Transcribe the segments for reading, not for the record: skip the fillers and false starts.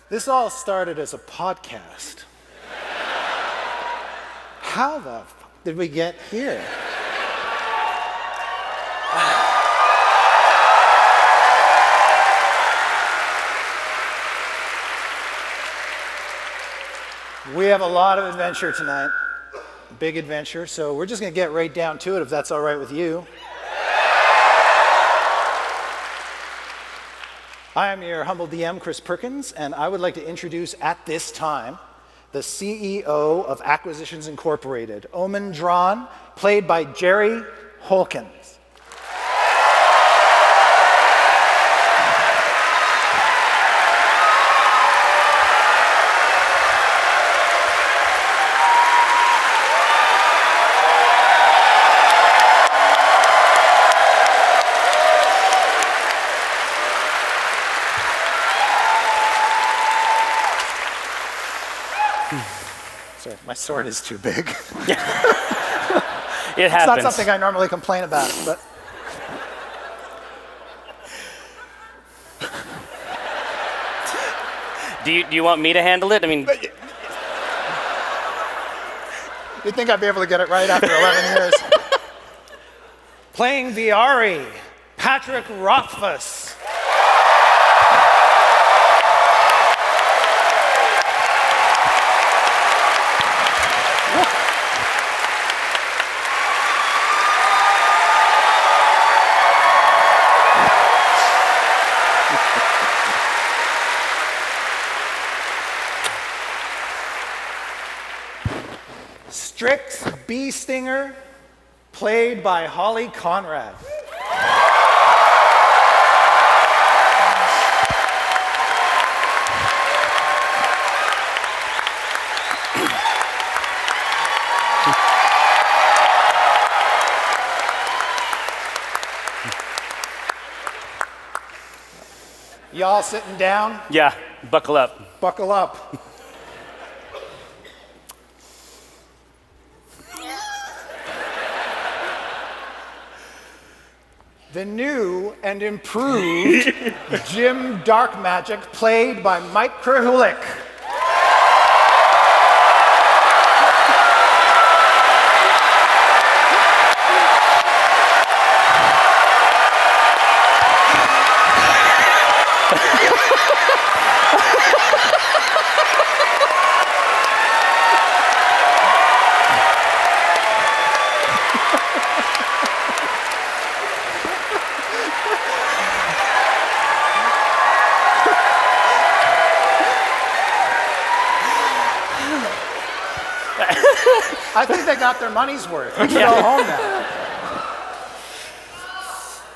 This all started as a podcast. How the fuck did we get here? We have a lot of adventure tonight. Big adventure, so we're just going to get right down to it if that's all right with you. I am your humble DM, Chris Perkins, and I would like to introduce at this time the CEO of Acquisitions Incorporated, Omin Dran, played by Jerry Holkins. Sorry, my sword is too big. It happens. It's not something I normally complain about, but. Do you want me to handle it? I mean, You'd think I'd be able to get it right after 11 years. Playing Viari, Patrick Rothfuss. Strix Bee Stinger, played by Holly Conrad. Y'all sitting down? yeah, buckle up. Buckle up. The new and improved Jim Darkmagic, played by Mike Krahulik. I think they got their money's worth. We can go home now.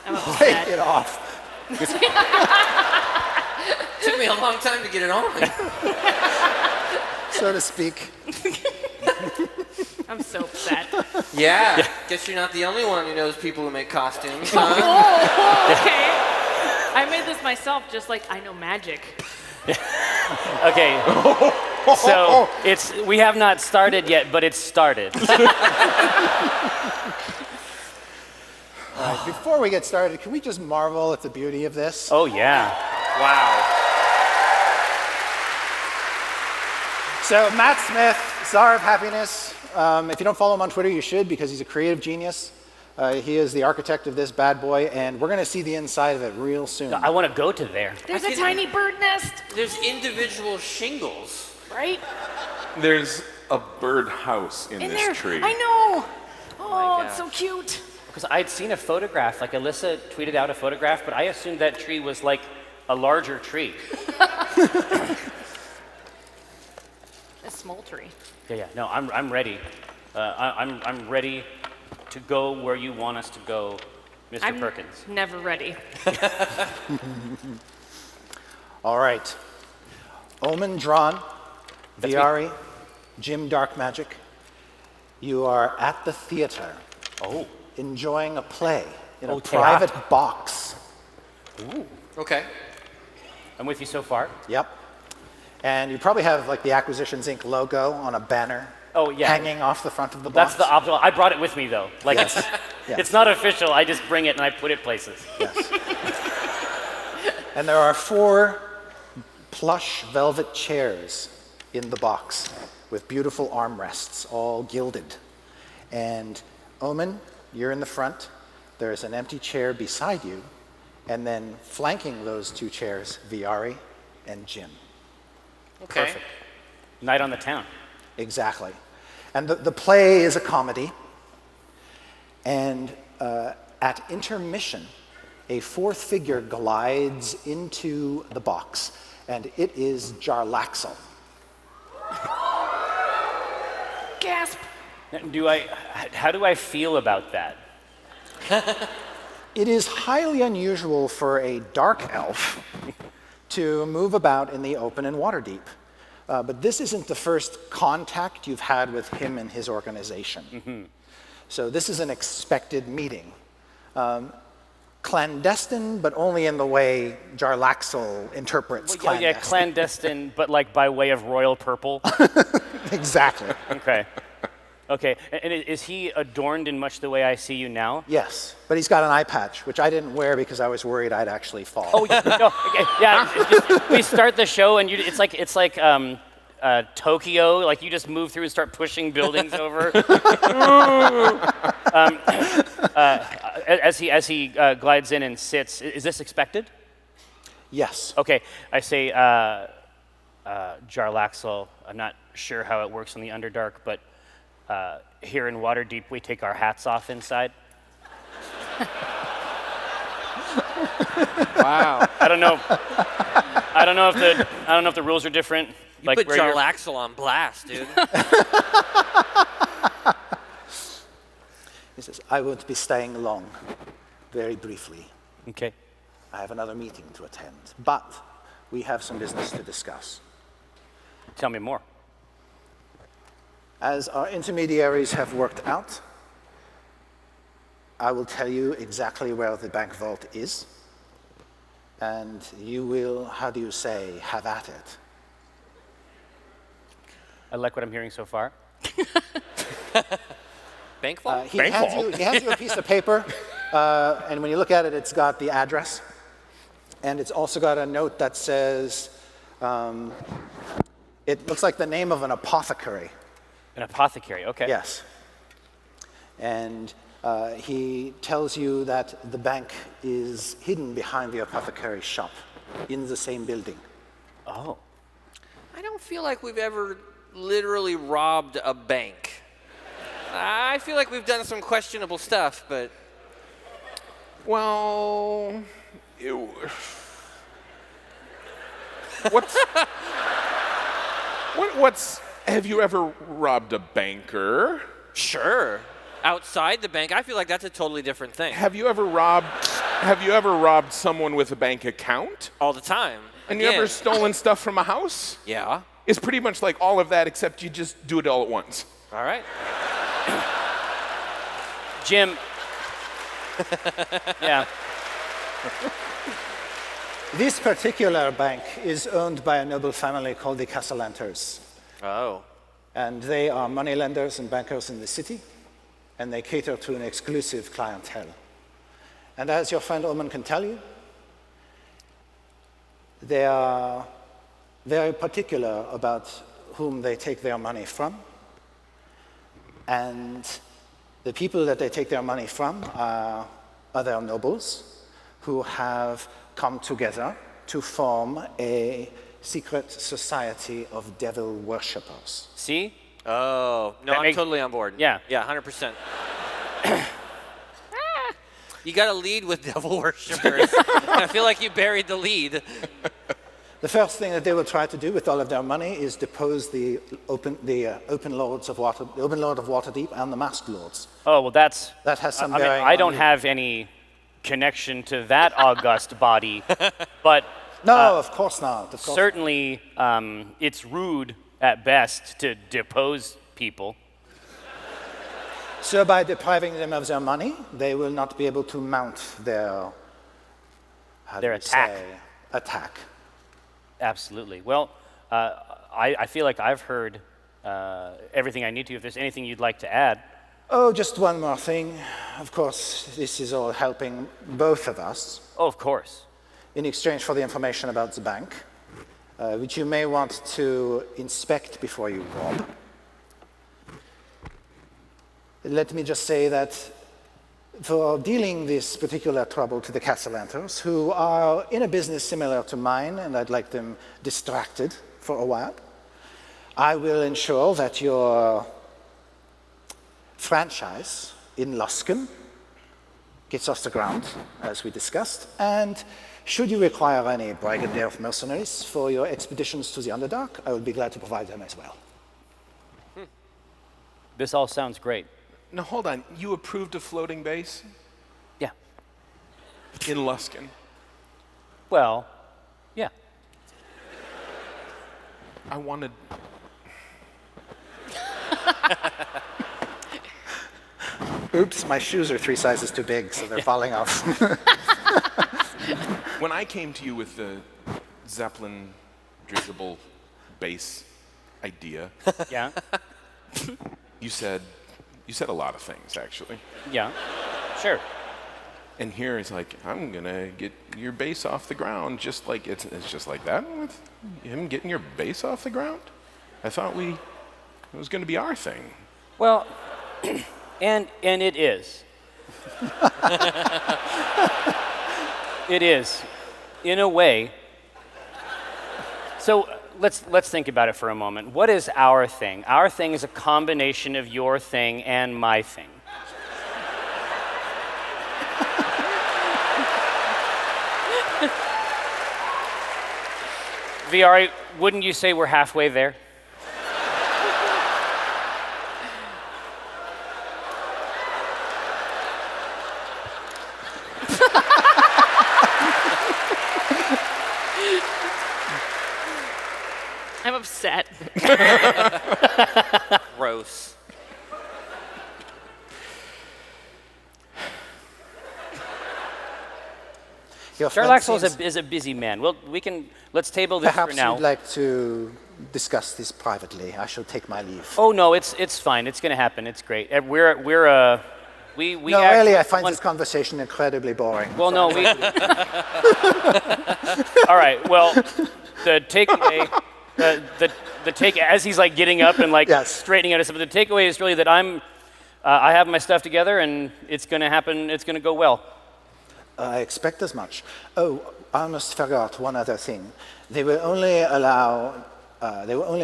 I'm upset. Take it off. Took me a long time to get it on. So to speak. I'm so upset. Yeah. Guess you're not the only one who knows people who make costumes, huh? Oh, okay. I made this myself, just like I know magic. Okay. So we have not started yet, but it's started. All right, before we get started, can we just marvel at the beauty of this? Oh yeah. Wow. So Matt Smith, Czar of Happiness. If you don't follow him on Twitter, you should, because he's a creative genius. He is the architect of this bad boy, and we're going to see the inside of it real soon. I want to go to there. There's a tiny bird nest, There's individual shingles. right? There's a bird house in In this there. tree. I know. Oh, my it's so cute. Because I'd seen a photograph, like Alyssa tweeted out a photograph, but I assumed that tree was like a larger tree. A small tree. Yeah. No, I'm ready. I'm ready to go where you want us to go, Mr. I'm Perkins. never ready. All right. Omin Dran, Viari, Jim Darkmagic, you are at the theater Oh. enjoying a play in a Oh, private théâtre. box. Ooh. Okay. I'm with you so far. Yep. And you probably have like the Acquisitions Inc. logo on a banner Oh, yeah. hanging off the front of the box. That's the optimal. I brought it with me though. Like Yes. it's Yes. it's not official. I just bring it and I put it places. Yes. And there are 4 plush velvet chairs in the box with beautiful armrests, all gilded. And Omin, you're in the front. There's an empty chair beside you. And then flanking those two chairs, Viari and Jim. Okay. Perfect. Night on the town. Exactly. And the play is a comedy. And at intermission, a fourth figure glides into the box, and it is Jarlaxle. Gasp! How do I feel about that? It is highly unusual for a dark elf to move about in the open in Waterdeep. But this isn't the first contact you've had with him and his organization. Mm-hmm. So this is an expected meeting. Clandestine, but only in the way Jarlaxle interprets Well, yeah, clandestine, but like by way of royal purple. Exactly. Okay. Okay. And is he adorned in much the way I see you now? Yes, but he's got an eye patch, which I didn't wear because I was worried I'd actually fall. Oh, no, okay, yeah. We start the show, and it's like Tokyo. Like you just move through and start pushing buildings over. As he glides in and sits, is this expected? Yes. Okay, I say, Jarlaxle. I'm not sure how it works on the Underdark, but here in Waterdeep, we take our hats off inside. Wow. I don't know if the rules are different. You like put where you're- Jarlaxle on blast, dude. He says, I won't be staying long, very briefly. Okay. I have another meeting to attend, but we have some business to discuss. Tell me more. As our intermediaries have worked out, I will tell you exactly where the bank vault is, and you will, how do you say, have at it. I like what I'm hearing so far. Bank vault? He hands you a piece of paper, and when you look at it, it's got the address, and it's also got a note that says, it looks like the name of an apothecary. An apothecary, okay. Yes. And he tells you that the bank is hidden behind the apothecary's shop in the same building. Oh. I don't feel like we've ever literally robbed a bank. I feel like we've done some questionable stuff, but... Well, what's have you ever robbed a banker? Sure. Outside the bank, I feel like that's a totally different thing. Have you ever robbed someone with a bank account? All the time. And you ever stolen stuff from a house? Yeah. It's pretty much like all of that, except you just do it all at once. All right. Jim. Yeah. This particular bank is owned by a noble family called the Castellanters. Oh. And they are moneylenders and bankers in the city, and they cater to an exclusive clientele. And as your friend Omin can tell you, they are very particular about whom they take their money from. And the people that they take their money from are other nobles who have come together to form a secret society of devil worshippers. See? Oh. No, I'm totally on board. Yeah. Yeah, 100%. You got to lead with devil worshippers. I feel like you buried the lead. The first thing that they will try to do with all of their money is depose the open Lord of Waterdeep and the Masked Lords. Oh, well, That has some bearing I don't on you. have any connection to that august body, but No, of course not. Of course. certainly it's rude at best to depose people. So by depriving them of their money, they will not be able to mount their Their attack. Attack. Absolutely. Well, I feel like I've heard everything I need to. If there's anything you'd like to add. Oh, just one more thing. Of course, this is all helping both of us. Oh, of course. In exchange for the information about the bank, which you may want to inspect before you rob. Let me just say that for dealing this particular trouble to the Castellanthos, who are in a business similar to mine, and I'd like them distracted for a while, I will ensure that your franchise in Luskan gets off the ground, as we discussed, and should you require any brigadier of mercenaries for your expeditions to the Underdark, I would be glad to provide them as well. This all sounds great. Now, hold on. You approved a floating base Yeah. in Luskan? Well, yeah. I wanted... Oops, my shoes are 3 sizes too big, so they're falling off. When I came to you with the Zeppelin dirigible base idea, Yeah. you said a lot of things, actually. Yeah. Sure. And here it's like, I'm gonna get your base off the ground, just like it's just like that with him getting your base off the ground. I thought it was gonna be our thing. Well, and it is. It is, in a way. So let's think about it for a moment. What is our thing? Our thing is a combination of your thing and my thing. Viari, wouldn't you say we're halfway there? I'm upset. Gross. Your friend Charlaxle seems- is a busy man. Well, let's table this Perhaps for now. you'd like to discuss this privately. I shall take my leave. Oh no, it's fine. It's gonna happen. It's great. We No, act- really, I find one- this conversation incredibly boring. Well, no, we. All right. Well, the takeaway, the take as he's like getting up and like Yes. straightening out his stuff. The takeaway is really that I have my stuff together and it's gonna happen. It's gonna go well. I expect as much. Oh, I almost forgot one other thing. They will only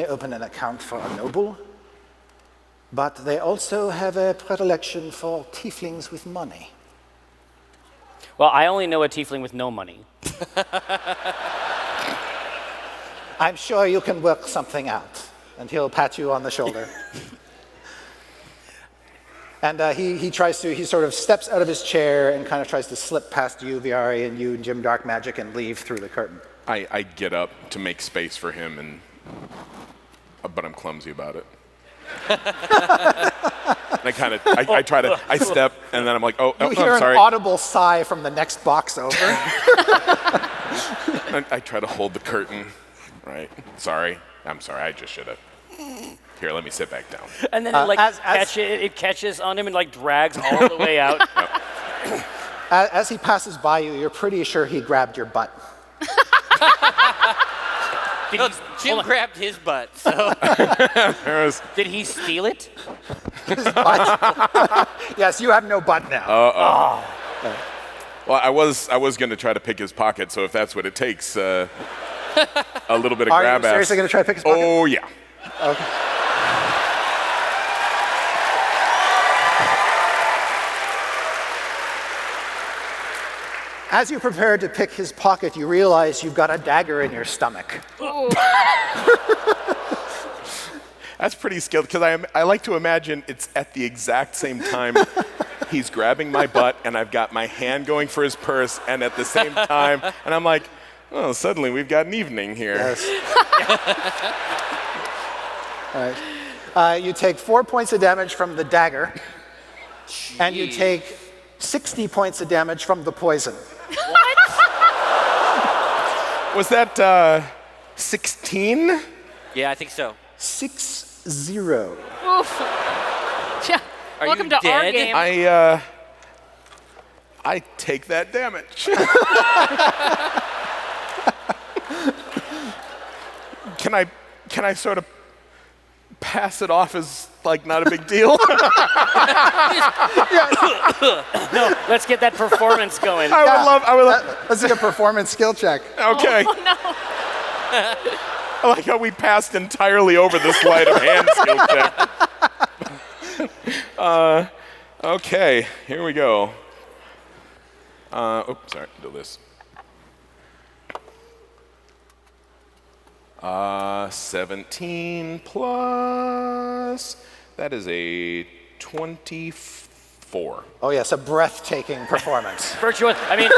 open an account for a noble, but they also have a predilection for tieflings with money. Well, I only know a tiefling with no money. I'm sure you can work something out. And he'll pat you on the shoulder. And he sort of steps out of his chair and kind of tries to slip past you, Viari, and you and Jim Darkmagic and leave through the curtain. I get up to make space for him, but I'm clumsy about it. And I step, and then I'm like, You I'm hear an sorry. audible sigh from the next box over. And I try to hold the curtain, right? I'm sorry, I just should have. Here, let me sit back down. And then it catches on him and like drags all the way out. As he passes by you, you're pretty sure he grabbed your butt. Jim grabbed his butt, so. Did he steal it? Butt? Yes, you have no butt now. Well, I was going to try to pick his pocket, so if that's what it takes, a little bit of Are grab you ass. seriously going to try to pick his pocket? Oh, yeah. Okay. As you prepare to pick his pocket, you realize you've got a dagger in your stomach. That's pretty skilled, because I like to imagine it's at the exact same time he's grabbing my butt, and I've got my hand going for his purse, and at the same time, and I'm like, oh, suddenly we've got an evening here. Yes. All right. You take 4 points of damage from the dagger, and you take 60 points of damage from the poison. Was that 16? Yeah, I think so. 6-0. Oof. Yeah. Are Welcome you to our dead? game. I take that damage. can I sort of pass it off as like not a big deal? No, let's get that performance going. I would love. Let's do a performance skill check. Okay. Oh, no. I like how we passed entirely over the sleight of hand skill check. Okay, here we go. Oops, sorry, do this. 17 plus, that is a 24. Oh yes, a breathtaking performance. Virtuous. I mean,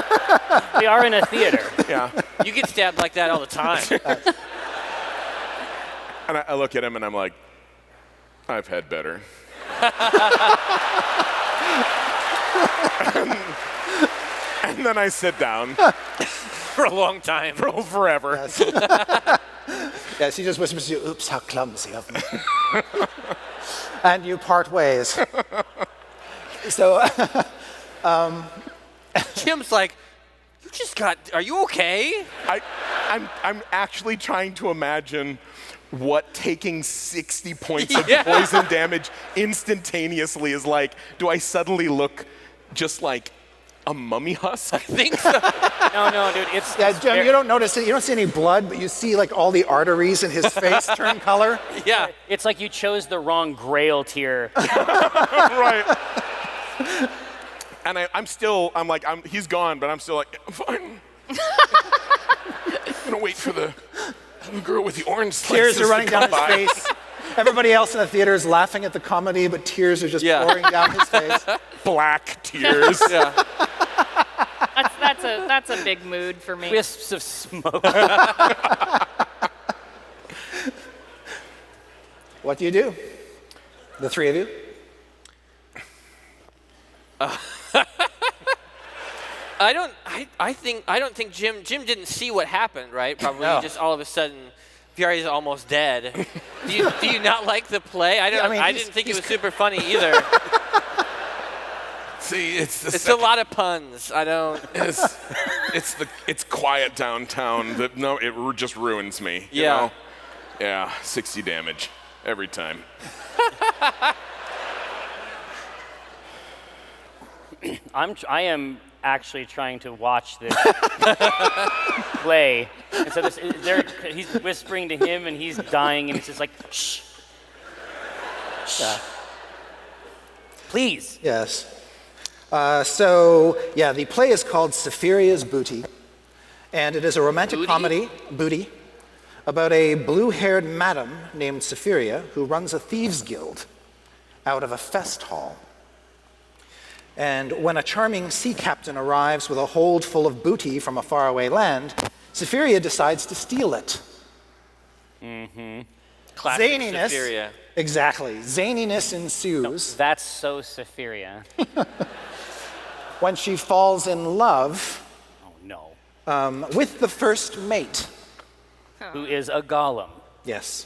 we are in a theater. Yeah. You get stabbed like that all the time. And I look at him and I'm like, I've had better. And then I sit down. For a long time. Forever. Yes. Yes, he just whispers to you, oops, how clumsy of me. And you part ways. So, Jim's like, are you okay? I'm actually trying to imagine what taking 60 points of Yeah. poison damage instantaneously is like. Do I suddenly look just like a mummy husk? I think so. No, dude, it's yeah, Jim, you don't notice it. You don't see any blood, but you see like all the arteries in his face turn color. Yeah. It's like you chose the wrong Grail tier. Right. And he's gone, but I'm still like, I'm fine. I'm gonna wait for the girl with the orange slices Tears are running to down come his by. face. Everybody else in the theater is laughing at the comedy, but tears are just pouring down his face. Black tears. Yeah. That's a big mood for me. Wisps of smoke. What do you do? The three of you? I don't think Jim didn't see what happened, right? Probably No. just all of a sudden Viari's almost dead. Do you not like the play? I didn't think it was super funny either. See, It's a lot of puns. I don't. It's quiet downtown. It just ruins me. You Yeah. know? Yeah, 60 damage every time. I am actually trying to watch this play. And so he's whispering to him and he's dying and it's just like, shh. Yeah. Please. Yes. The play is called Cypheria's Booty, and it is a romantic comedy, Booty, about a blue-haired madam named Cypheria who runs a thieves' guild out of a fest hall. And when a charming sea captain arrives with a hold full of booty from a faraway land, Cypheria decides to steal it. Mm-hmm. Classic Zaniness. Cypheria. Exactly. Zaniness ensues That's so Cypheria. when she falls in love Oh no. with the first mate. Who is a golem. Yes.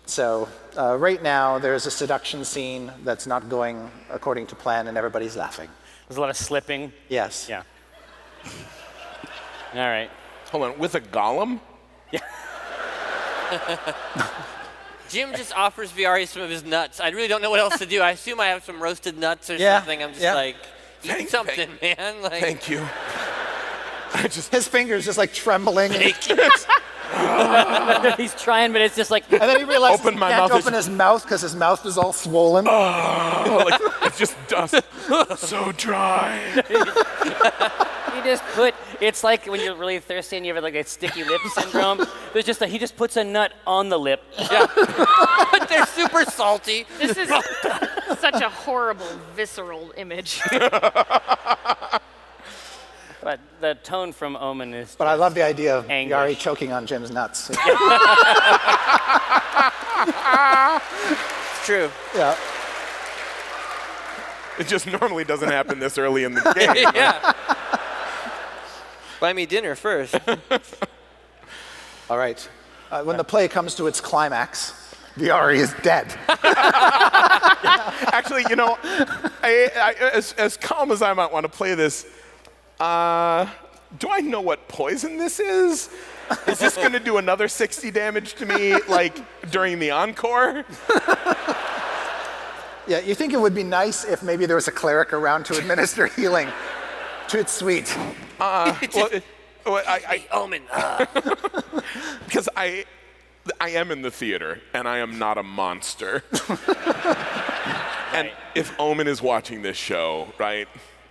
So right now there's a seduction scene that's not going according to plan and everybody's laughing. There's a lot of slipping. Yes. Yeah. All right. Hold on, with a golem? Jim just offers Viari some of his nuts. I really don't know what else to do. I assume I have some roasted nuts or Yeah, something. I'm just yeah. like, eat something, man. Like, Thank you. His fingers just like trembling. And He's trying, but it's just like, then he realizes Open he my can't mouth. open his mouth because his mouth is all swollen. Like, it's just dust. So dry. he just put, it's like when you're really thirsty and you have like a sticky lip syndrome. There's just he just puts a nut on the lip. but they're super salty. This is such a horrible, visceral image. But the tone from Omin is But I love the idea of Anguish. Viari choking on Jim's nuts. It's true. Yeah. It just normally doesn't happen this early in the game. Yeah. Buy me dinner first. All right. When the play comes to its climax, Viari is dead. Actually, you know, as calm as I might want to play this, do I know what poison this is? Is this going to do another 60 damage to me, like, during the encore? Yeah, you think it would be nice if maybe there was a cleric around to administer healing to its suite. Omin. Because I am in the theater, and I am not a monster. And if Omin is watching this show, right,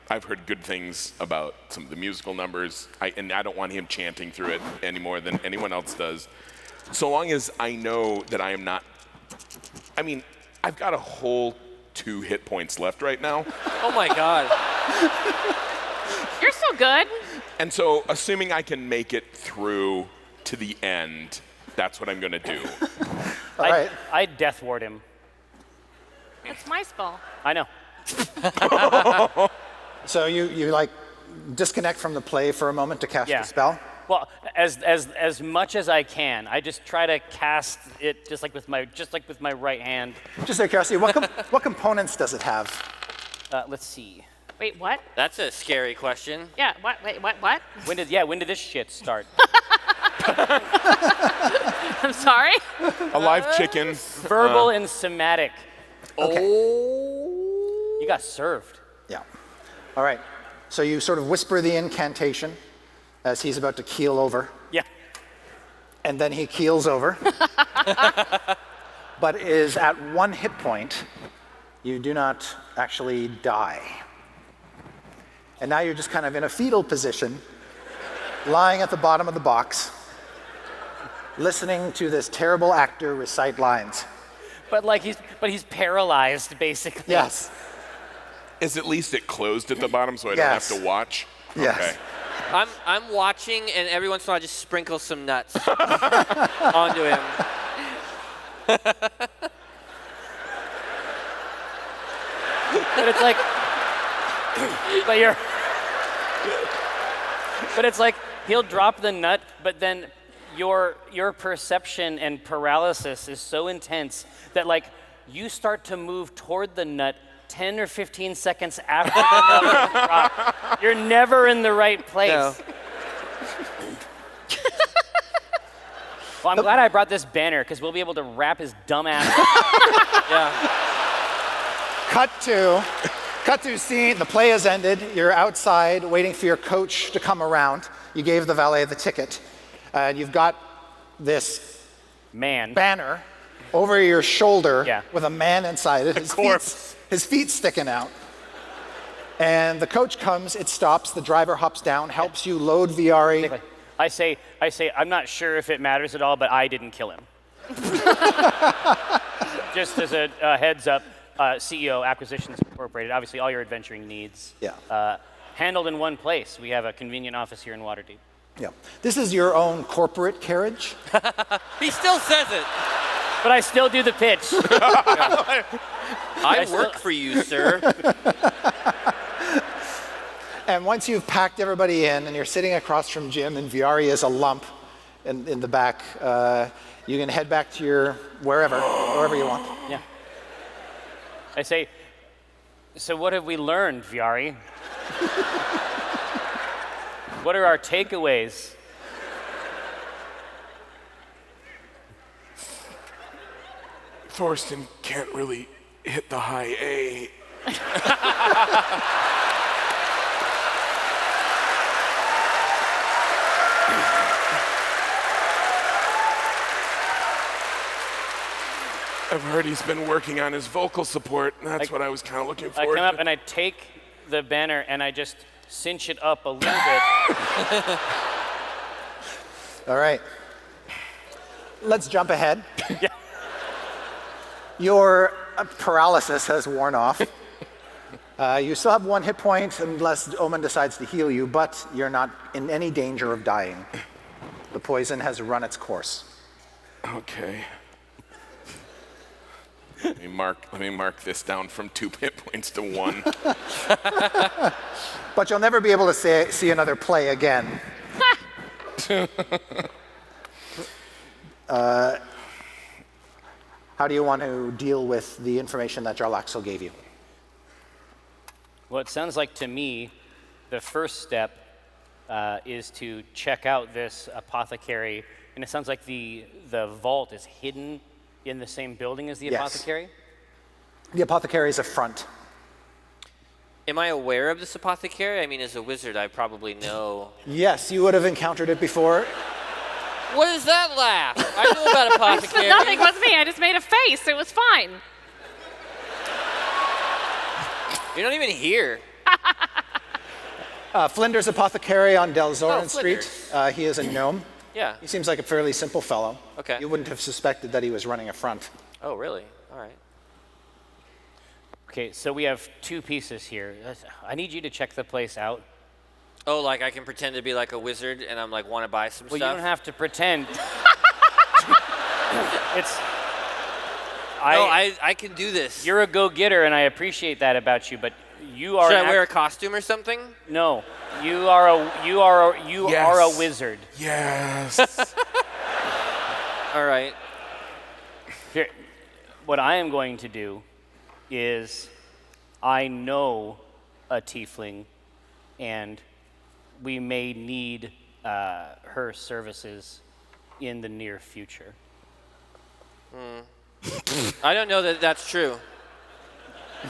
I've heard good things about some of the musical numbers, and I don't want him chanting through it any more than anyone else does. So long as I know that I am not... I mean, I've got a whole 2 hit points left right now. Oh my God. You're so good. And so, assuming I can make it through to the end, that's what I'm going to do. All right. I death ward him. That's my spell. I know. So you like disconnect from the play for a moment to cast Yeah. the spell? Well, as much as I can, I just try to cast it just like with my right hand. Just out of curiosity, what components does it have? Let's see. Wait, what? That's a scary question. Yeah, what? Wait, what? When did this shit start? I'm sorry? A live chicken. Verbal and somatic. Okay. Oh. You got served. Yeah. All right. So you sort of whisper the incantation as he's about to keel over, Yeah. and then he keels over, but is at 1 hit point. You do not actually die. And now you're just kind of in a fetal position, lying at the bottom of the box, listening to this terrible actor recite lines. But he's paralyzed basically. Yes. Is at least it closed at the bottom so I don't Yes. have to watch? Yes. Okay. I'm watching, and every once in a while I just sprinkle some nuts onto him. But it's like but it's like he'll drop the nut, but then your perception and paralysis is so intense that like you start to move toward the nut 10 or 15 seconds after the nut is dropped. You're never in the right place. No. Well, I'm glad I brought this banner because we'll be able to wrap his dumb ass. Yeah. Cut to scene, the play has ended. You're outside waiting for your coach to come around. You gave the valet the ticket. And you've got this Man. banner over your shoulder Yeah. with a man inside it. His feet sticking out. And the coach comes, it stops, the driver hops down, helps you load Viari. I say, I'm not sure if it matters at all, but I didn't kill him. Just as a heads up, CEO, Acquisitions Incorporated, obviously all your adventuring needs. Yeah. Handled in one place. We have a convenient office here in Waterdeep. Yeah. This is your own corporate carriage. He still says it. But I still do the pitch. I work for you, sir. And once you've packed everybody in and you're sitting across from Jim and Viari is a lump in the back, you can head back to your wherever you want. Yeah. I say, so what have we learned, Viari? What are our takeaways? Thorsten can't really hit the high A. I've heard he's been working on his vocal support, and that's what I was kind of looking I for. come up and I take the banner and I just cinch it up a little bit. All right. Let's jump ahead. Yeah. Your paralysis has worn off. You still have 1 hit point unless Omin decides to heal you, but you're not in any danger of dying. The poison has run its course. Okay. Let me mark this down from 2 hit points to 1. But you'll never be able to see another play again. How do you want to deal with the information that Jarlaxle gave you? Well, it sounds like to me the first step is to check out this apothecary, and it sounds like the vault is hidden in the same building as the Yes. apothecary? The apothecary is a front. Am I aware of this apothecary? I mean, as a wizard, I probably know. Yes, you would have encountered it before. What is that laugh? I know about apothecary. Nothing was me. I just made a face. It was fine. You're not even here. Flinders Apothecary on Delzoran Street. Flinders. He is a gnome. Yeah. He seems like a fairly simple fellow. Okay. You wouldn't have suspected that he was running a front. Oh, really? All right. Okay, so we have 2 pieces here. I need you to check the place out. Oh, like I can pretend to be like a wizard and I'm like want to buy some Well, stuff? you don't have to pretend. I can do this. You're a go-getter, and I appreciate that about you. But you are. Should I wear a costume or something? No, you are a wizard. Yes. All right. Here, what I am going to do is, I know a tiefling, and we may need her services in the near future. I don't know that that's true.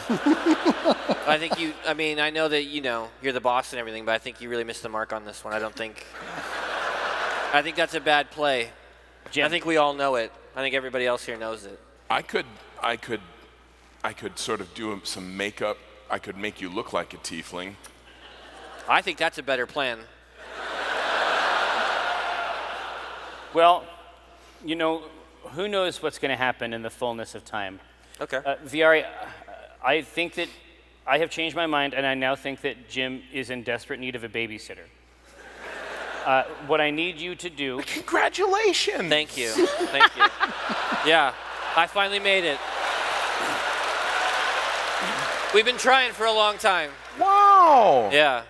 I think I know that, you're the boss and everything, but I think you really missed the mark on this one. I think that's a bad play. Jim, I think we all know it. I think everybody else here knows it. I could sort of do some makeup. I could make you look like a tiefling. I think that's a better plan. well, who knows what's going to happen in the fullness of time. Okay. Viari, I think that I have changed my mind, and I now think that Jim is in desperate need of a babysitter. What I need you to do... Congratulations! Thank you. Thank you. Yeah, I finally made it. We've been trying for a long time. Wow! Yeah.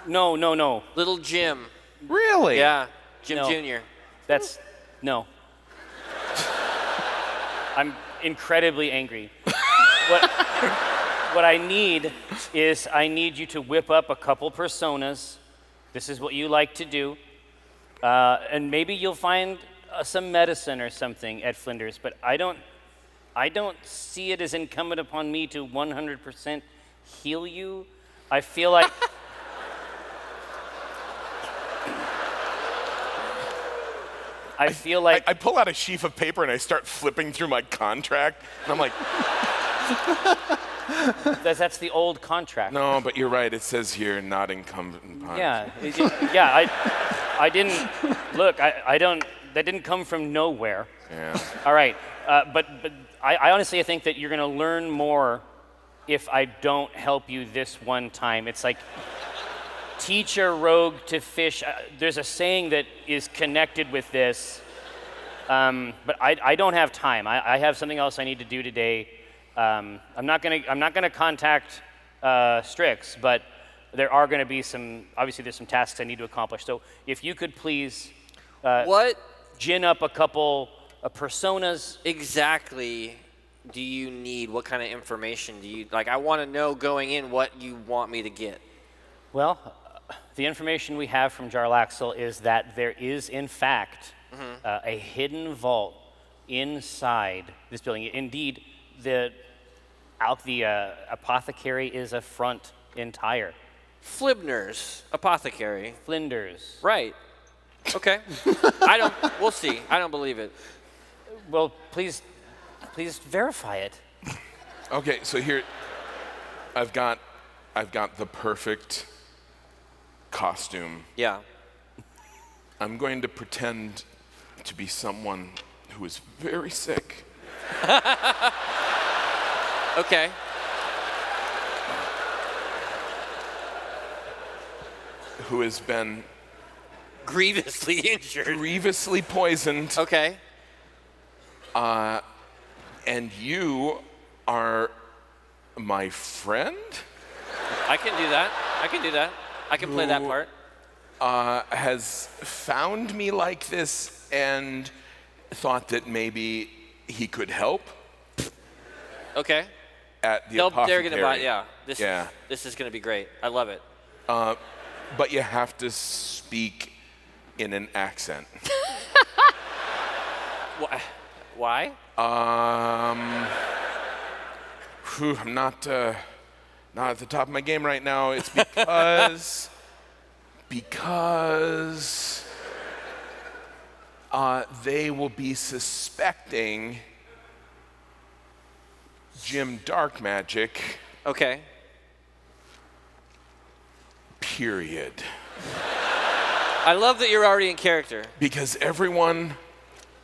No. Little Jim. Really? Yeah, Jim No. Jr. No. I'm incredibly angry. What I need is you to whip up a couple personas. This is what you like to do. And maybe you'll find some medicine or something at Flinders, but I don't see it as incumbent upon me to 100% heal you. I feel like... I pull out a sheaf of paper and I start flipping through my contract, and I'm like, that's the old contract. no, but you're right. It says here, not incumbent upon. Yeah, I didn't look. That didn't come from nowhere. Yeah. All right, but I honestly think that you're going to learn more if I don't help you this one time. It's like teach a rogue to fish. There's a saying that is connected with this, but I don't have time. I have something else I need to do today. I'm not gonna contact Strix, but there are gonna be there's some tasks I need to accomplish. So if you could please What gin up a couple personas. exactly do you need? What kind of information do you like? I want to know going in what you want me to get. Well, the information we have from Jarlaxle is that there is, in fact, a hidden vault inside this building. Indeed, the apothecary is a front entire. Flibner's apothecary. Flinders. Right. Okay. We'll see. I don't believe it. Well, please verify it. Okay, so here, I've got the perfect costume. Yeah. I'm going to pretend to be someone who is very sick. Okay. Who has been Grievously injured. grievously poisoned. Okay. And you are my friend? I can do that. I can play that part. Has found me like this and thought that maybe he could help Okay. at the They're apothecary. gonna buy. Yeah. Yeah. This is gonna be great. I love it. but you have to speak in an accent. Why? I'm not at the top of my game right now. It's because they will be suspecting Jim Darkmagic. Okay. Period. I love that you're already in character. Because everyone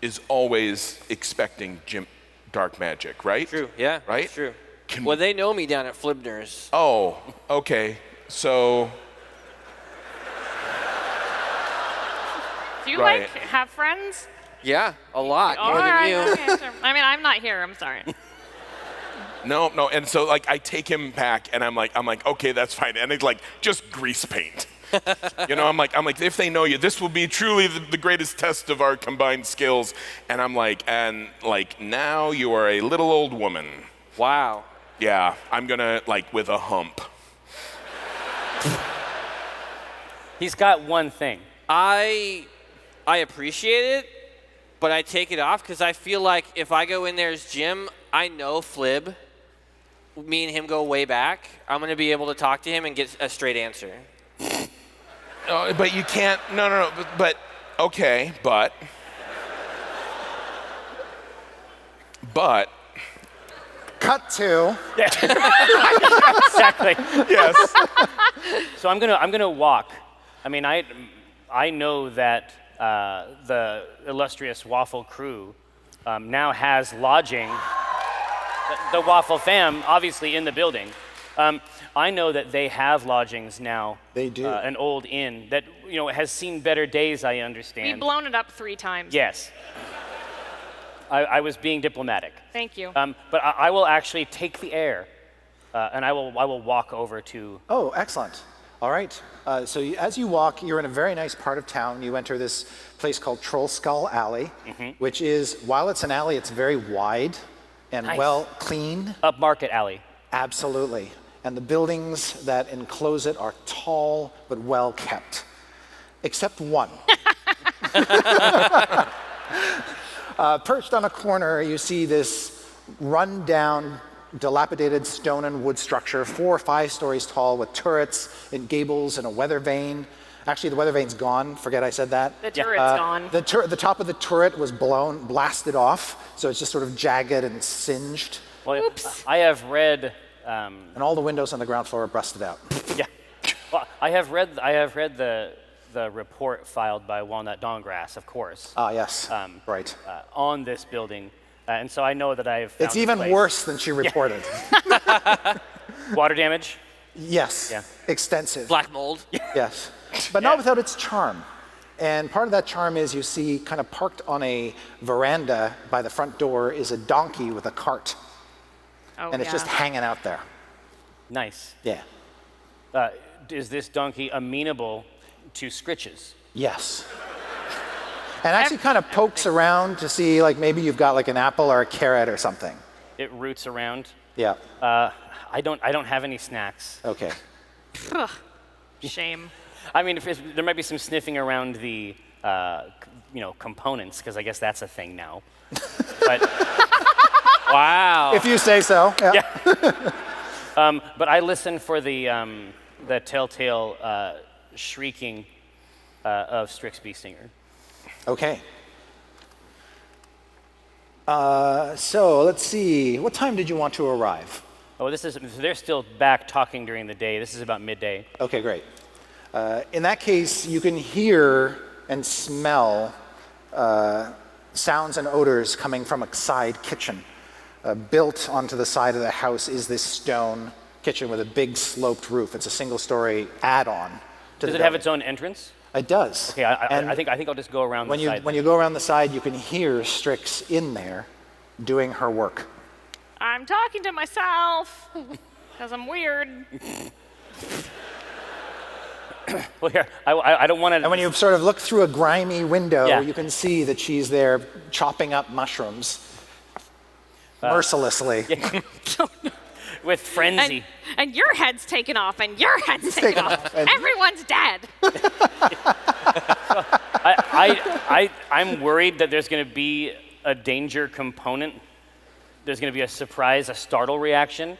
is always expecting Jim Darkmagic, right? True, yeah. Right? It's true. Well, they know me down at Flibner's. Oh, okay. So. Do you Right. like have friends? Yeah, a lot, All more right, than you. okay, sure. I mean, I'm not here. I'm sorry. No, and so like I take him back, and I'm like, okay, that's fine, and it's like just grease paint. You know, I'm like, if they know you, this will be truly the greatest test of our combined skills. And I'm like, now you are a little old woman. Wow. Yeah, I'm gonna with a hump. He's got one thing. I appreciate it, but I take it off because I feel like if I go in there as Jim, I know Flib. Me and him go way back. I'm going to be able to talk to him and get a straight answer. But you can't. No. But okay. But. Cut to. Exactly. Yes. So I'm gonna walk. I mean, I know that the illustrious Waffle crew now has lodging. The Waffle fam, obviously, in the building. I know that they have lodgings now. They do. An old inn that has seen better days. I understand. We've blown it up 3 times. Yes. I was being diplomatic. Thank you. But I will actually take the air, and I will walk over to. Oh, excellent. All right. So as you walk, you're in a very nice part of town. You enter this place called Troll Skull Alley, which is, while it's an alley, it's very wide and Nice. well clean. Upmarket alley. Absolutely. And the buildings that enclose it are tall but well kept, except one. Perched on a corner, you see this run-down, dilapidated stone and wood structure, 4 or 5 stories tall, with turrets and gables and a weather vane. Actually, the weather vane's gone. Forget I said that. The turret's gone. The top of the turret was blasted off, so it's just sort of jagged and singed. Well, Oops. I have read. And all the windows on the ground floor are busted out. Yeah. Well, I have read the report filed by Walnut Dongrass, of course. Ah, yes. Right. On this building, and so I know that I have. Found It's even the place. worse than she reported. Water damage. Yes. Yeah. Extensive. Black mold. Yes. But not without its charm. And part of that charm is you see kind of parked on a veranda by the front door is a donkey with a cart. Oh, And it's just hanging out there. Nice. Yeah. Is this donkey amenable to scritches? Yes. And actually kind of pokes around to see maybe you've got an apple or a carrot or something. It roots around. Yeah. I don't have any snacks. Okay. Ugh. Shame. I mean, there might be some sniffing around the components, because I guess that's a thing now. But Wow. If you say so. Yeah. but I listen for the telltale shrieking of Strix Beestinger. Okay. So let's see. What time did you want to arrive? Oh, they're still back talking during the day. This is about midday. Okay, great. In that case, you can hear and smell sounds and odors coming from a side kitchen. Built onto the side of the house is this stone kitchen with a big sloped roof. It's a single-story add-on to Does the it have building. its own entrance? It does. Okay, I think I'll just go around when the you side. when you go around the side, you can hear Strix in there doing her work. I'm talking to myself because I'm weird. Well, here, I don't want to. And when you sort of look through a grimy window, Yeah. you can see that she's there chopping up mushrooms mercilessly. with frenzy. And your head's taken off, and your head's taken off. and- Everyone's dead. I'm worried that there's going to be a danger component. There's going to be a surprise, a startle reaction.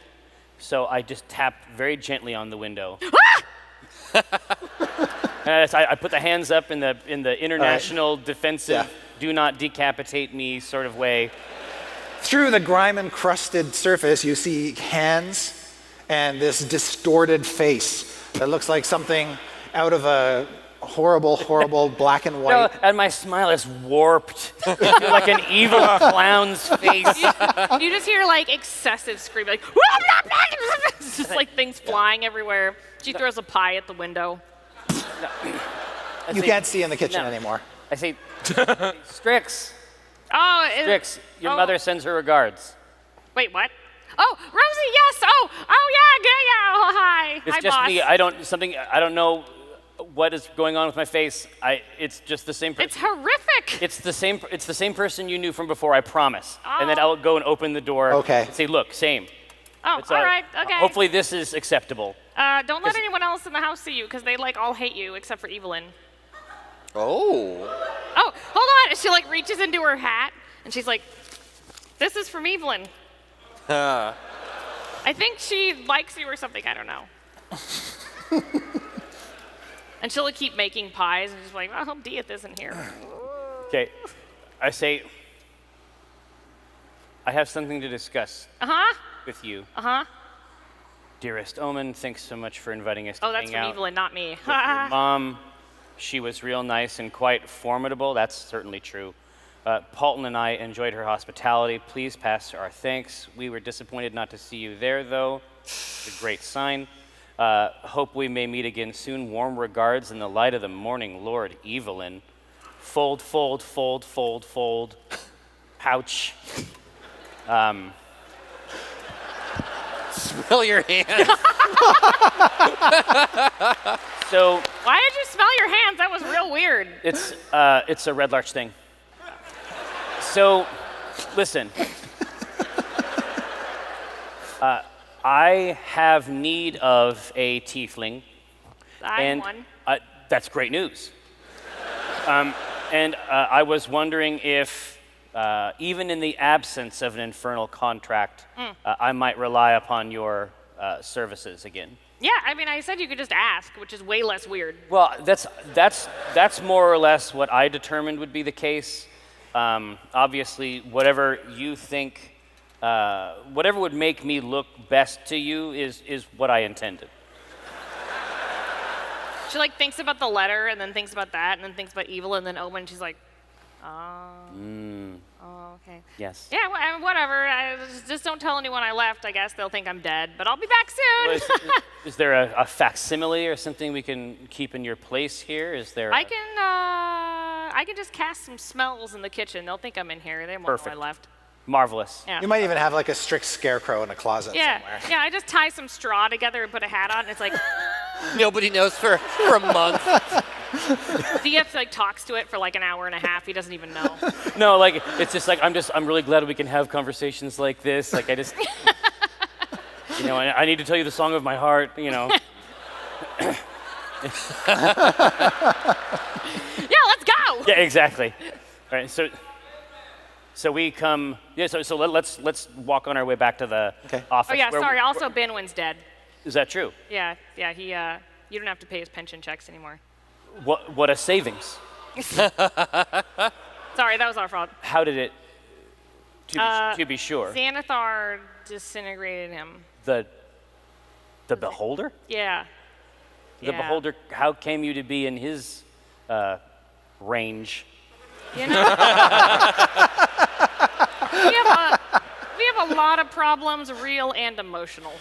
So I just tap very gently on the window. And I put the hands up in the international defensive, do not decapitate me sort of way. Through the grime-encrusted surface, you see hands and this distorted face that looks like something out of a horrible, horrible black and white. No, and my smile is warped like an evil clown's face. You just hear like excessive screaming, like it's just like things flying everywhere. She throws a pie at the window. You can't see in the kitchen No. anymore. I say, Strix, Oh, Strix, your oh. mother sends her regards. Wait, what? Oh, Rosie, yes. Oh, yeah. Oh, hi. It's Hi, just boss. me. I don't know what is going on with my face. It's just the same person. It's horrific. It's the same person you knew from before, I promise. And then I'll go and open the door Okay. and say, look, same. Oh, It's, all right. Okay. Hopefully this is acceptable. Don't let anyone else in the house see you, because they like all hate you except for Evelyn. Oh. Oh, hold on. She like reaches into her hat and she's like, "This is from Evelyn." I think she likes you or something. I don't know. And she'll keep making pies and she's like, "I hope Dieth isn't here." Okay. I say, I have something to discuss with you. Dearest Omin, thanks so much for inviting us to Oh, that's hang from out. Evelyn, not me. With your mom, she was real nice and quite formidable. That's certainly true. Paulton and I enjoyed her hospitality. Please pass her our thanks. We were disappointed not to see you there, though. It's a great sign. Hope we may meet again soon. Warm regards in the light of the morning, Lord Evelyn. Fold, fold, fold, fold, fold. Pouch. Smell your hands. So Why did you smell your hands? That was real weird. it's a Red Larch thing. So, listen. I have need of a tiefling. I'm one. That's great news. And I was wondering if, even in the absence of an infernal contract, I might rely upon your services again. Yeah, I mean, I said you could just ask, which is way less weird. Well, that's more or less what I determined would be the case. Obviously, whatever you think, whatever would make me look best to you is what I intended. She like thinks about the letter and then thinks about that and then thinks about evil and then Omen. She's like, oh, okay. Yes. Yeah, whatever. Just don't tell anyone I left. I guess they'll think I'm dead, but I'll be back soon. Is there a facsimile or something we can keep in your place here? Is there? I can just cast some smells in the kitchen. They'll think I'm in here. They won't know I Perfect. left. Marvelous. Yeah. You might even have like a Strix scarecrow in a closet somewhere. Yeah, I just tie some straw together and put a hat on. And it's like, Nobody knows for a month. DF like talks to it for like an hour and a half. He doesn't even know. No, like it's just like I'm really glad we can have conversations like this. Like I just, I need to tell you the song of my heart. Yeah, let's go. Yeah, exactly. All right, so we come. Yeah, so let's walk on our way back to the office. Oh yeah, where sorry. Also, Binwin's dead. Is that true? Yeah. He. You don't have to pay his pension checks anymore. What a savings. Sorry, that was our fault. How did it? To be sure. Xanathar disintegrated him. The beholder. Yeah. The beholder. How came you to be in his range? You know, we have a lot of problems, real and emotional.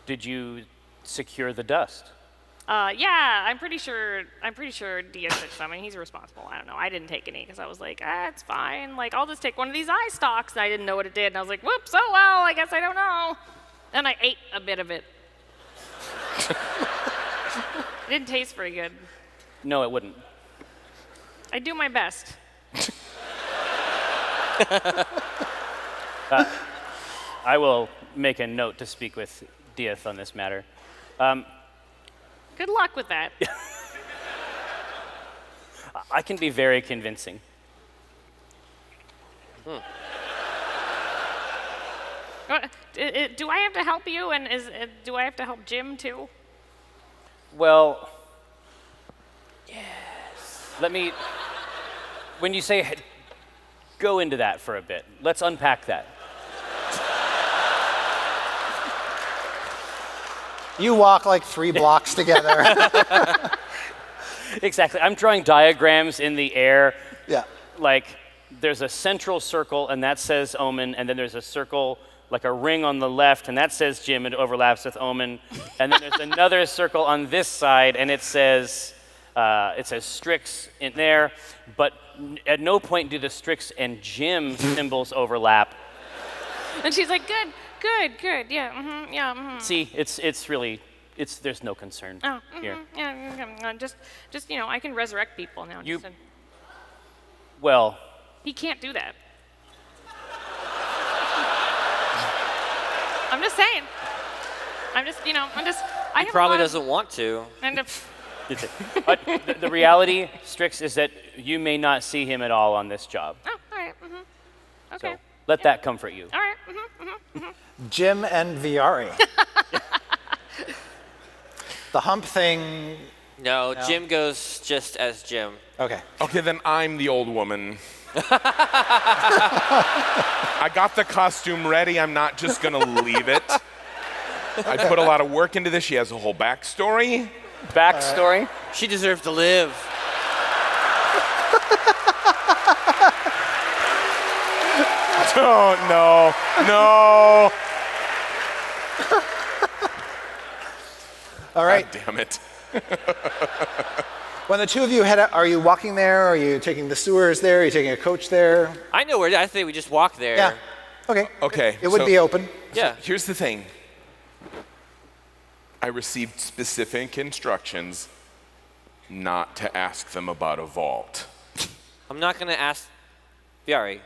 Did you secure the dust? Yeah, I'm pretty sure Dia took some, and he's responsible. I don't know. I didn't take any because I was like, it's fine. Like, I'll just take one of these eye stalks. And I didn't know what it did, and I was like, whoops, oh well, I guess I don't know. And I ate a bit of it. It didn't taste very good. No, it wouldn't. I do my best. I will make a note to speak with Dieth on this matter. Good luck with that. I can be very convincing. Do I have to help you, and do I have to help Jim too? Well, yes. When you say go into that for a bit, let's unpack that. You walk like 3 blocks together. Exactly. I'm drawing diagrams in the air. Yeah. Like there's a central circle, and that says Omin, and then there's a circle, like a ring on the left, and that says Jim, and it overlaps with Omin. And then there's another circle on this side, and it says Strix in there, but at no point do the Strix and Jim symbols overlap. And she's like, good, yeah, yeah. See, it's really, there's no concern here. Yeah, just I can resurrect people now. Well, he can't do that. I'm just saying. He probably doesn't want to. but the reality, Strix, is that you may not see him at all on this job. Oh, all right. Okay. So let that comfort you. All right. Jim and Viari. The hump thing. No, Jim goes just as Jim. Okay. Okay, then I'm the old woman. I got the costume ready. I'm not just gonna leave it. I put a lot of work into this. She has a whole backstory. Backstory? She deserves to live. Oh, no. All right. God damn it. When the two of you head out, are you walking there? Are you taking the sewers there? Are you taking a coach there? I know where. I think we just walk there. Yeah. Okay. Okay. It would so- be open. Yeah. Here's the thing. I received specific instructions not to ask them about a vault. I'm not going to ask Viari.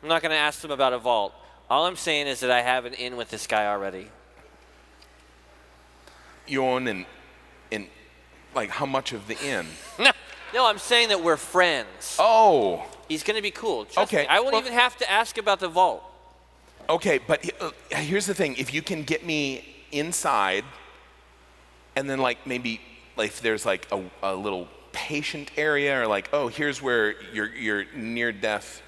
I'm not going to ask them about a vault. All I'm saying is that I have an in with this guy already. You own in like how much of the inn? No, I'm saying that we're friends. Oh. He's going to be cool. Trust Okay, me. I won't well- even have to ask about the vault. Okay, but here's the thing. If you can get me inside, and then like maybe like if there's like a little patient area, or like, oh, here's where your near-death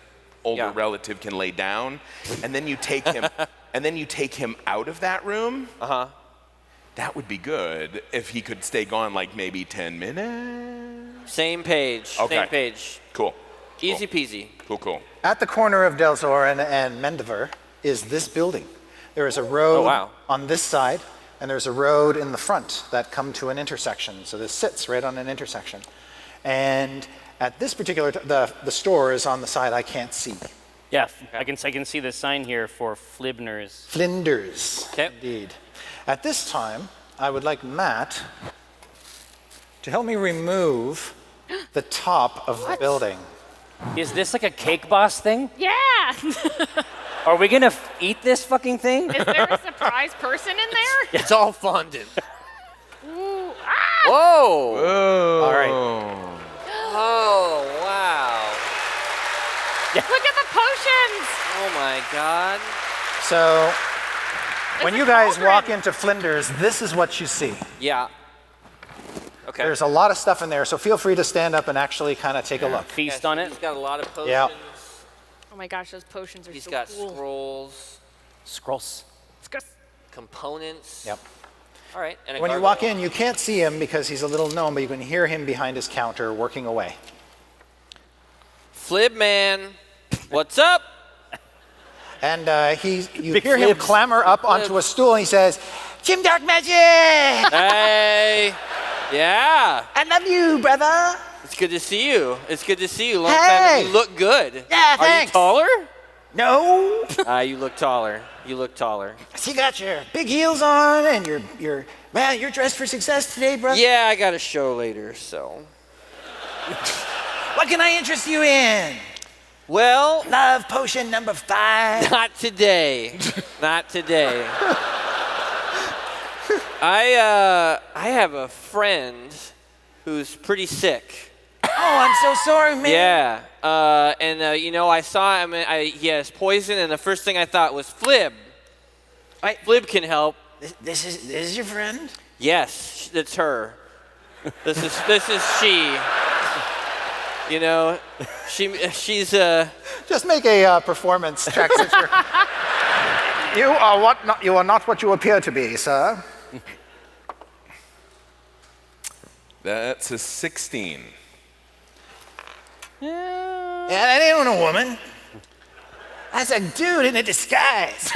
older relative can lay down, and then you take him out of that room. That would be good if he could stay gone like maybe 10 minutes. Same page. Okay. Same page. Cool. Easy peasy. Cool. At the corner of Delzoren and Mendiver is this building. There is a road on this side, and there's a road in the front that come to an intersection. So this sits right on an intersection. And at this particular, the store is on the side I can't see. Yeah, I can see the sign here for Flibners. Flinders. Okay. Indeed. At this time, I would like Matt to help me remove the top of the building. Is this like a cake boss thing? Yeah. Are we gonna eat this fucking thing? Is there a surprise person in there? It's all fondant. Ooh, Whoa. All right. Oh, wow. Look at the potions. Oh, my God. So when a you guys cauldron. walk into Flinders, this is what you see. Yeah. Okay. There's a lot of stuff in there, so feel free to stand up and actually kind of take a look. Feast on it. He's got a lot of potions. Yeah. Oh my gosh, those potions are He's so got cool. scrolls, Scrolls. components. Yep. All right. And a When you gargoyle. walk in, you can't see him because he's a little gnome, but you can hear him behind his counter working away. Flib man, what's up? And you hear him Flibs. clamber up onto a stool, and he says, "Jim Darkmagic! Hey. Yeah. I love you, brother." It's good to see you. It's good to see you. Long Hey. time. You look good. Yeah, Are you thanks. taller? No, You look taller. You look taller. so you got your big heels on, and you're dressed for success today, brother. Yeah, I got a show later, so. What can I interest you in? Well, Love potion number 5. not today. Not today. I have a friend who's pretty sick. Oh, I'm so sorry, man. Yeah. I saw him. He has poison, and the first thing I thought was Flib. Wait. Flib can help. This is your friend? Yes, it's her. This is she. You know, she's Just make a performance check. Since you are not what you appear to be, sir. That's a 16. Yeah, that ain't a woman. That's a dude in a disguise.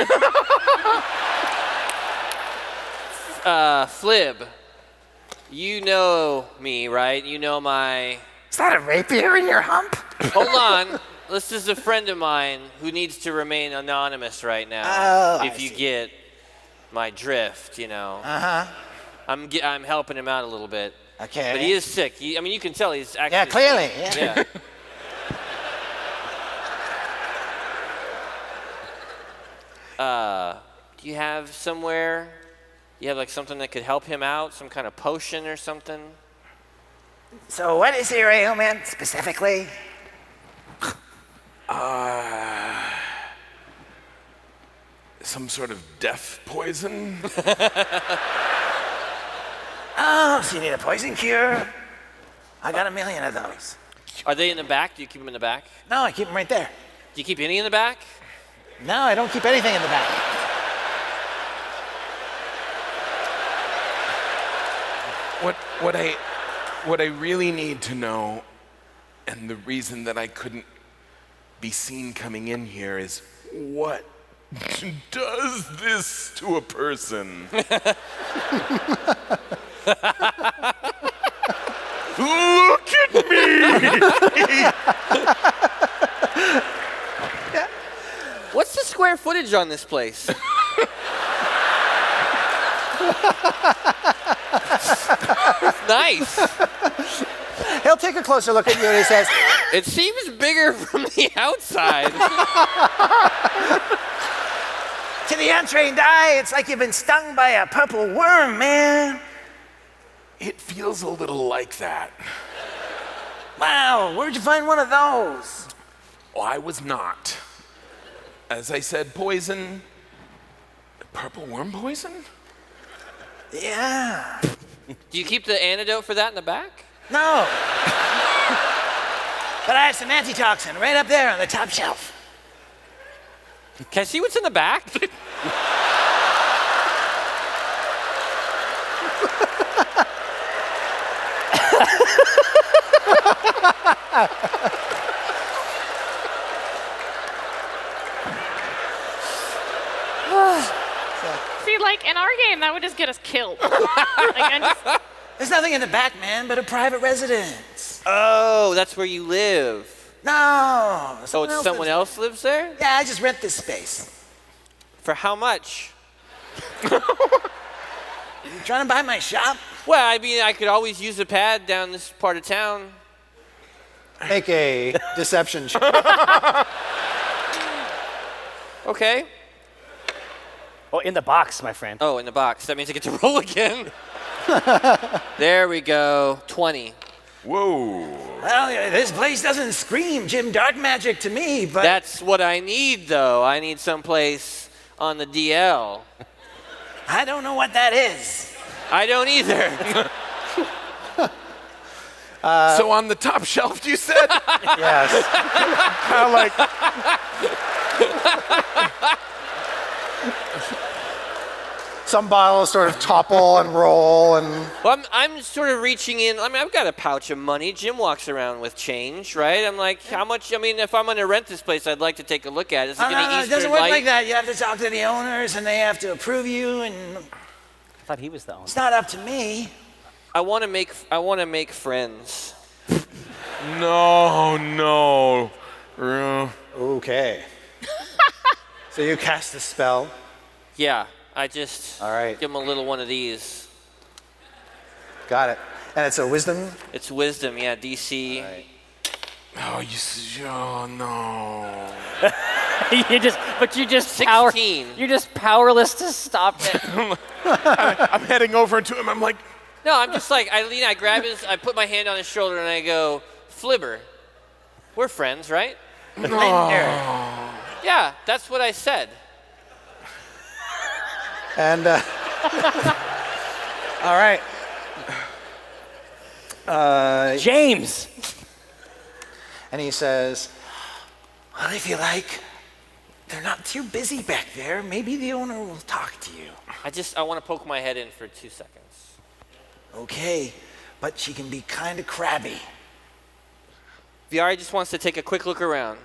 Flib. You know me, right? You know my... Is that a rapier in your hump? Hold on. This is a friend of mine who needs to remain anonymous right now. Oh, if you get my drift, you know. Uh-huh. I'm helping him out a little bit. Okay. But he is sick. You can tell he's actually Yeah, clearly. sick. Yeah. Do you have somewhere? You have like something that could help him out? Some kind of potion or something? So what is your ailment specifically? Some sort of death poison? Oh, so you need a poison cure? I got 1 million of those. Are they in the back? Do you keep them in the back? No, I keep them right there. Do you keep any in the back? No, I don't keep anything in the back. What I really need to know, and the reason that I couldn't be seen coming in here, is what does this to a person? Look at me! What's the square footage on this place? It's nice. He'll take a closer look at you and he says, It seems bigger from the outside. to the untrained eye, it's like you've been stung by a purple worm, man. It feels a little like that. Wow, where'd you find one of those? Oh, I was not. As I said, poison. Purple worm poison? Yeah. Do you keep the antidote for that in the back? No. But I have some antitoxin right up there on the top shelf. Can I see what's in the back? See, like in our game, that would just get us killed. There's nothing in the back, man, but a private residence. Oh, that's where you live. No. So it's someone else lives there? Yeah, I just rent this space. For how much? You trying to buy my shop? Well, I mean, I could always use a pad down this part of town. Make a deception check. Okay. Oh, in the box, my friend. Oh, in the box. That means I get to roll again. There we go. 20. Whoa. Well, this place doesn't scream Jim Darkmagic to me, but... That's what I need, though. I need someplace on the DL. I don't know what that is. I don't either. So on the top shelf, you said? Yes. Kind of like, Some bottles sort of topple and roll and... Well, I'm sort of reaching in. I mean, I've got a pouch of money. Jim walks around with change, right? I'm like, how much? I mean, if I'm going to rent this place, I'd like to take a look at it. Is it No, going to it Eastern doesn't work Light? like that. You have to talk to the owners and they have to approve you, and I thought he was the owner. it's not up to me. I want to make friends. no. Okay. So you cast a spell. Yeah, I just All right. give him a little one of these. Got it. And it's a wisdom? It's wisdom, yeah, DC. All right. Oh no. You're just 16. You're just powerless to stop it. I'm heading over to him. I'm like, No, I'm just like, I grab I put my hand on his shoulder and I go, Flibber, we're friends, right? Yeah, that's what I said. And, all right. James. And he says, Well, if you like, they're not too busy back there. Maybe the owner will talk to you. I want to poke my head in for 2 seconds. Okay, but she can be kind of crabby. Viari just wants to take a quick look around.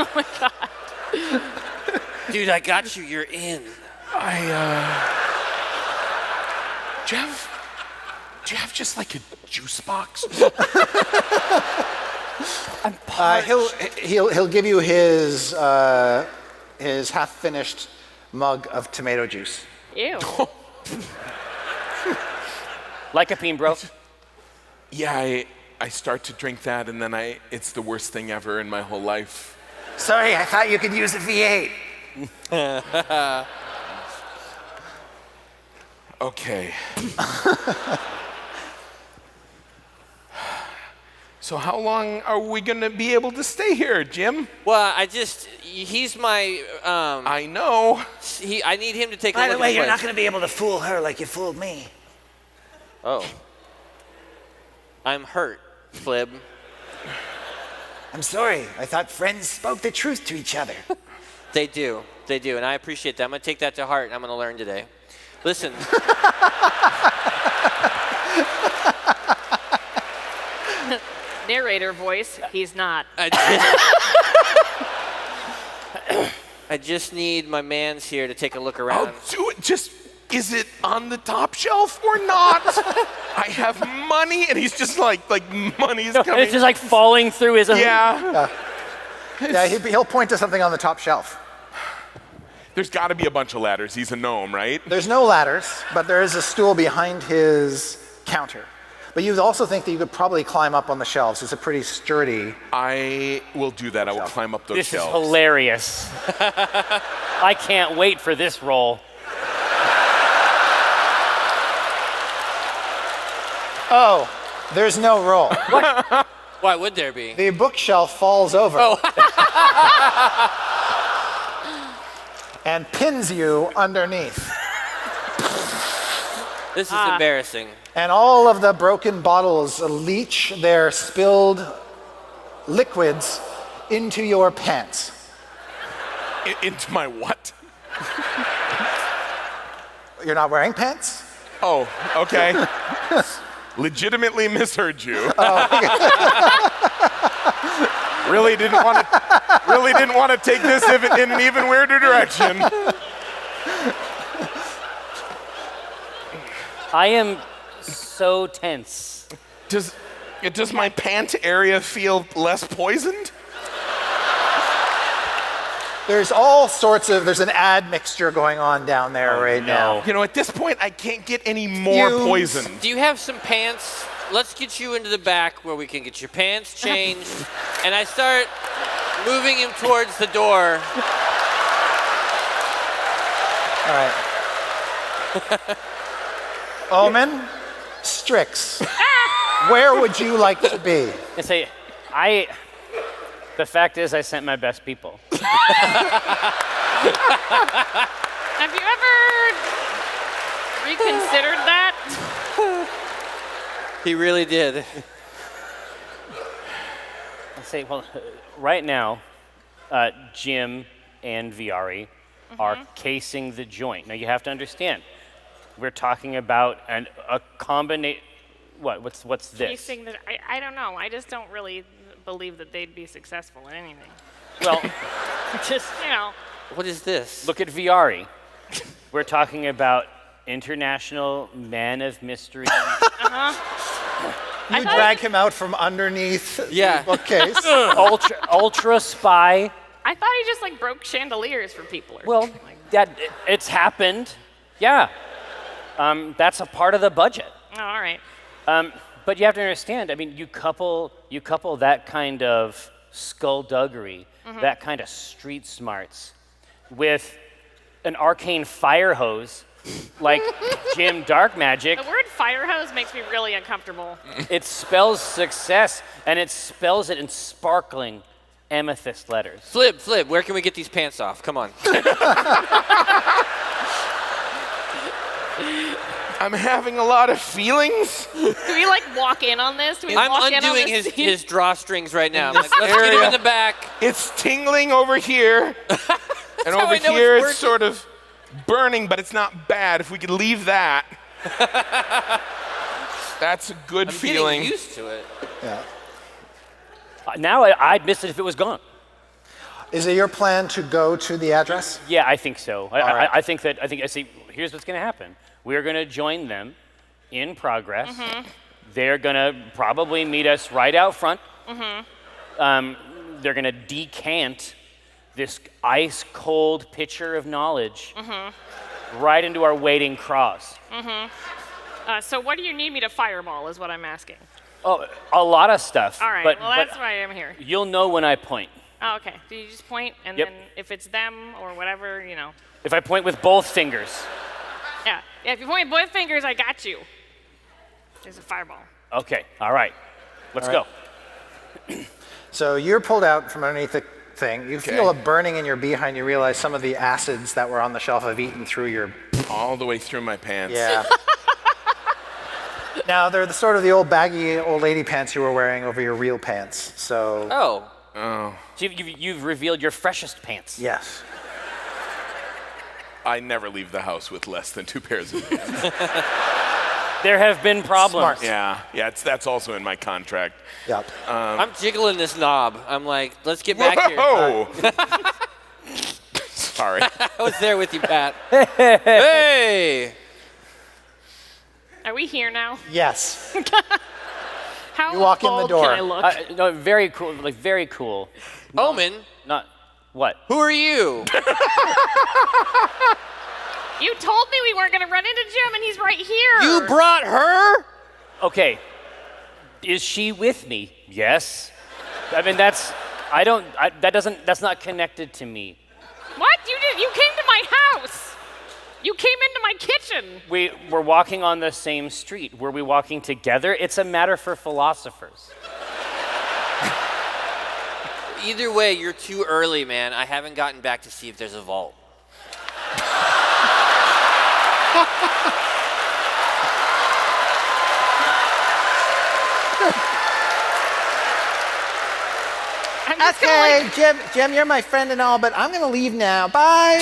Oh my god. Dude, I got you. You're in. Do you have just like a juice box? he'll give you his half-finished mug of tomato juice. Ew. Lycopene, bro. Yeah, I start to drink that, and then it's the worst thing ever in my whole life. Sorry, I thought you could use a V8. Okay. So how long are we going to be able to stay here, Jim? Well, he's my, I know. I need him to take a By look the way, at you're the not place. going to be able to fool her like you fooled me. Oh. I'm hurt, Flib. I'm sorry. I thought friends spoke the truth to each other. They do, and I appreciate that. I'm going to take that to heart, and I'm going to learn today. Listen. Narrator voice, he's not. I just need my mans here to take a look around. I'll do it. Is it on the top shelf or not? I have money, and he's just like money's No, coming. it's just like falling through his. Yeah. Yeah, he'll point to something on the top shelf. There's got to be a bunch of ladders. He's a gnome, right? There's no ladders, but there is a stool behind his counter. But you also think that you could probably climb up on the shelves. It's a pretty sturdy. I will do that. I will climb up those This shelves. is hilarious. I can't wait for this roll. Oh, there's no roll. Why would there be? The bookshelf falls over. And pins you underneath. This is embarrassing. And all of the broken bottles leach their spilled liquids into your pants. Into my what? You're not wearing pants? Oh, okay. Legitimately misheard you. Really didn't want to take this in an even weirder direction. I am so tense. Does my pant area feel less poisoned? There's an admixture going on down there right now. You know, at this point, I can't get any more Fumes. poisoned. Do you have some pants? Let's get you into the back where we can get your pants changed. And I start moving him towards the door. All right. Omin, Strix, where would you like to be? I say, the fact is I sent my best people. Have you ever reconsidered that? He really did. I say, well, right now, Jim and Viari are casing the joint. Now you have to understand, we're talking about a combination. What's this? Casing that I don't know. I just don't really believe that they'd be successful in anything. Well, Just, you know. What is this? look at Viari. We're talking about international man of mystery. You drag him out from underneath Yeah. the bookcase. Ultra spy. I thought he just like broke chandeliers for people. Or Well, something like that. it's happened. Yeah. That's a part of the budget. Oh, all right. But you have to understand, I mean, you couple that kind of skullduggery, that kind of street smarts, with an arcane fire hose like Jim Darkmagic. The word fire hose makes me really uncomfortable. It spells success, and it spells it in sparkling amethyst letters. Flip, where can we get these pants off? Come on. I'm having a lot of feelings. Do we like walk in on this? Do we I'm walk in on undoing this scene? his drawstrings right now. I'm like, let's get him in the back. It's tingling over here. And over I know here it's it's sort of burning, but it's not bad. If we could leave that. That's a good I'm feeling. getting used to it. Yeah. Now I'd miss it if it was gone. Is it your plan to go to the address? Yeah, I think so. right. I think I see. Here's what's going to happen. We're going to join them in progress. They're going to probably meet us right out front. They're going to decant this ice cold pitcher of knowledge right into our waiting cross. So what do you need me to fireball is what I'm asking. Oh, a lot of stuff. All right, But, well, that's why I'm here. you'll know when I point. Oh, okay. Do you just point, and Yep. then if it's them or whatever, you know. If I point with both fingers. Yeah, if you point with both fingers, I got you. There's a fireball. Okay, all right. Let's go. So you're pulled out from underneath the thing. You feel a burning in your behind. You realize some of the acids that were on the shelf have eaten through your. All the way through my pants. Yeah. Now they're the sort of the old baggy old lady pants you were wearing over your real pants. So Oh. So you've revealed your freshest pants. yes. I never leave the house with less than 2 pairs of pants. There have been problems. Smart. Yeah, that's also in my contract. Yep. I'm jiggling this knob. I'm like, let's get back here. Whoa! Sorry. I was there with you, Pat. Hey! Are we here now? Yes. How You walk in the bold door. Can I look? No, very cool. Like very cool. Omin, Not what? who are you? You told me we weren't going to run into Jim, and he's right here. You brought her? Okay. Is she with me? Yes. I mean that's. I don't. That's not connected to me. What? You came to my house. You came into my kitchen. We're walking on the same street. Were we walking together? It's a matter for philosophers. Either way, you're too early, man. I haven't gotten back to see if there's a vault. I'm just gonna, like, Jim, you're my friend and all, but I'm gonna leave now. Bye.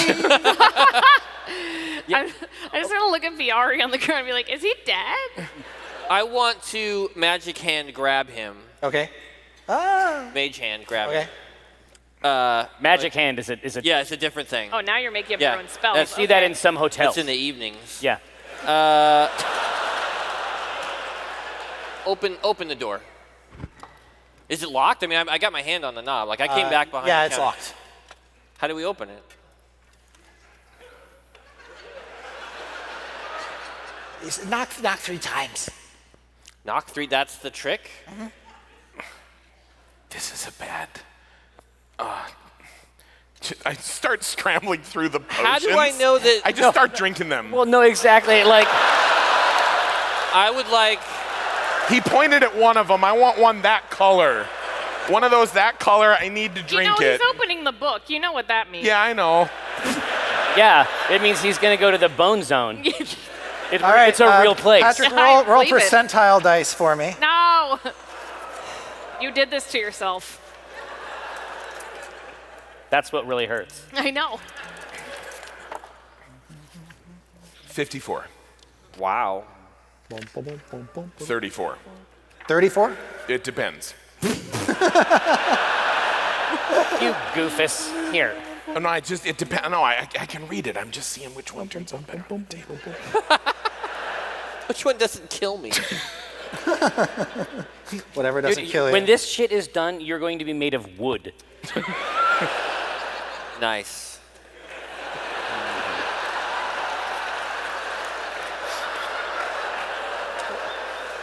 I'm just gonna look at Viari on the ground and be like, is he dead? I want to magic hand grab him. Okay. Ah. Mage hand grab Okay. him. Magic hand is a. Yeah, it's a different thing. Oh, now you're making up Yeah, your own spells. that's- See that in some hotels. It's in the evenings. Yeah. Open the door. Is it locked? I mean, I got my hand on the knob. Like, I came back behind Yeah, the it's counter. locked. How do we open it? Knock 3 times. Knock 3, that's the trick? This is a bad. I start scrambling through the potions. How do I know that- I just start drinking them. Well, no, exactly. Like. I would like... He pointed at one of them. I want one that color. One of those that color. I need to You drink know, it. he's opening the book. You know what that means. Yeah, I know. Yeah, it means he's gonna go to the bone zone. All right. It's a real place. Patrick, I roll believe it. percentile dice for me. No. You did this to yourself. That's what really hurts. I know. 54. Wow. 34. 34. It depends. You goofus. Here. Oh, no, it depends. No, I can read it. I'm just seeing which one turns out better. Which one doesn't kill me? Whatever doesn't kill you. When this shit is done, you're going to be made of wood. Nice.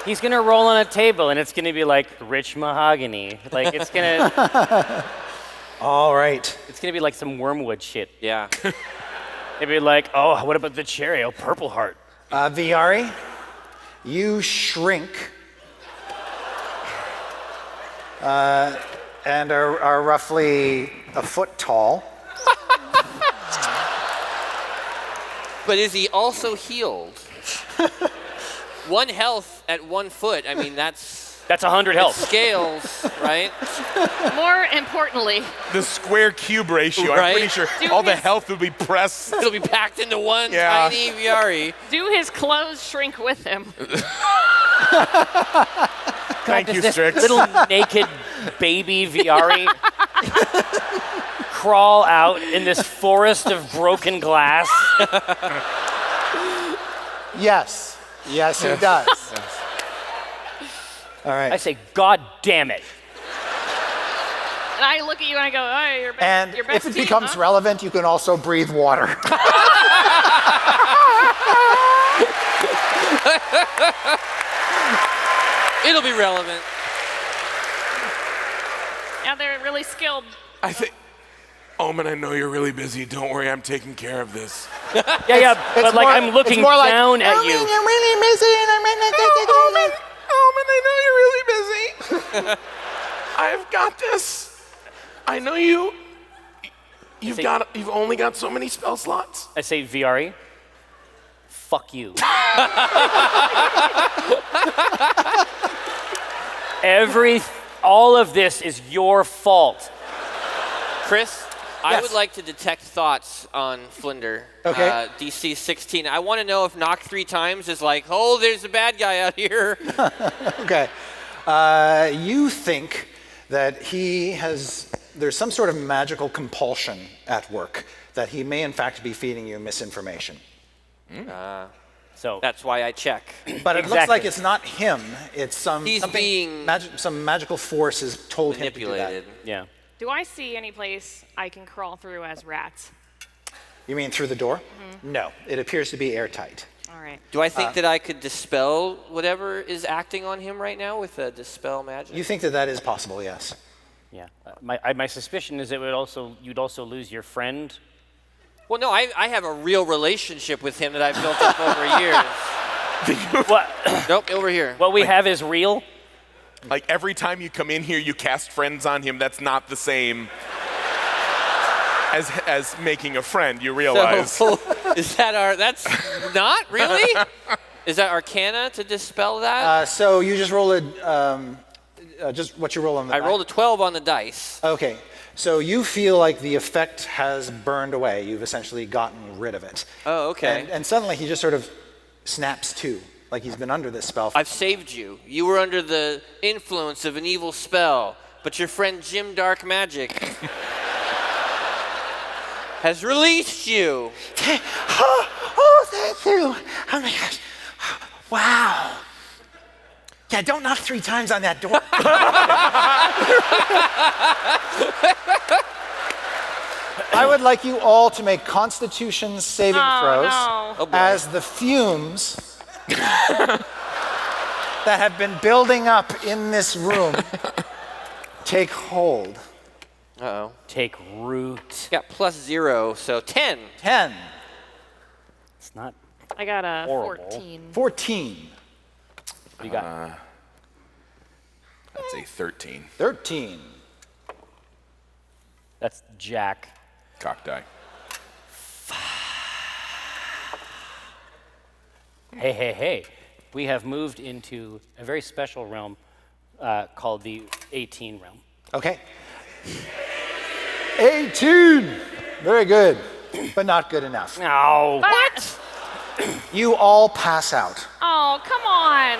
He's gonna roll on a table, and it's gonna be like rich mahogany. Like it's gonna. All right. It's gonna be like some wormwood shit. Yeah. It'd be like, oh, what about the cherry? Oh, purple heart. Viari, you shrink and are roughly a foot tall. But is he also healed? 1 health at 1 foot. I mean, that's 100 health. scales, right? More importantly, The square cube ratio. Right. I'm pretty sure Do all the his- health will be pressed. It'll be packed into one Yeah. tiny Viari. do his clothes shrink with him? Thank Does you, this Strix. little naked baby Viari crawl out in this forest of broken glass? Yes. Yes, he does. All I right. say, God damn it. And I look at you and I go, oh, your best, And your best if it team, becomes huh? relevant, you can also breathe water. It'll be relevant. Yeah, they're really skilled. I think, Omin, I know you're really busy. Don't worry, I'm taking care of this. Yeah, but like I'm looking down at you. I'm really busy and I'm Omin, I know you're really busy. I've got this. I know you've only got so many spell slots. I say, Viari, fuck you. All of this is your fault. Chris, I Yes. would like to detect thoughts on Flinder. Okay. DC 16. I want to know if knock 3 times is like, oh, there's a bad guy out here. Okay. You think that there's some sort of magical compulsion at work, that he may in fact be feeding you misinformation. So That's why I check. But it looks Exactly. like it's not him. It's some magical force has told him to do that. Manipulated. yeah. Do I see any place I can crawl through as rats? You mean through the door? No, it appears to be airtight. All right. Do I think that I could dispel whatever is acting on him right now with a dispel magic? You think that is possible, yes. Yeah. My suspicion is you'd also lose your friend. Well, no, I have a real relationship with him that I've built up over years. What, Nope, over here. what we have is real. Like every time you come in here, you cast friends on him. That's not the same as making a friend. You realize? So, is that that's not really? Is that Arcana to dispel that? So you just roll just what you roll on the I die. rolled a 12 on the dice. Okay, so you feel like the effect has burned away. You've essentially gotten rid of it. Oh, okay. And suddenly he just sort of snaps to, like he's been under this spell. I've saved you. You were under the influence of an evil spell, but your friend Jim Darkmagic has released you. Oh, thank you. Oh my gosh. Wow. Yeah, don't knock 3 times on that door. I would like you all to make Constitution saving throws no. Oh, boy. as the fumes that have been building up in this room take hold. Uh-oh. Take root. Got +0, so 10. 10, It's not. I got a Horrible. 14. 14, You got. That's a 13. 13. That's Jack. Cock die. Hey. We have moved into a very special realm called the 18 realm. Okay. 18. Very good, but not good enough. No. What? You all pass out. Oh, come on.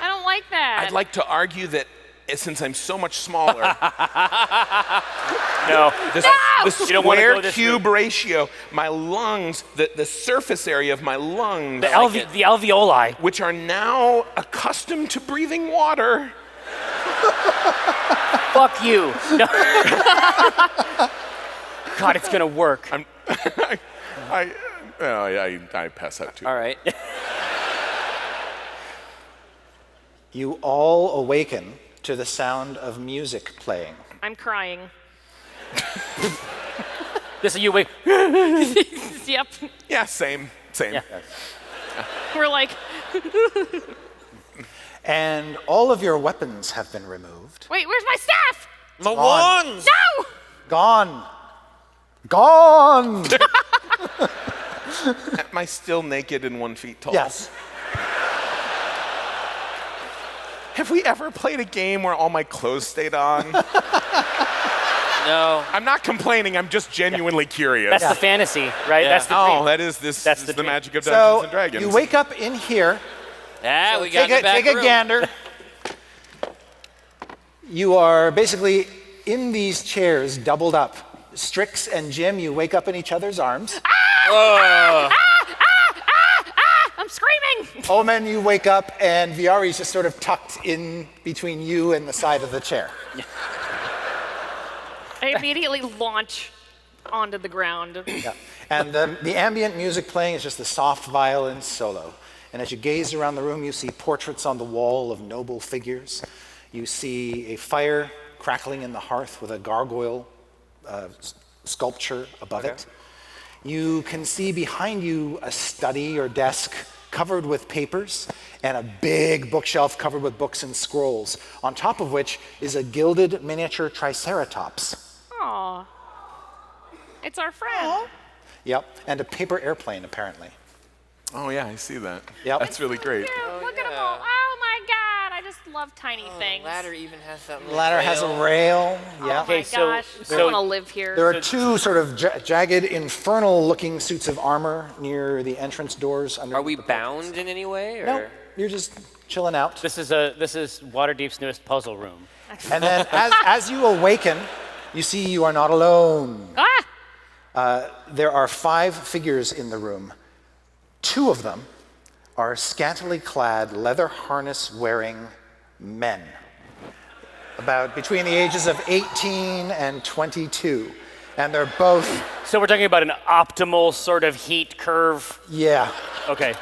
I don't like that. I'd like to argue that since I'm so much smaller, No. The You don't wanna go square this cube ratio, my lungs, the surface area of my lungs, The alveoli. which are now accustomed to breathing water. Fuck you. No. God, it's gonna work. I pass out too. All right. You all awaken to the sound of music playing. I'm crying. This is you wait. Yep. Yeah, same. Yeah. We're like, And all of your weapons have been removed. wait, where's my staff? My wands. No! Gone. Gone! Am I still naked and 1 feet tall? Yes. Have we ever played a game where all my clothes stayed on? No. I'm not complaining. I'm just genuinely curious. That's the fantasy, right? Yeah. That's the dream. Oh, that is this. That's This the is the dream. magic of Dungeons So and Dragons. you wake up in here. Yeah, we got Take in the back a room. gander. You are basically in these chairs, doubled up. Strix and Jim, you wake up in each other's arms. I'm screaming! Omin, you wake up, and Viari's just sort of tucked in between you and the side of the chair. I immediately launch onto the ground. Yeah. And the ambient music playing is just the soft violin solo. And as you gaze around the room, you see portraits on the wall of noble figures. You see a fire crackling in the hearth with a gargoyle sculpture above it. You can see behind you a study or desk covered with papers and a big bookshelf covered with books and scrolls, on top of which is a gilded miniature triceratops. Aw. It's our friend. Yep, and a paper airplane, apparently. Oh yeah, I see that. Yep. That's really great. Dude, look at them all. Oh my god, I just love tiny things. Ladder even has that The little ladder has a rail. Oh Yeah. my so- gosh, I so- want to live here. There are two sort of jagged, infernal-looking suits of armor near the entrance doors. Are we bound in any way? Or? No, you're just chilling out. This is Waterdeep's newest puzzle room. And then as you awaken, you see you are not alone. There are 5 figures in the room. 2 of them are scantily clad, leather harness-wearing men, about between the ages of 18 and 22. And they're both, So we're talking about an optimal sort of heat curve. yeah. Okay.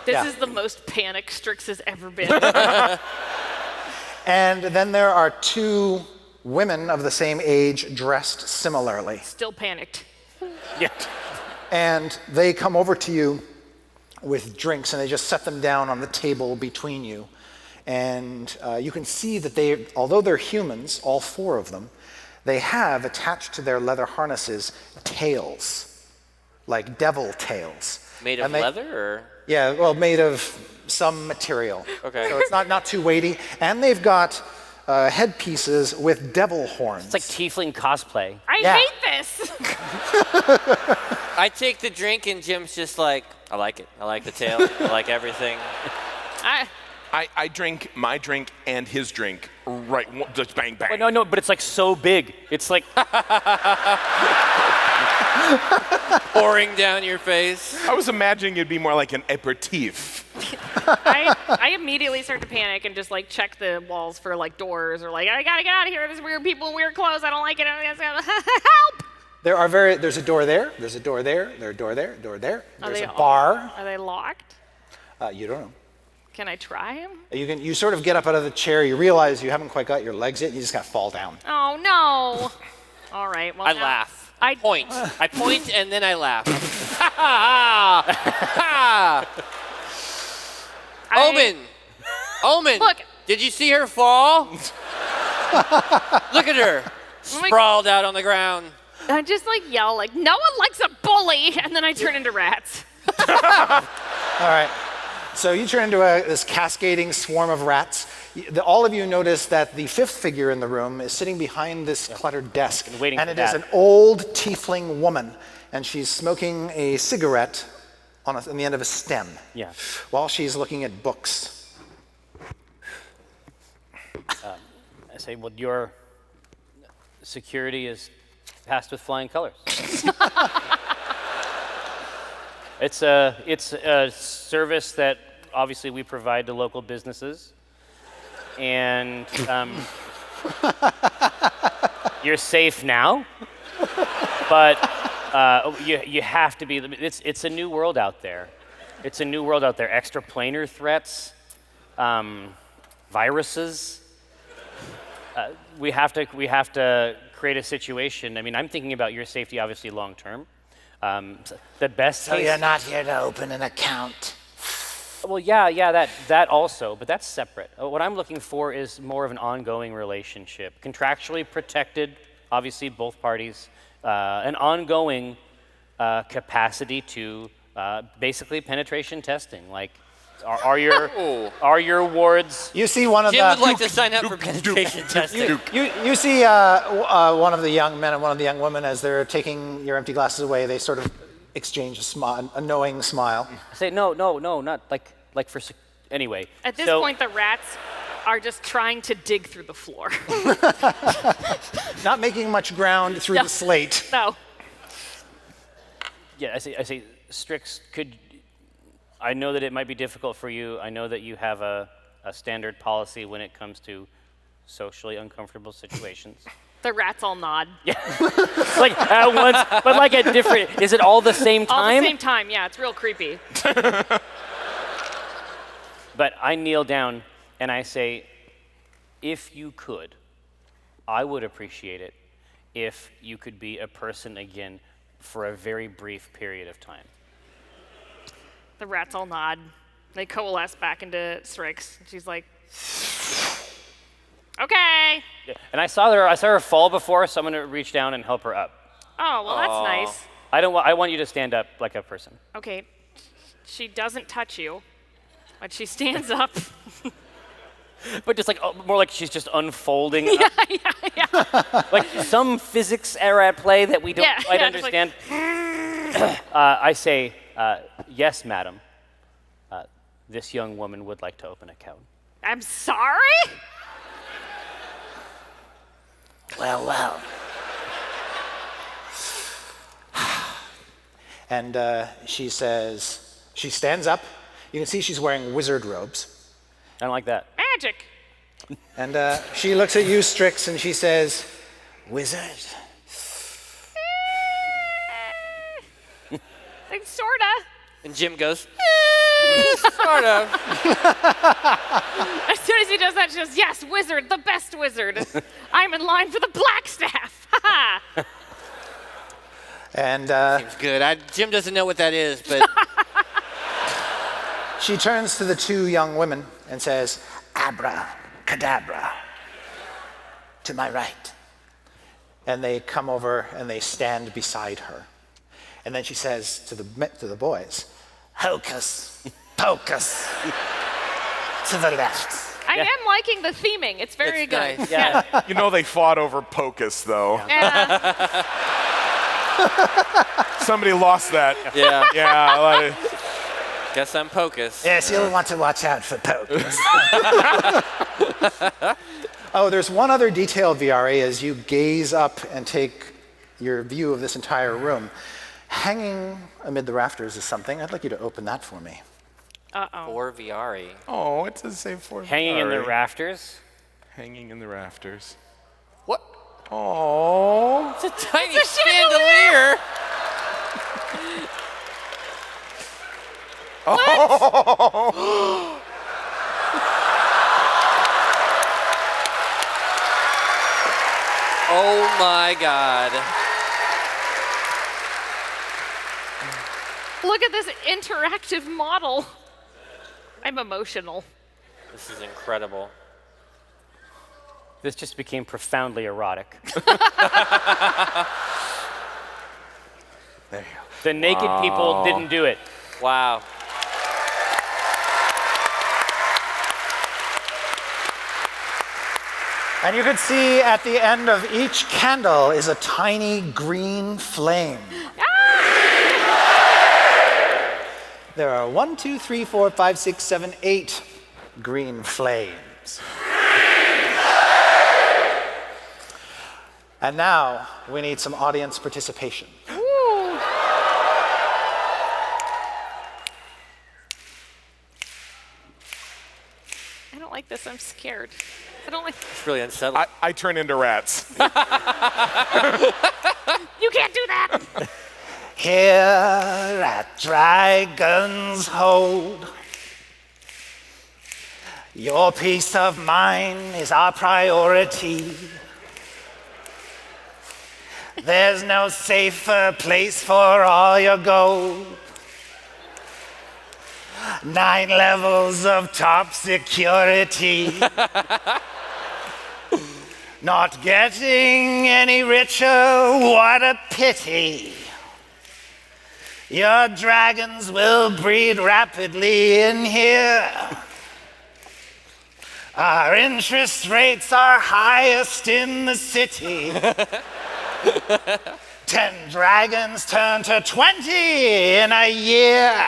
This yeah. is the most panic Strix has ever been. And then there are 2 women of the same age dressed similarly. Still panicked. Yeah. And they come over to you with drinks, and they just set them down on the table between you. And you can see that although they're humans, all 4 of them, they have attached to their leather harnesses tails, like devil tails. Made of And they- leather or? Yeah, well, made of some material. Okay. So it's not too weighty. And they've got headpieces with devil horns. It's like tiefling cosplay. I Yeah. hate this. I take the drink and Jim's just like, I like it. I like the tail. I like everything. I drink my drink and his drink, right, just bang, bang. Wait, no, but it's like so big. It's like Pouring down your face. I was imagining it'd be more like an aperitif. I immediately start to panic and just like check the walls for like doors or like I gotta get out of here. There's weird people in weird clothes. I don't like it. Help! There's a door there, there's a door there, there's a door there, a door there. There's a bar. Are they locked? You don't know. Can I try them? You sort of get up out of the chair, you realize you haven't quite got your legs yet, you just gotta fall down. Oh no! All right. Well, I now- laugh. I I point and then I laugh. Omin! Omin! Look. Did you see her fall? Look at her. my- Sprawled out on the ground. I just like yell like no one likes a bully, and then I turn into rats. All right. So you turn into this cascading swarm of rats. All of you notice that the 5th figure in the room is sitting behind this cluttered desk. waiting and for it is that. an old tiefling woman, and she's smoking a cigarette on the end of a stem. Yeah. While she's looking at books. I say, well, you're security is passed with flying colors. It's a service that obviously we provide to local businesses, and you're safe now, but you have to be. It's a new world out there. It's a new world out there. Extraplanar threats, viruses. We have to create a situation. I mean, I'm thinking about your safety, obviously, long term. The best So case. you're not here to open an account. Well, yeah, that also, but that's separate. What I'm looking for is more of an ongoing relationship, contractually protected, obviously both parties, an ongoing capacity to basically penetration testing. Like, are your wards? You see one of Jim would the like to sign up for penetration testing. you see one of the young men and one of the young women as they're taking your empty glasses away. They sort of exchange a knowing smile. I say no, not like for anyway. At this so, point, the rats are just trying to dig through the floor. Not making much ground through the slate. No. Yeah, I say, Strix, I know that it might be difficult for you. I know that you have a standard policy when it comes to socially uncomfortable situations. The rats all nod. Yeah, like at once, but like at different. Is it all the same time? All the same time, yeah. It's real creepy. But I kneel down and I say, if you could, I would appreciate it if you could be a person again for a very brief period of time. The rats all nod. They coalesce back into Strix. She's like, okay. Yeah. And I saw her fall before, so I'm gonna reach down and help her up. Oh, well, that's nice. I want you to stand up like a person. Okay. She doesn't touch you, but she stands up. But just like more like she's just unfolding. Yeah. Like some physics error at play that we don't quite understand. Like, I say, yes, madam. This young woman would like to open an account. I'm sorry? Well. And she says, she stands up. You can see she's wearing wizard robes. I don't like that. Magic. And she looks at you, Strix, and she says, wizard? Like, sorta. And Jim goes, sort of. As soon as he does that, she goes, yes, wizard, the best wizard. I'm in line for the black staff. Ha ha. And Seems good. Jim doesn't know what that is, but she turns to the two young women and says, Abracadabra. To my right. and they come over and they stand beside her. And then she says to the boys, Hocus pocus. To the left. I am liking the theming. It's very it's good. nice. Yeah. You know they fought over Pocus, though. Yeah. Somebody lost that. Yeah. Yeah. Like, Guess I'm Pocus. Yes, you'll want to watch out for pocus. oh, there's one other detail, Viari, as you gaze up and take your view of this entire room. Hanging amid the rafters is something. I'd like you to open that for me. Uh-oh. Or Viari. oh, it says save for Hanging in the Viari. rafters. Hanging in the rafters. What? Oh. It's a tiny chandelier. Oh my God. Look at this interactive model. I'm emotional. This is incredible. This just became profoundly erotic. There you go. The naked people didn't do it. Wow. And you can see at the end of each candle is a tiny green flame. There are 1, 2, 3, 4, 5, 6, 7, 8 green flames. And now we need some audience participation. Ooh. I don't like this. I'm scared. I don't like. It's really unsettling. I turn into rats. You can't do that. Here at Dragon's Hold, your peace of mind is our priority. There's no safer place for all your gold. 9 levels of top security. Not getting any richer, what a pity. Your dragons will breed rapidly in here. Our interest rates are highest in the city. 10 dragons turn to 20 in a year.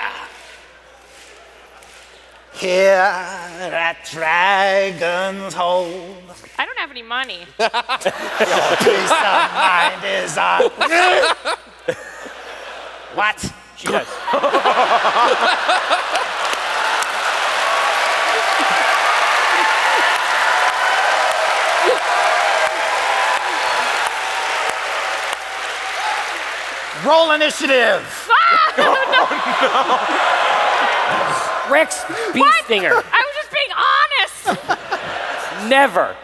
Here at Dragon's Hold, I don't have any money. your peace of mind is our... What? She does. Roll initiative. Rex, bee stinger. I was just being honest. Never.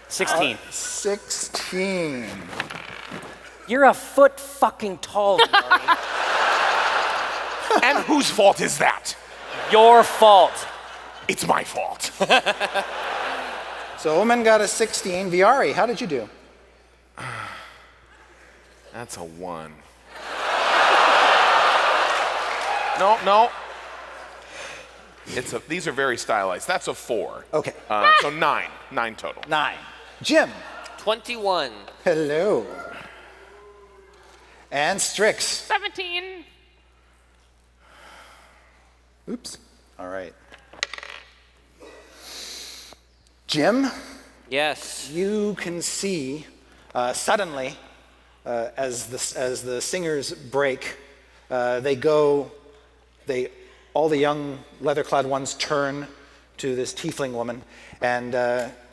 16. 16. You're a foot fucking tall, Viari. And whose fault is that? Your fault. It's my fault. So Omin got a 16. Viari, how did you do? That's a 1. No. These are very stylized. That's a 4. Okay. So 9. 9 total. 9. Jim. 21. Hello. And Strix. 17. Oops. All right. Jim, Yes. you can see suddenly as the singers break, all the young leather-clad ones turn to this tiefling woman, and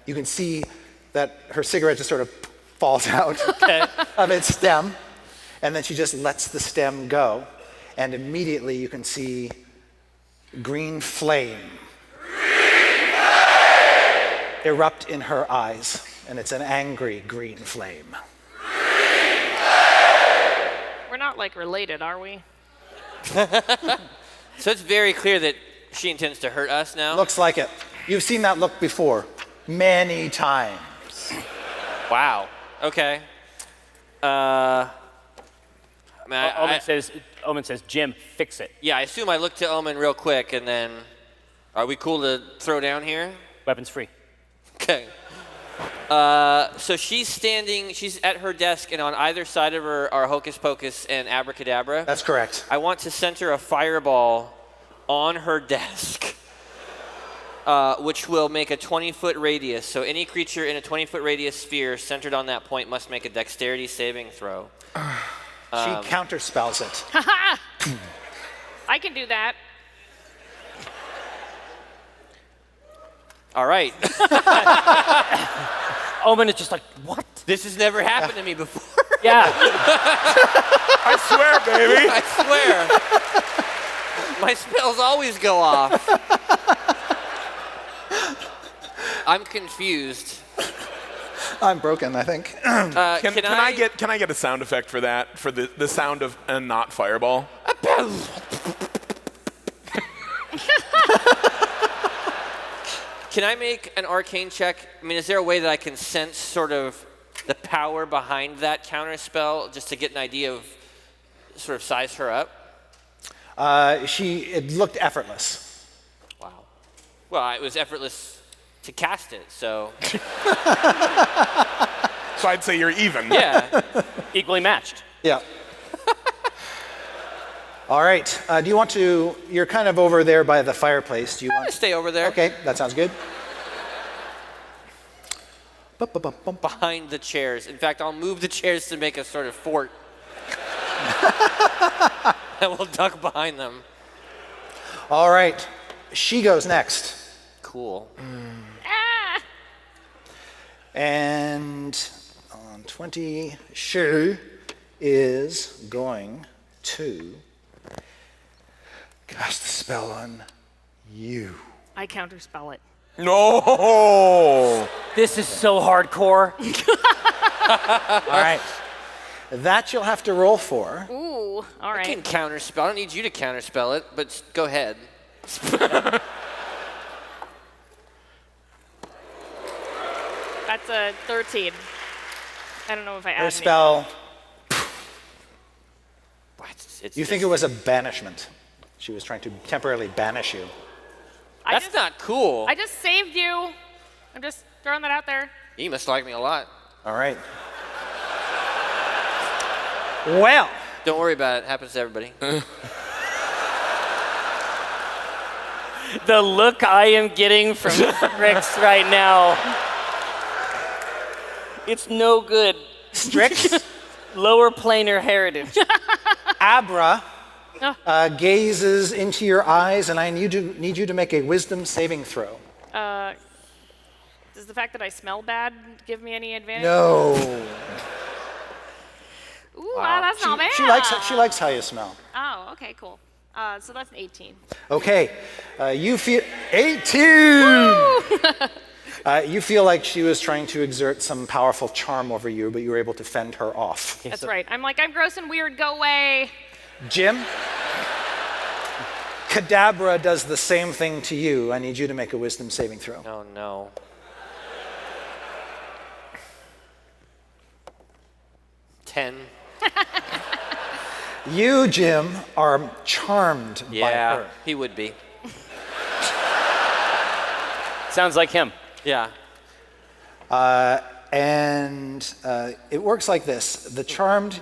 you can see that her cigarette just sort of falls out of its stem, and then she just lets the stem go, and immediately you can see green flame erupt in her eyes, and it's an angry green flame. We're not like related, are we? So it's very clear that she intends to hurt us now. Looks like it. You've seen that look before, many times. Wow. Okay. Omin says, Jim, fix it. Yeah, I assume I look to Omin real quick, and then, are we cool to throw down here? Weapons free. Okay. So she's at her desk, and on either side of her are Hocus Pocus and Abracadabra. That's correct. I want to center a fireball on her desk, which will make a 20-foot radius. So any creature in a 20-foot radius sphere centered on that point must make a dexterity saving throw. She counterspells it. I can do that. All right. Omin is just like, what? This has never happened to me before. Yeah. I swear, baby. I swear. My spells always go off. I'm confused. I'm broken, I think. Can I get a sound effect for that? For the sound of a not fireball? Can I make an arcane check? I mean, is there a way that I can sense sort of the power behind that counter spell, just to get an idea of sort of size her up? It looked effortless. Wow. Well, it was effortless to cast it, so. So I'd say you're even. Yeah. Equally matched. Yeah. All right. Do you want to? You're kind of over there by the fireplace. Do you I'm want gonna stay over there. Okay, that sounds good. behind the chairs. In fact, I'll move the chairs to make a sort of fort. And we'll duck behind them. All right, she goes next. Cool. And on 20, she is going to cast a spell on you. I counterspell it. No. This is so hardcore. All right. That you'll have to roll for. Ooh, all I right. can counterspell. I don't need you to counterspell it, but go ahead. That's a 13. I don't know if I Her add spell, It's you think it was a banishment. She was trying to temporarily banish you. That's not cool. I just saved you. I'm just throwing that out there. You must like me a lot. All right. Well, Don't worry about it. It happens to everybody. The look I am getting from Strix right now. It's no good. Strix, Lower planar heritage. Abra gazes into your eyes, and I need you to make a wisdom saving throw. Does the fact that I smell bad give me any advantage? No. Ooh, wow, that's not bad. She likes how you smell. Oh, okay, cool. So that's an 18. Okay, you feel 18. You feel like she was trying to exert some powerful charm over you, but you were able to fend her off. That's right. I'm like, I'm gross and weird. Go away. Jim, Kadabra does the same thing to you. I need you to make a wisdom saving throw. Oh, no. Ten. You, Jim, are charmed by Yeah, her. he would be. Sounds like him. Yeah. And it works like this. The charmed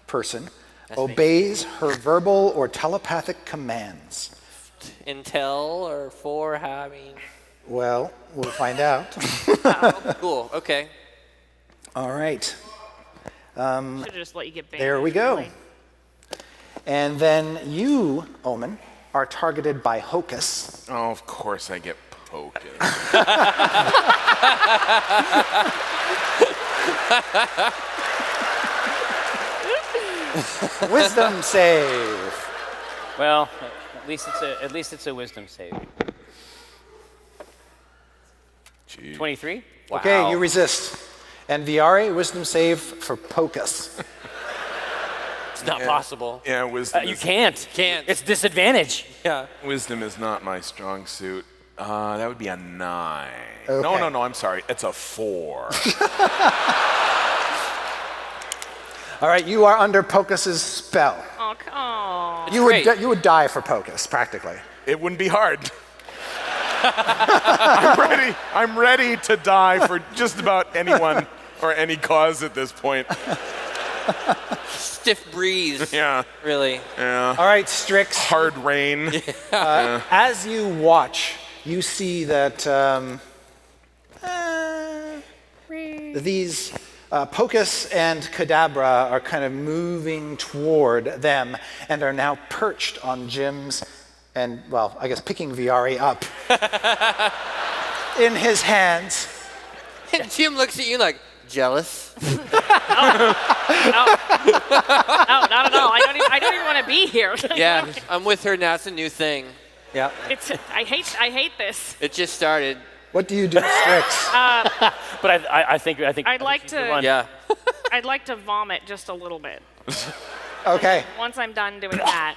person obeys her verbal or telepathic commands. Intel or four, I mean. Well, we'll find out. Cool, okay. All right. Should have just let you get banned. There we go. Really. And then you, Omin, are targeted by Holkins. Oh, of course I get poked. Wisdom save. Well, at least it's a wisdom save. 23? Okay, you resist. And Viari, wisdom save for Pocus. It's not possible. Yeah, wisdom. You is, can't. Can't. It's disadvantage. Yeah. Wisdom is not my strong suit. That would be a 9. Okay. No, I'm sorry. It's a 4. All right, you are under Pocus's spell. Oh, oh. You would die for Pocus, practically. It wouldn't be hard. I'm ready to die for just about anyone or any cause at this point. Stiff breeze. Yeah. Really. Yeah. All right, Strix. Hard rain. As you watch, you see that these Pocus and Kadabra are kind of moving toward them and are now perched on Jim's and, well, I guess picking Viari up in his hands. And Jim looks at you like, jealous? No, not at all. I don't even want to be here. Yeah, I'm with her now. It's a new thing. Yeah. I hate this. It just started. What do you do, Strix? But I think I'd like she's the to- one. Yeah. I'd like to vomit just a little bit. Okay. Once I'm done doing that.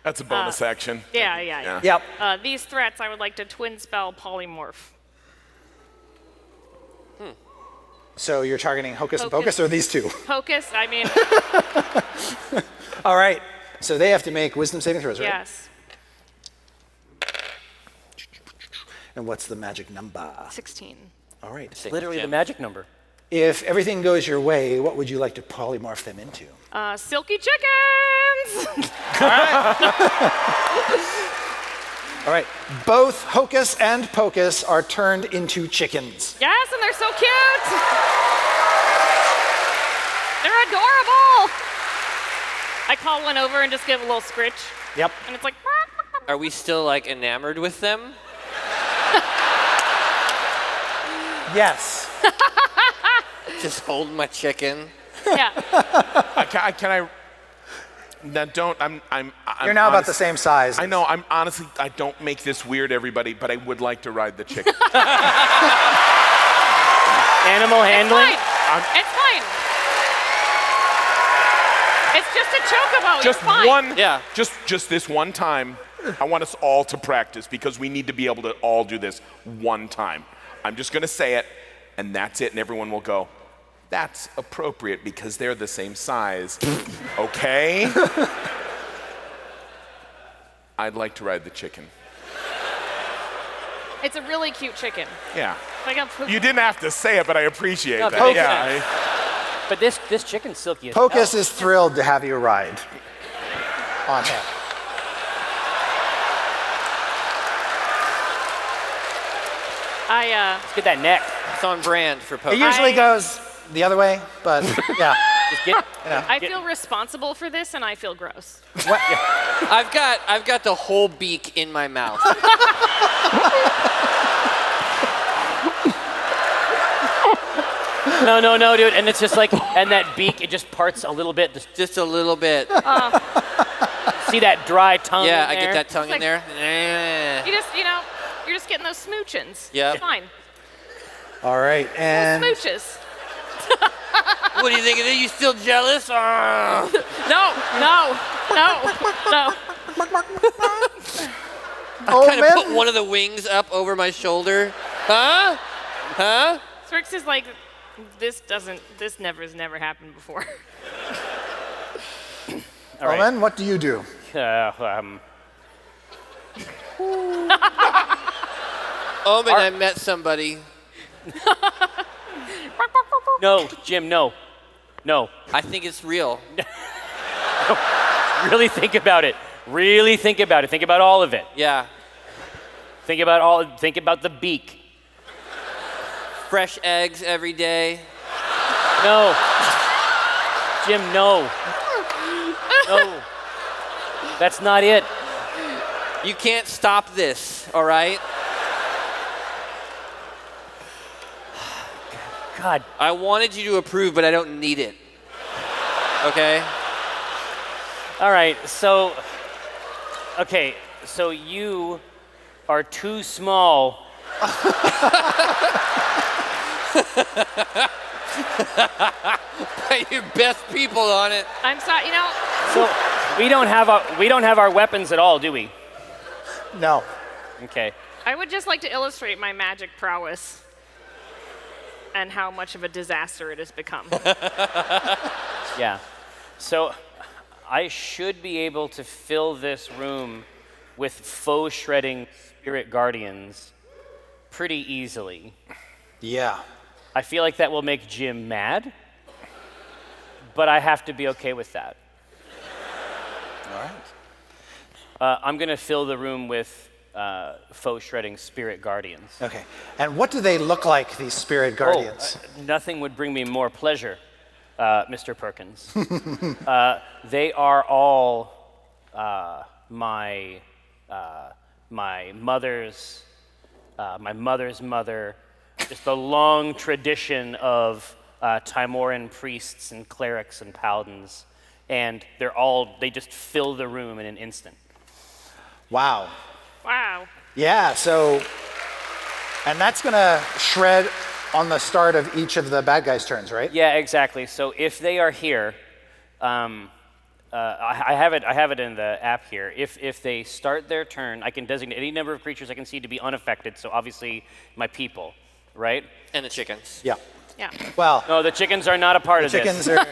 That's a bonus action. Yeah. Yep. These threats, I would like to twin spell polymorph. So you're targeting Hocus and Hocus. Pocus, or these two? Pocus, I mean, All right. So they have to make wisdom saving throws, right? yes, And what's the magic number? 16. All right. Literally the magic number. If everything goes your way, what would you like to polymorph them into? Silky chickens! All right. Both Hocus and Pocus are turned into chickens. Yes, and They're so cute. They're adorable. I call one over and just give a little scritch. Yep. And it's like, Are we still like enamored with them? Yes. Just holding my chicken. yeah. Can I? Now don't. I'm You're now about honest- the same size. I know. I'm honestly. I don't make this weird, everybody, but I would like to ride the chicken. Animal handling? It's fine. It's just a chocobo. Just You're fine. one. Yeah. Just this one time. I want us all to practice because we need to be able to all do this one time. I'm just gonna say it, and that's it, and everyone will go, that's appropriate because they're the same size. Okay? I'd like to ride the chicken. It's a really cute chicken. Yeah. Like a You didn't have to say it, but I appreciate No, that. Pocus. Yeah. But this chicken's silky as Pocus hell. is thrilled to have you ride on him. Let's get that neck. It's on brand for It Pokemon. usually goes the other way, but yeah. Just get. I feel responsible for this, and I feel gross. What- yeah. I've got the whole beak in my mouth. No, dude. And it's just like, and that beak, it just parts a little bit. Just a little bit. See that dry tongue? Yeah, in I get there? that tongue in like- there. You're just getting those smoochins. Yep. It's fine. All right, and Smooches. What do you think of it? You still jealous? Ah. No. Kind of put Omin, one of the wings up over my shoulder. Huh? Huh? Strix is like, this has never happened before. All right. Omin, what do you do? Omin, I met somebody. No, Jim, no. I think it's real. Really think about it. Really think about it. Think about all of it. Yeah. Think about the beak. Fresh eggs every day. No. Jim, no. No. That's not it. You can't stop this, all right? God. I wanted you to approve, but I don't need it. Okay? All right, so you are too small. Put your best people on it. I'm sorry, So we don't have our weapons at all, do we? No. Okay. I would just like to illustrate my magic prowess and how much of a disaster it has become. Yeah. So I should be able to fill this room with foe shredding spirit guardians pretty easily. Yeah. I feel like that will make Jim mad, but I have to be okay with that. All right. I'm going to fill the room with foe shredding spirit guardians. Okay. And what do they look like, these spirit guardians? Nothing would bring me more pleasure, Mr. Perkins. They are all my mother's mother. Just a long tradition of Timoran priests and clerics and paladins, and they just fill the room in an instant. Wow. Wow. Yeah, so, and that's going to shred on the start of each of the bad guys' turns, right? Yeah, exactly. So if they are here, I have it in the app here. If they start their turn, I can designate any number of creatures I can see to be unaffected. So obviously my people, right? And the chickens. Yeah. Yeah. Well, No, the chickens are not a part of chickens this. are.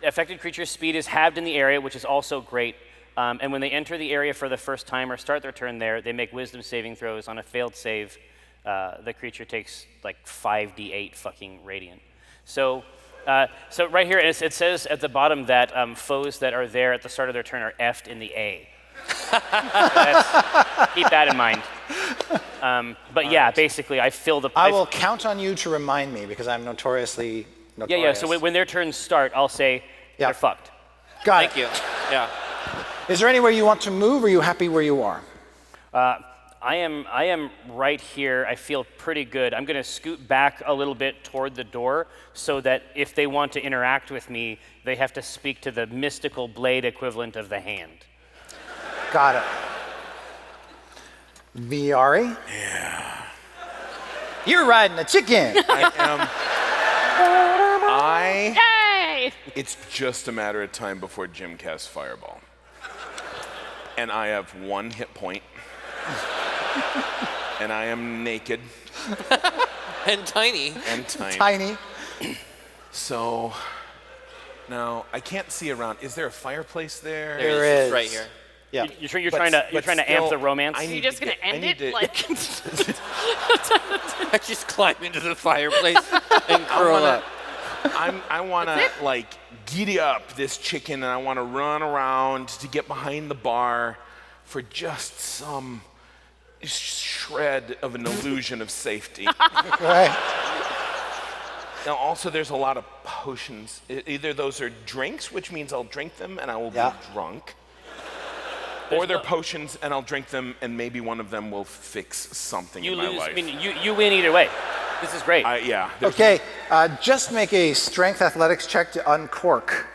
Affected creature's speed is halved in the area, which is also great. And when they enter the area for the first time or start their turn there, they make wisdom saving throws. On a failed save, the creature takes like 5d8 fucking radiant. So right here, it says at the bottom that foes that are there at the start of their turn are effed in the A. Keep that in mind. But yeah, basically, I fill the. I will count on you to remind me because I'm notoriously notorious. Yeah. So when their turns start, I'll say they're fucked. Got Thank it. you. Yeah. Is there anywhere you want to move, or are you happy where you are? I am right here. I feel pretty good. I'm going to scoot back a little bit toward the door so that if they want to interact with me, they have to speak to the mystical blade equivalent of the hand. Got it. Viari? Yeah. You're riding a chicken. Yay! It's just a matter of time before Jim casts Fireball. And I have 1 hit point. And I am naked. And tiny. Tiny. So, now, I can't see around. Is there a fireplace there? There It's is. right here. Yeah. You're trying to amp the romance. Are you just gonna end it? Like, I just climb into the fireplace and curl up. I want to like giddy up this chicken, and I want to run around to get behind the bar for just some shred of an illusion of safety. Right. Now, also, there's a lot of potions. Either those are drinks, which means I'll drink them and I will be drunk, or they're potions and I'll drink them and maybe one of them will fix something You in my lose. life. I mean, you win either way. This is great. Yeah. Okay, just make a strength athletics check to uncork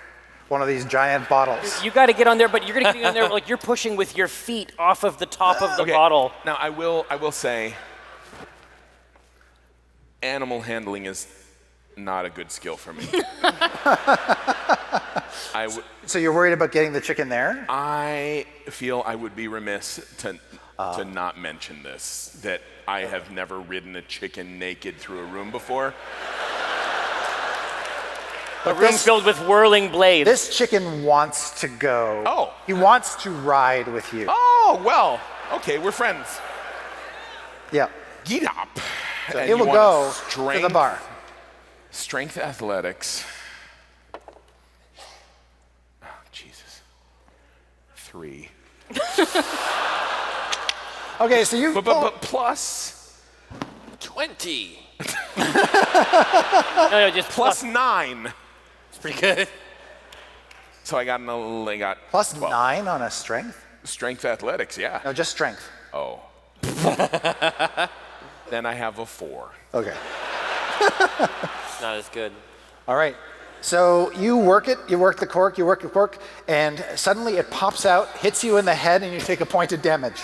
one of these giant bottles. You got to get on there, but you're going to get on there like you're pushing with your feet off of the top of the bottle. Now, I will say, animal handling is not a good skill for me. So you're worried about getting the chicken there? I feel I would be remiss to not mention this, that I have never ridden a chicken naked through a room before. A room filled with whirling blades. This chicken wants to go. Oh. He wants to ride with you. Oh, well, okay, we're friends. Yeah. Get up. So And it you will want go to the bar. Strength athletics. Oh, Jesus. 3. Okay, so you. But plus 20. No, just plus 9. It's pretty good. So I got Plus 12. 9 on a strength? Strength athletics, yeah. No, just strength. Oh. Then I have a 4. Okay. It's not as good. All right. So you work it, you work the cork, and suddenly it pops out, hits you in the head, and you take a point of damage.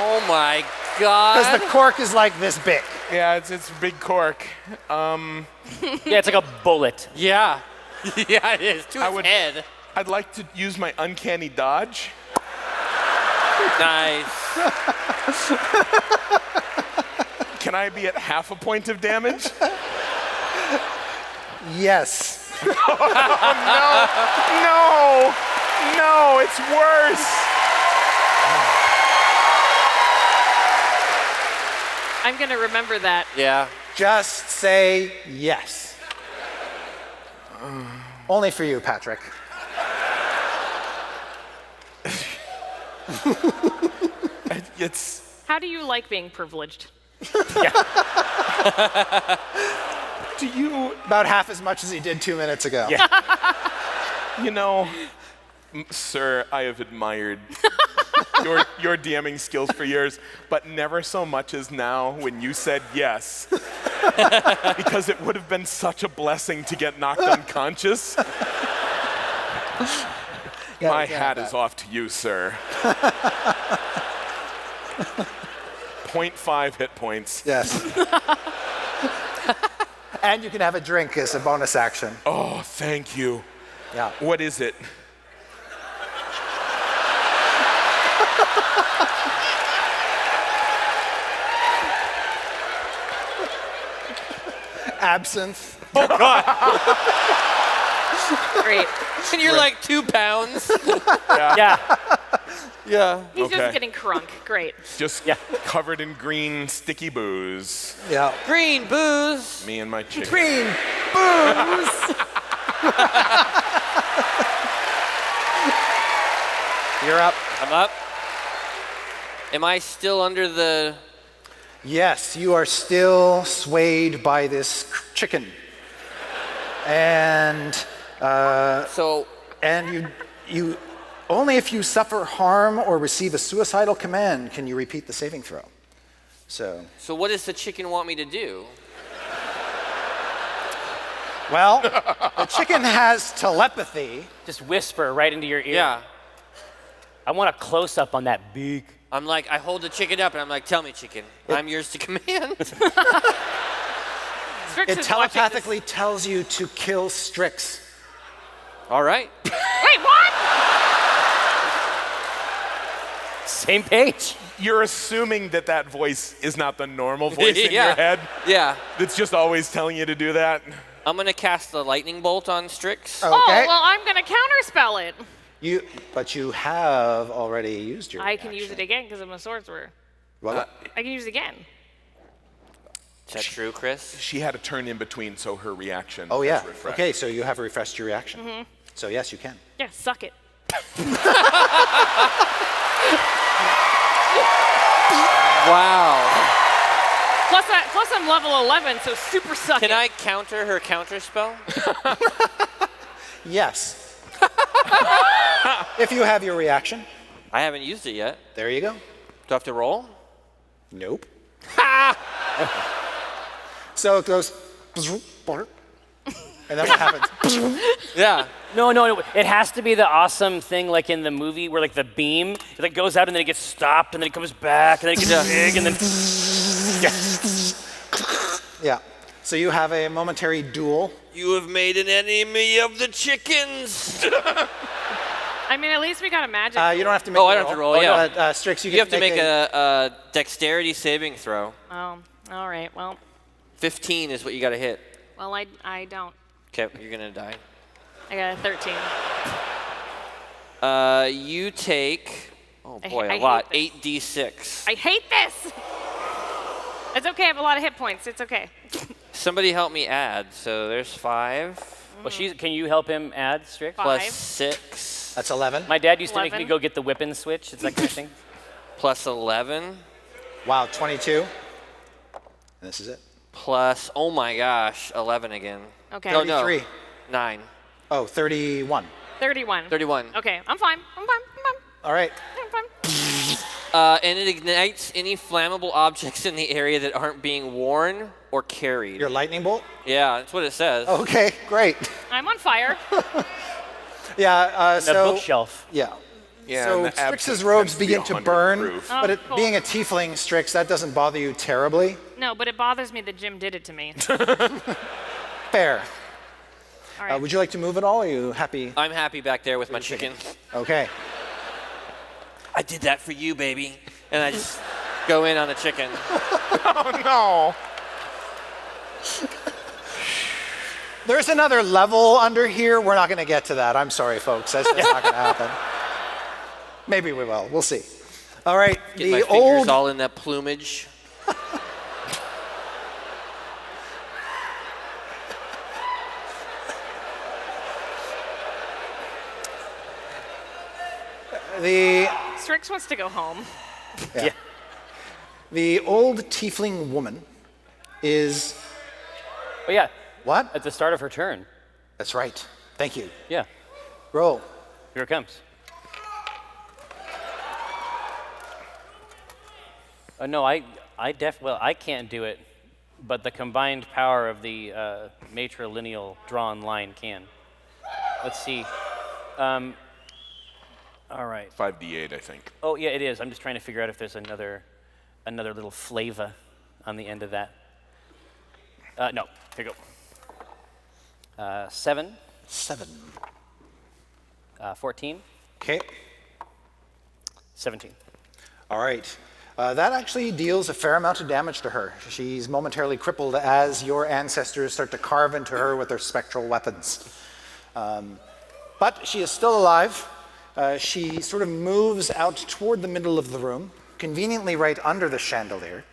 Oh my God. Because the cork is like this big. Yeah, it's a big cork. Yeah, it's like a bullet. Yeah. Yeah, it is. To his head. I'd like to use my uncanny dodge. Nice. Can I be at half a point of damage? Yes. No, it's worse. I'm gonna remember that. Yeah. Just say yes. Only for you, Patrick. It's. How do you like being privileged? Do you about half as much as he did 2 minutes ago? Yeah. You know, sir, I have admired your DMing skills for years, but never so much as now when you said yes. Because it would have been such a blessing to get knocked unconscious. My hat is off to you, sir. 0.5 hit points. Yes. And you can have a drink as a bonus action. Oh, thank you. Yeah. What is it? Absinthe. Great. And you're like 2 pounds. Yeah. Yeah. He's Okay. just getting crunk. Great. Just covered in green, sticky booze. Yeah. Green booze. Me and my chicken. Green booze. You're up. I'm up. Am I still under the... Yes, you are still swayed by this chicken. And you only if you suffer harm or receive a suicidal command can you repeat the saving throw. So what does the chicken want me to do? well, the chicken has telepathy. Just whisper right into your ear. Yeah. I want a close-up on that beak. I'm like, I hold the chicken up and I'm like, tell me, chicken. I'm yours to command. Strix It is telepathically tells you to kill Strix. All right. Wait, what? Same page. You're assuming that voice is not the normal voice in Yeah. your head. Yeah. That's just always telling you to do that. I'm going to cast the lightning bolt on Strix. Okay. Oh, well, I'm going to counterspell it. But you have already used your I can use reaction. it again because I'm a sorcerer. What? I can use it again. Is that true, Chris? She had a turn in between, so her reaction Oh, yeah. was refreshed. Okay, so you have refreshed your reaction. So, yes, you can. Yeah, suck it. Wow. Plus I'm level 11, so super suck Can it. I counter her counter spell? Yes. If you have your reaction, I haven't used it yet. there you go. Do I have to roll? Nope. So it goes, and then what happens? Yeah. No. It has to be the awesome thing like in the movie where like the beam it like goes out and then it gets stopped and then it comes back and then it gets big and then Yeah. So you have a momentary duel. You have made an enemy of the chickens. I mean, at least we got a magic. You don't have to make Oh, a I don't have to roll, yeah. Strix, You have to make a dexterity saving throw. Oh, all right. Well, 15 is what you got to hit. well, I don't. Okay, you're going to die. I got a 13. You take, oh I boy, hate a lot, this. 8d6. I hate this. It's okay. I have a lot of hit points. It's okay. Somebody help me add. So there's 5 well, can you help him add Strix? Five. plus 6 That's 11. My dad used to make me 11. go get the whipping switch. It's that kind of thing. plus 11 Wow, 22. And this is it. plus, oh my gosh, 11 again. Okay. No, no, 33. 9. Oh, 31. 31. 31. Okay, I'm fine. All right. I'm fine. And it ignites any flammable objects in the area that aren't being worn or carried. Your lightning bolt? Yeah, that's what it says. Okay, great. I'm on fire. Yeah, The so... bookshelf. Yeah. Yeah, So and the Strix's absinthe robes tends to be begin to 100 burn, proof. but it, cool. being a tiefling, Strix, that doesn't bother you terribly. No, but it bothers me that Jim did it to me. Fair. All right. Would you like to move at all? Or are you happy? I'm happy back there with my chicken. Okay. I did that for you, baby. And I just go in on the chicken. Oh, no. There's another level under here. We're not going to get to that. I'm sorry, folks. That's just not going to happen. Maybe we will. We'll see. All right. Get my The fingers old... all in that plumage. The... Strix wants to go home. Yeah. The old tiefling woman is... Oh yeah, What? at the start of her turn. That's right. Thank you. Yeah, Roll. here it comes. No, I can't do it, but the combined power of the matrilineal drawn line can. Let's see. All right. 5d8, I think. Oh yeah, it is. I'm just trying to figure out if there's another little flavor on the end of that. No, here you go. 7, 7. 14, Okay. 17. All right. That actually deals a fair amount of damage to her. She's momentarily crippled as your ancestors start to carve into her with their spectral weapons. But she is still alive. She sort of moves out toward the middle of the room, conveniently right under the chandelier.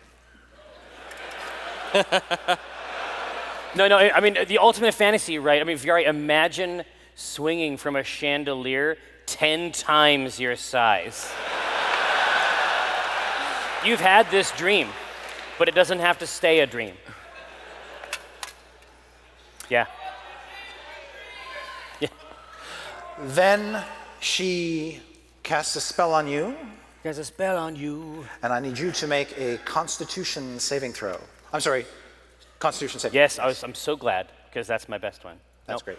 No, I mean, the ultimate fantasy, right? I mean, Viari, imagine swinging from a chandelier 10 times your size. You've had this dream, but it doesn't have to stay a dream. Yeah. Yeah. Then she casts a spell on you, There's a spell on you. and I need you to make a Constitution saving throw. I'm sorry, Constitution saving. Yes, I'm so glad, because that's my best one. That's Nope. great.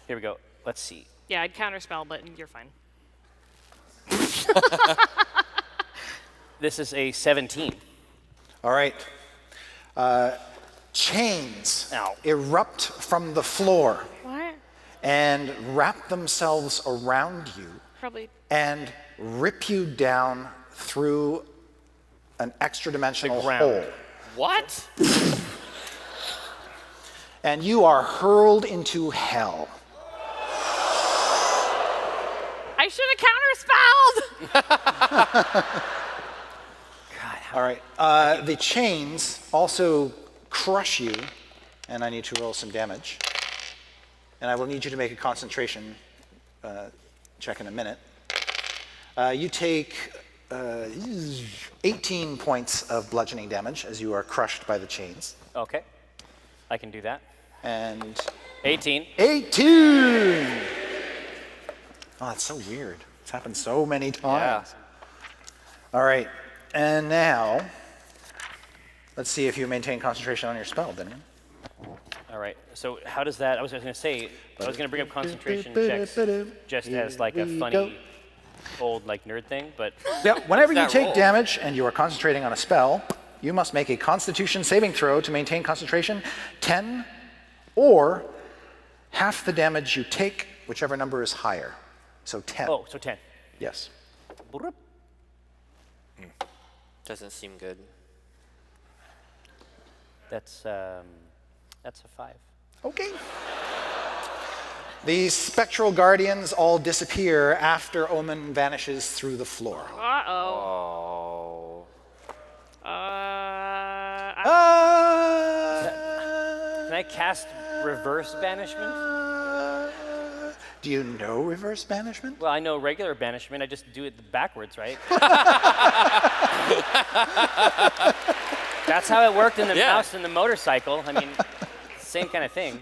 Here we go. Let's see. Yeah, I'd counterspell, but you're fine. This is a 17. All right. Chains Ow. erupt from the floor What? and wrap themselves around you Probably. and rip you down through an extra dimensional The ground. hole. What? And you are hurled into hell. I should have counterspelled! All right. The chains also crush you, and I need to roll some damage. And I will need you to make a concentration check in a minute. You take 18 points of bludgeoning damage as you are crushed by the chains. Okay. I can do that. And 18. 18! Oh, that's so weird. It's happened so many times. All right. And now, let's see if you maintain concentration on your spell, Daniel. All right. So how does that? I was going to say, I was going to bring up concentration checks just as like a funny old like nerd thing, but Yeah, whenever you That take roll. damage and you are concentrating on a spell, you must make a Constitution saving throw to maintain concentration, 10 or half the damage you take, whichever number is higher. So 10. oh, so 10. Yes. Doesn't seem good. That's a 5. Okay. The spectral guardians all disappear after Omin vanishes through the floor. Uh-oh. Oh. Can I cast reverse banishment? Do you know reverse banishment? Well, I know regular banishment. I just do it backwards, right? That's how it worked in the Yeah. mouse and the motorcycle. I mean, same kind of thing.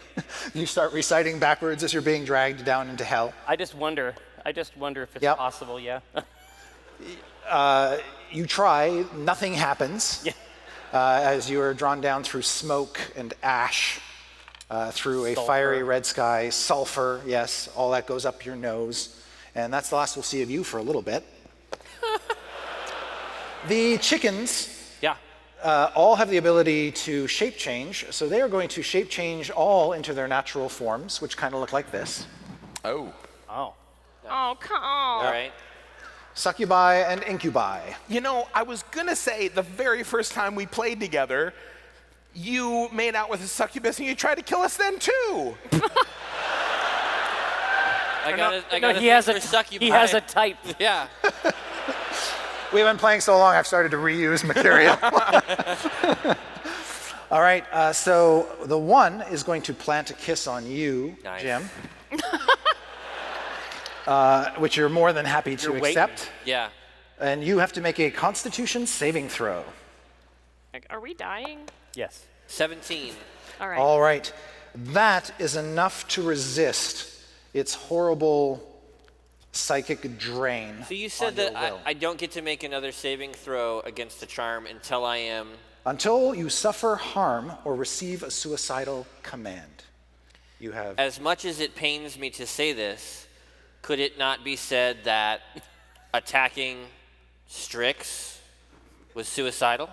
You start reciting backwards as you're being dragged down into hell. I just wonder if it's Yep. possible, yeah. You try, nothing happens. Yeah. As you are drawn down through smoke and ash, through a fiery red sky, sulfur, yes, all that goes up your nose. And that's the last we'll see of you for a little bit. The chickens Yeah. all have the ability to shape change, so they are going to shape change all into their natural forms, which kind of look like this. Oh. Oh. Oh, come on. All right. Succubi and incubi. You know, I was gonna say the very first time we played together, you made out with a succubus and you tried to kill us then too. I got a No, thing he has for a succubi. he has a type. Yeah. We've been playing so long, I've started to reuse material. All right, so the one is going to plant a kiss on you, Nice. Jim. Which you're more than happy to You're waiting. accept. Yeah. And you have to make a Constitution saving throw. Like, are we dying? Yes. 17. All right. All right, that is enough to resist its horrible psychic drain. So you said on your that will. I don't get to make another saving throw against the charm until I am. Until you suffer harm or receive a suicidal command. You have As much as it pains me to say this, could it not be said that attacking Strix was suicidal?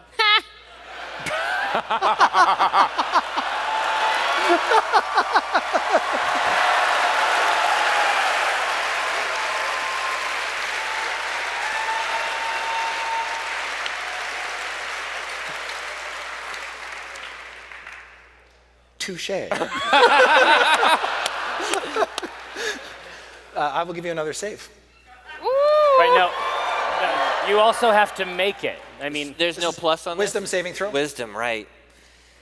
touche. I will give you another save. Right now, you also have to make it. I mean, There's no plus on Wisdom saving throw. this? Wisdom, right.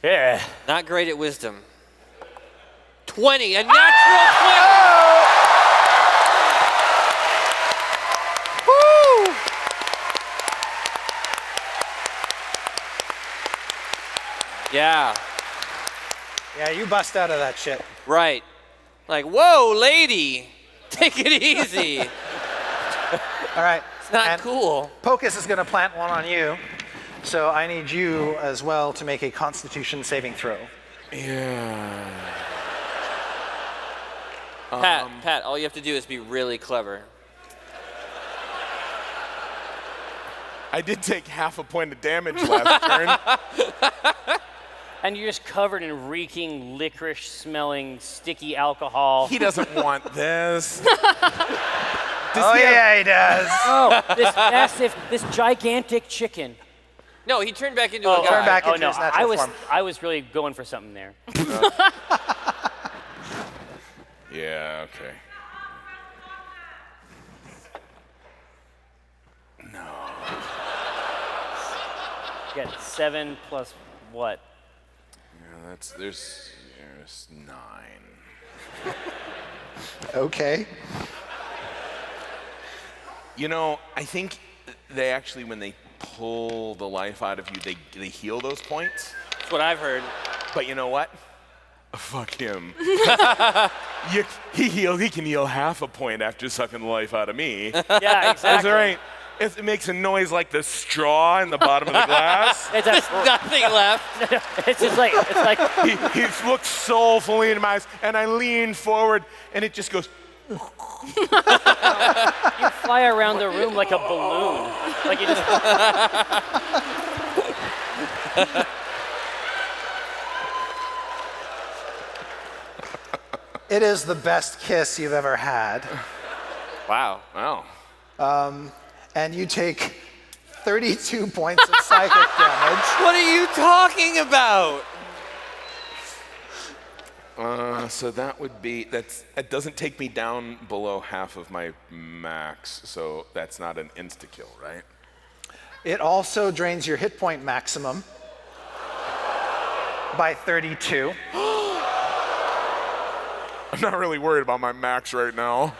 yeah. Not great at wisdom. 20, a natural 20! Yeah. Yeah, you bust out of that shit. Right. Like, whoa, lady, take it easy. All right. It's not and cool. Pocus is going to plant one on you. So I need you as well to make a Constitution saving throw. Yeah. Pat, all you have to do is be really clever. I did take half a point of damage last turn. And you're just covered in reeking, licorice-smelling, sticky alcohol. He doesn't want this. Yeah, he does. Oh, this massive, this gigantic chicken. No, he turned back into a guy. Turn back Oh into no, his natural form. I was really going for something there. Yeah, okay. You got 7 plus what? Yeah, there's 9. Okay. You know, I think they actually, when they pull the life out of you, they heal those points. That's what I've heard. But you know what? Fuck him. He can heal half a point after sucking the life out of me. Yeah, That's exactly. all right. It makes a noise like the straw in the bottom of the glass. It's, There's nothing left. it's just like, it's like, He looks soulfully into my eyes, and I lean forward, and it just goes. you fly around the room like a balloon. Like you just, It is the best kiss you've ever had. Wow. Wow. And you take 32 points of psychic damage. What are you talking about? So that would be, it doesn't take me down below half of my max, so that's not an insta-kill, right? It also drains your hit point maximum by 32. I'm not really worried about my max right now.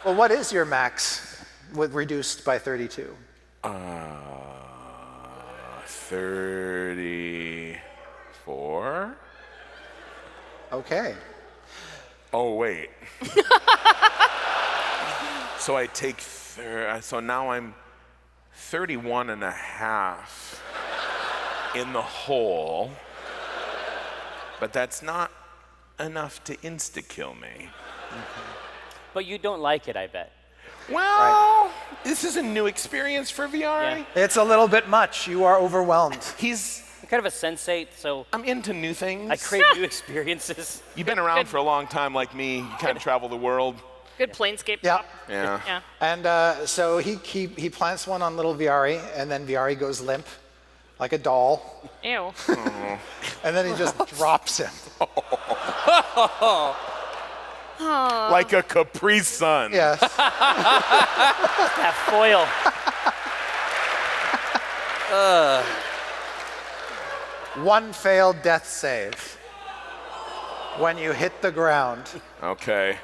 Well, what is your max with reduced by 32? 34? Okay. Oh, wait. So I take, so now I'm 31 and a half in the hole, but that's not enough to insta-kill me. but you don't like it, I bet. Well, this is a new experience for Viari. Yeah. It's a little bit much. You are overwhelmed. I'm kind of a sensate, so I'm into new things. I crave new experiences. You've been around for a long time like me. You kind of travel the world. Good planescape. Yeah. Yeah. Yeah. And so he plants one on little Viari, and then Viari goes limp, like a doll, Ew. and then he just drops him. Like a Capri Sun. Yes. That foil. One failed death save when you hit the ground. Okay.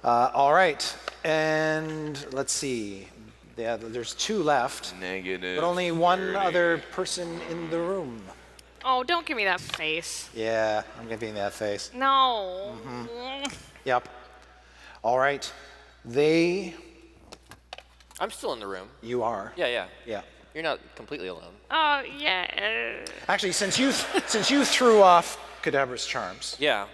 All right, and let's see. Yeah, there's 2 left, Negative. but only one 30. other person in the room. Oh, don't give me that face. Yeah, I'm giving that face. No. Yep. All right, I'm still in the room. you are. Yeah. Yeah. You're not completely alone. Oh, yeah. Actually, since you threw off Cadabra's charms, Yeah.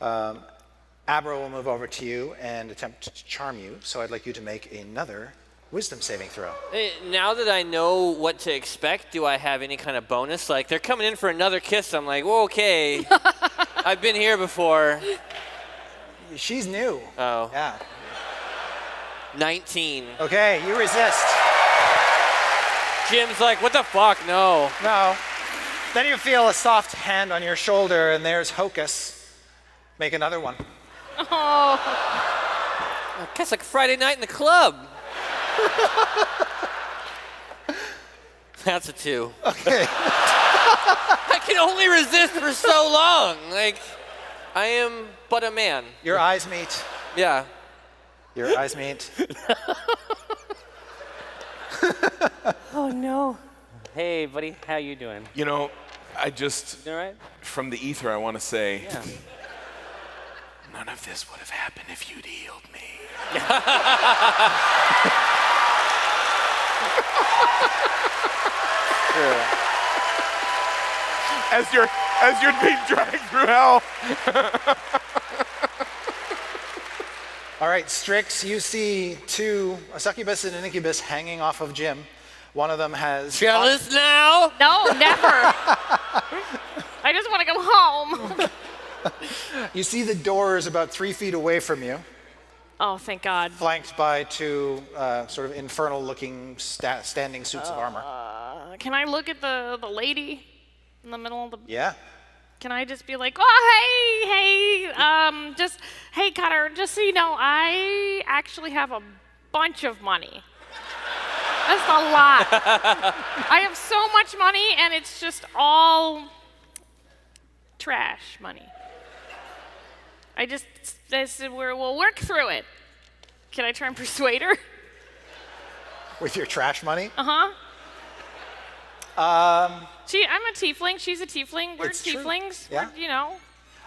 Abra will move over to you and attempt to charm you. So I'd like you to make another wisdom saving throw. Hey, now that I know what to expect, do I have any kind of bonus? Like, they're coming in for another kiss. I'm like, well, okay. I've been here before. She's new. Oh. Yeah. 19. Okay, you resist. Jim's like, what the fuck? No. No. Then you feel a soft hand on your shoulder, and there's Hocus. Make another one. Oh. It's like Friday night in the club. That's a 2. Okay. I can only resist for so long. Like, I am but a man. Your eyes meet. Yeah. Your eyes meet. Oh no. Hey, buddy, how you doing? You know, I just, You all right? from the ether, I want to say, Yeah. none of this would have happened if you'd healed me. As you're being dragged through hell. All right, Strix, you see a succubus and an incubus hanging off of Jim. One of them has... Jealous now? No, never. I just want to go home. You see the doors about 3 feet away from you, Oh, thank God. flanked by 2 sort of infernal-looking standing suits of armor. Can I look at the lady in the middle of the... Yeah. Can I just be like, oh, hey, Cutter, just so you know, I actually have a bunch of money. That's a lot. I have so much money, and it's just all trash money. We'll work through it. Can I try and persuade her? With your trash money? I'm a tiefling. She's a tiefling. We're It's true. tieflings. Yeah. We're,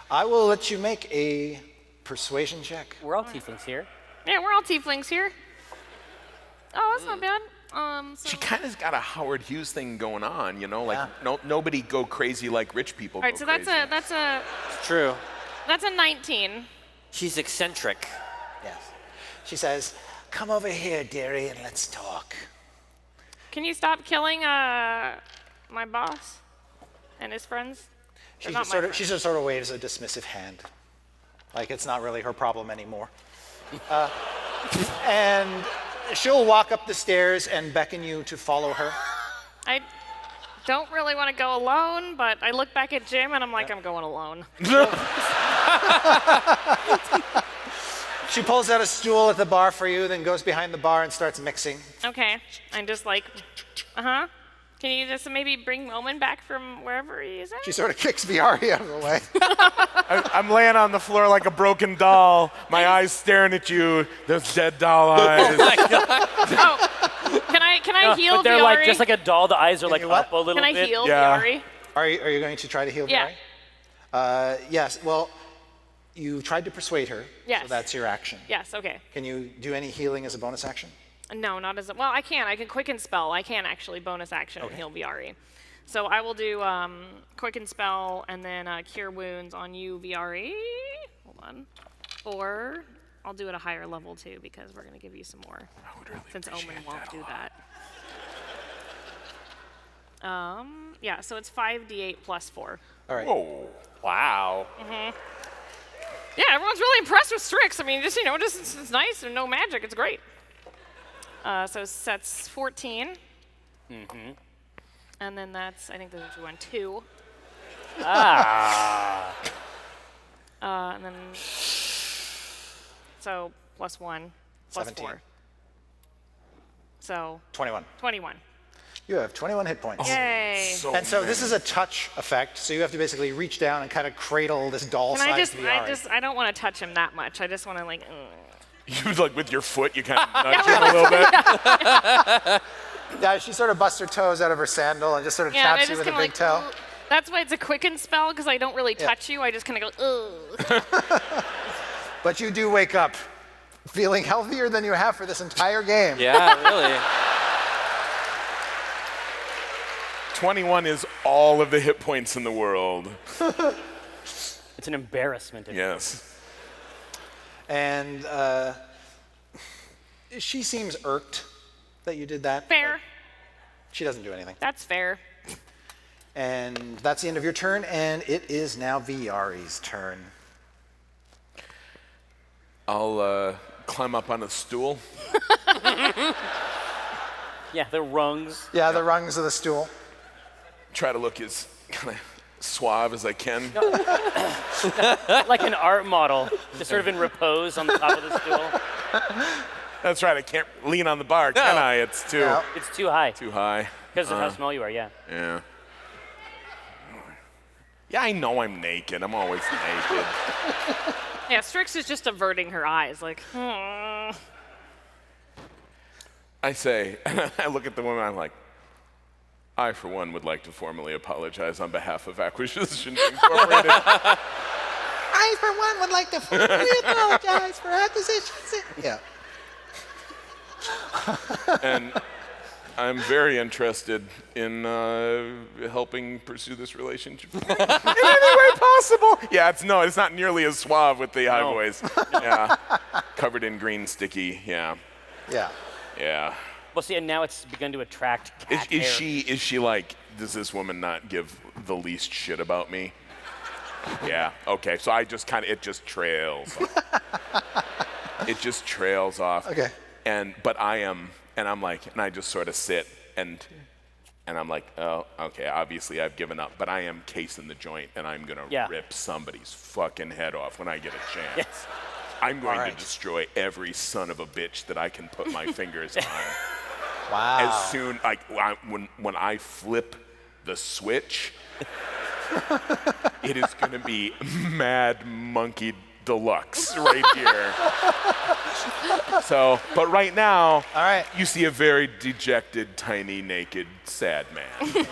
I will let you make a persuasion check. We're all tieflings here. Yeah, we're all tieflings here. Oh, that's not bad. She kind of got a Howard Hughes thing going on, you know, like Yeah. nobody go crazy like rich people All right, go so crazy. that's a True. 19. She's eccentric. Yes. She says, come over here, dearie, and let's talk. Can you stop killing my boss and his friends? They're She not just, my she just sort of waves a dismissive hand. Like it's not really her problem anymore. And she'll walk up the stairs and beckon you to follow her. I don't really want to go alone, but I look back at Jim and I'm like, I'm going alone. She pulls out a stool at the bar for you, then goes behind the bar and starts mixing. Okay. I'm just like, Can you just maybe bring Omin back from wherever he is at? She sort of kicks Viari out of the way. I'm laying on the floor like a broken doll, my eyes staring at you, those dead doll eyes. Can I heal But they're Viari? like just like a doll. The eyes are like you what? up a little Can I bit. heal Yeah. Viari? Are you going to try to heal Yeah. Viari? Yes. Well, you tried to persuade her. Yes. So that's your action. Yes, okay. Can you do any healing as a bonus action? No, not as well. I can quicken spell. I can actually bonus action and heal Viari. So I will do quicken spell and then cure wounds on you, Viari. Hold on. Or I'll do it a higher level too because we're gonna give you some more. Since Omin won't do that. Yeah. So it's 5d8 plus 4. All right. Whoa. Wow. Yeah, everyone's really impressed with Strix. I mean, just it's nice and no magic. It's great. So that's 14. And then that's, I think there's 2. And then, so plus 1, plus 17. 4. So 21. 21. You have 21 hit points. Yay. And so this is a touch effect, so you have to basically reach down and kind of cradle this doll-sized Viari. I don't want to touch him that much. I just want to like, You like with your foot, you kind of nudge him a little bit. Yeah, she sort of busts her toes out of her sandal and just sort of yeah, and I taps you just with a kind big of toe. like, that's why it's a quicken spell because I don't really touch you. I just kind of go, ugh. But you do wake up feeling healthier than you have for this entire game. Yeah, really. 21 is all of the hit points in the world. It's an embarrassment. Yes. And she seems irked that you did that. Fair. but She doesn't do anything. That's fair. And that's the end of your turn, and it is now Viari's turn. I'll climb up on a stool. Yeah, the rungs. Yeah, the rungs of the stool. Try to look as kind of suave as I can. Like an art model, just sort of in repose on the top of the stool. That's right, I can't lean on the bar, can I? It's too No. It's too high too high. because of how small you are. Yeah. Yeah. Yeah, I know I'm naked. I'm always naked. Yeah, Strix is just averting her eyes, like, I say, I look at the woman, I'm like, I, for one, would like to formally apologize on behalf of Acquisitions Incorporated. I, for one, would like to formally apologize for Acquisitions. Yeah. And I'm very interested in helping pursue this relationship in any way possible. Yeah, it's not nearly as suave with the high voice. Yeah, covered in green sticky. Yeah. Yeah. Yeah. Well, see, and now it's begun to attract cat hair. Is she like, does this woman not give the least shit about me? Yeah. Okay. So I just it just trails off. It just trails off. Okay. But I'm like, and I just sort of sit and I'm like, oh, okay, obviously I've given up, but I am casing the joint and I'm gonna rip somebody's fucking head off when I get a chance. Yes. I'm going to destroy every son of a bitch that I can put my fingers on. Wow. As soon, like, when I flip the switch, it is gonna be Mad Monkey Deluxe right here. So, but right now, all right, you see a very dejected, tiny, naked, sad man.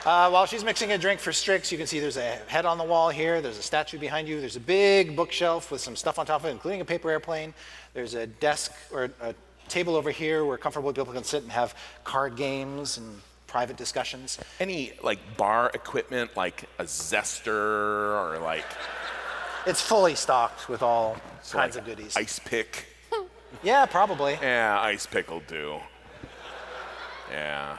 While she's mixing a drink for Strix, you can see there's a head on the wall here. There's a statue behind you. There's a big bookshelf with some stuff on top of it, including a paper airplane. There's a desk or a table over here where comfortable people can sit and have card games and private discussions. Any like bar equipment, like a zester or like? It's fully stocked with all kinds of goodies. Ice pick. Yeah, probably. Yeah, ice pick will do. Yeah.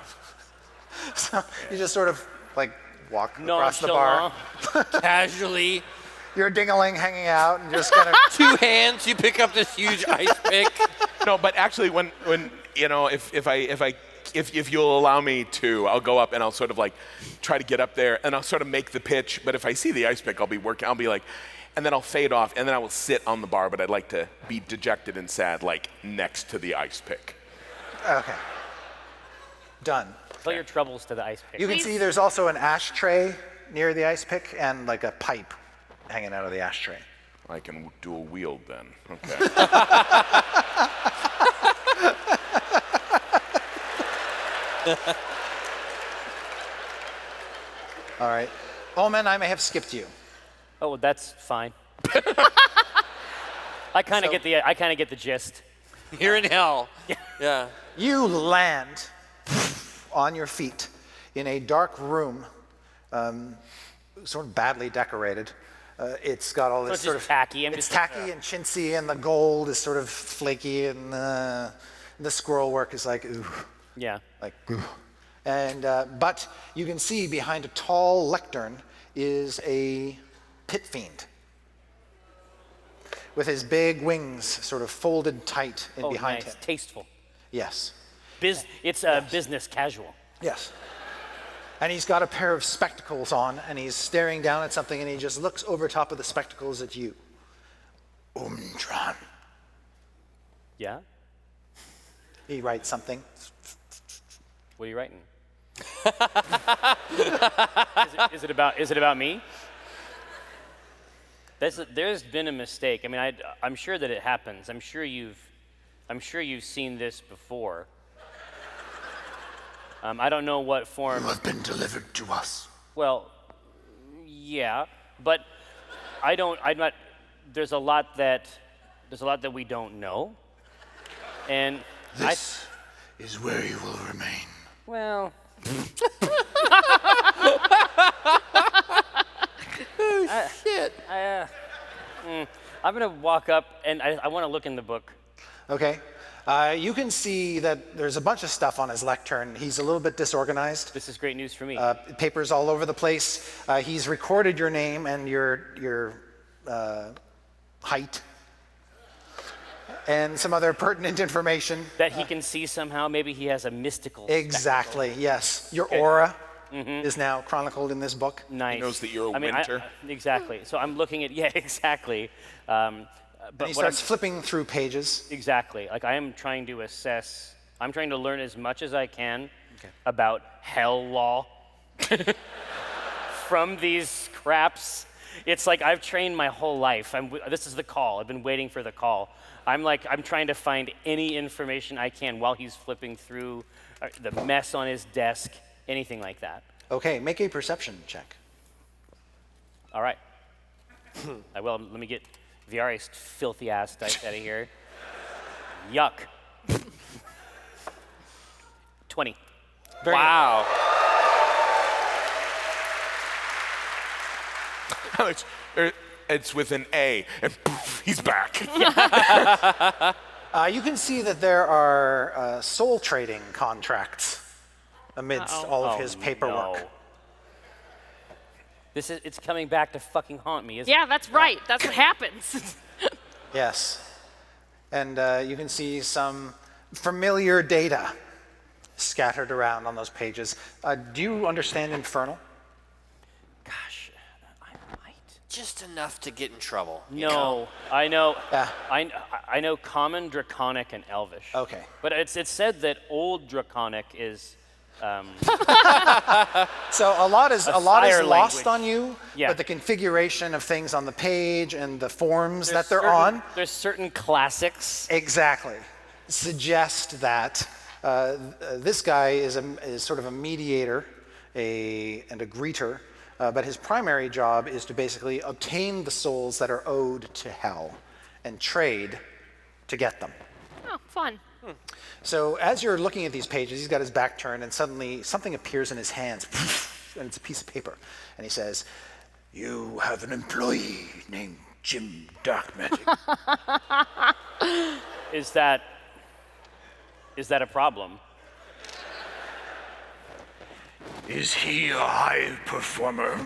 So you just sort of like walk across the bar. Casually. You're ding-a-ling hanging out and just kind of 2 hands, you pick up this huge ice pick. No, but actually when you know, if you'll allow me to, I'll go up and I'll sort of like try to get up there and I'll sort of make the pitch, but if I see the ice pick, I'll be like, and then I'll fade off and then I will sit on the bar, but I'd like to be dejected and sad, like next to the ice pick. okay. Done. Tell your troubles to the ice pick. You can see there's also an ashtray near the ice pick and like a pipe hanging out of the ashtray. I can do a wield then. Okay. All right. Omin, I may have skipped you. Oh, well, that's fine. I kind of get the gist. You're in hell. Yeah. You land on your feet in a dark room, sort of badly decorated. It's got all this So it's just tacky. It's tacky and chintzy, and the gold is sort of flaky, and the scroll work is like, ooh. Yeah. Like, ooh. And but you can see behind a tall lectern is a pit fiend with his big wings sort of folded tight in behind nice. him. Tasteful. Yes. It's business casual. Yes. And he's got a pair of spectacles on, and he's staring down at something, and he just looks over top of the spectacles at you. Omin Dran. Yeah? He writes something. What are you writing? Is it about me? There's been a mistake. I mean, I'm sure that it happens. I'm sure you've seen this before. I don't know what form. You have been delivered to us. Well, yeah, but I'm not. There's a lot that we don't know, and This is where you will remain. well. Shit. I'm gonna walk up and I want to look in the book. Okay. You can see that there's a bunch of stuff on his lectern. He's a little bit disorganized. This is great news for me. Papers all over the place. He's recorded your name and your height and some other pertinent information. That he can see somehow. Maybe he has a mystical. Exactly. Yes. Your aura is now chronicled in this book. Nice. He knows that you're a winter. Exactly. So I'm looking at exactly. But he starts flipping through pages. Exactly. Like I am trying to assess. I'm trying to learn as much as I can about hell law from these scraps. It's like I've trained my whole life. This is the call. I've been waiting for the call. I'm trying to find any information I can while he's flipping through the mess on his desk, anything like that. Okay, make a perception check. All right. I will. Let me get Viari's filthy ass dice out of here. Yuck. 20. Wow. Alex, it's with an A, and poof, he's back. You can see that there are soul trading contracts amidst all of his paperwork. No. It's coming back to fucking haunt me, isn't it? Yeah, that's right. That's what happens. Yes. And you can see some familiar data scattered around on those pages. Do you understand Infernal? Gosh, I might. Just enough to get in trouble. No, I know. Yeah. I know Common, Draconic, and Elvish. Okay. But it's said that Old Draconic is. So a lot is fire lost language. on you, Yeah. but the configuration of things on the page and the forms that they're certain- on There's certain classics. exactly suggest that this guy is sort of a mediator and a greeter, but his primary job is to basically obtain the souls that are owed to hell and trade to get them. Oh, fun. So as you're looking at these pages, he's got his back turned, and suddenly something appears in his hands, and it's a piece of paper. And he says, "You have an employee named Jim Darkmagic." Is that a problem? Is he a high performer?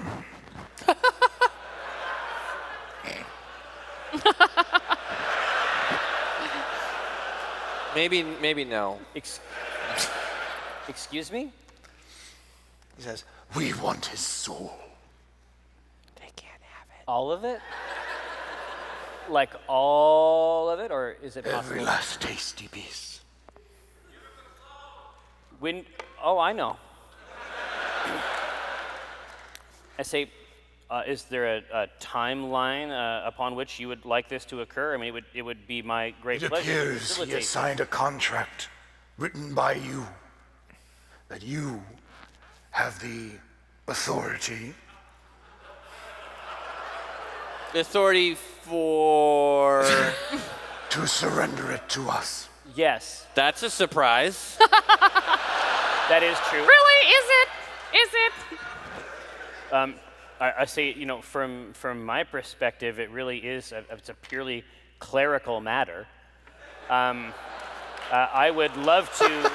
Maybe no. Excuse me? He says, We want his soul. They can't have it. All of it? Like all of it, or is it Every possible? last tasty piece. Oh, I know. I say, is there a timeline upon which you would like this to occur? I mean, it would be my great It pleasure to appears he facilitate. has signed a contract written by you that you have the authority The authority for. to surrender it to us. Yes, That's a surprise. that is true. Really? Is it? Is it? I say, from my perspective, it really is. It's a purely clerical matter. I would love to.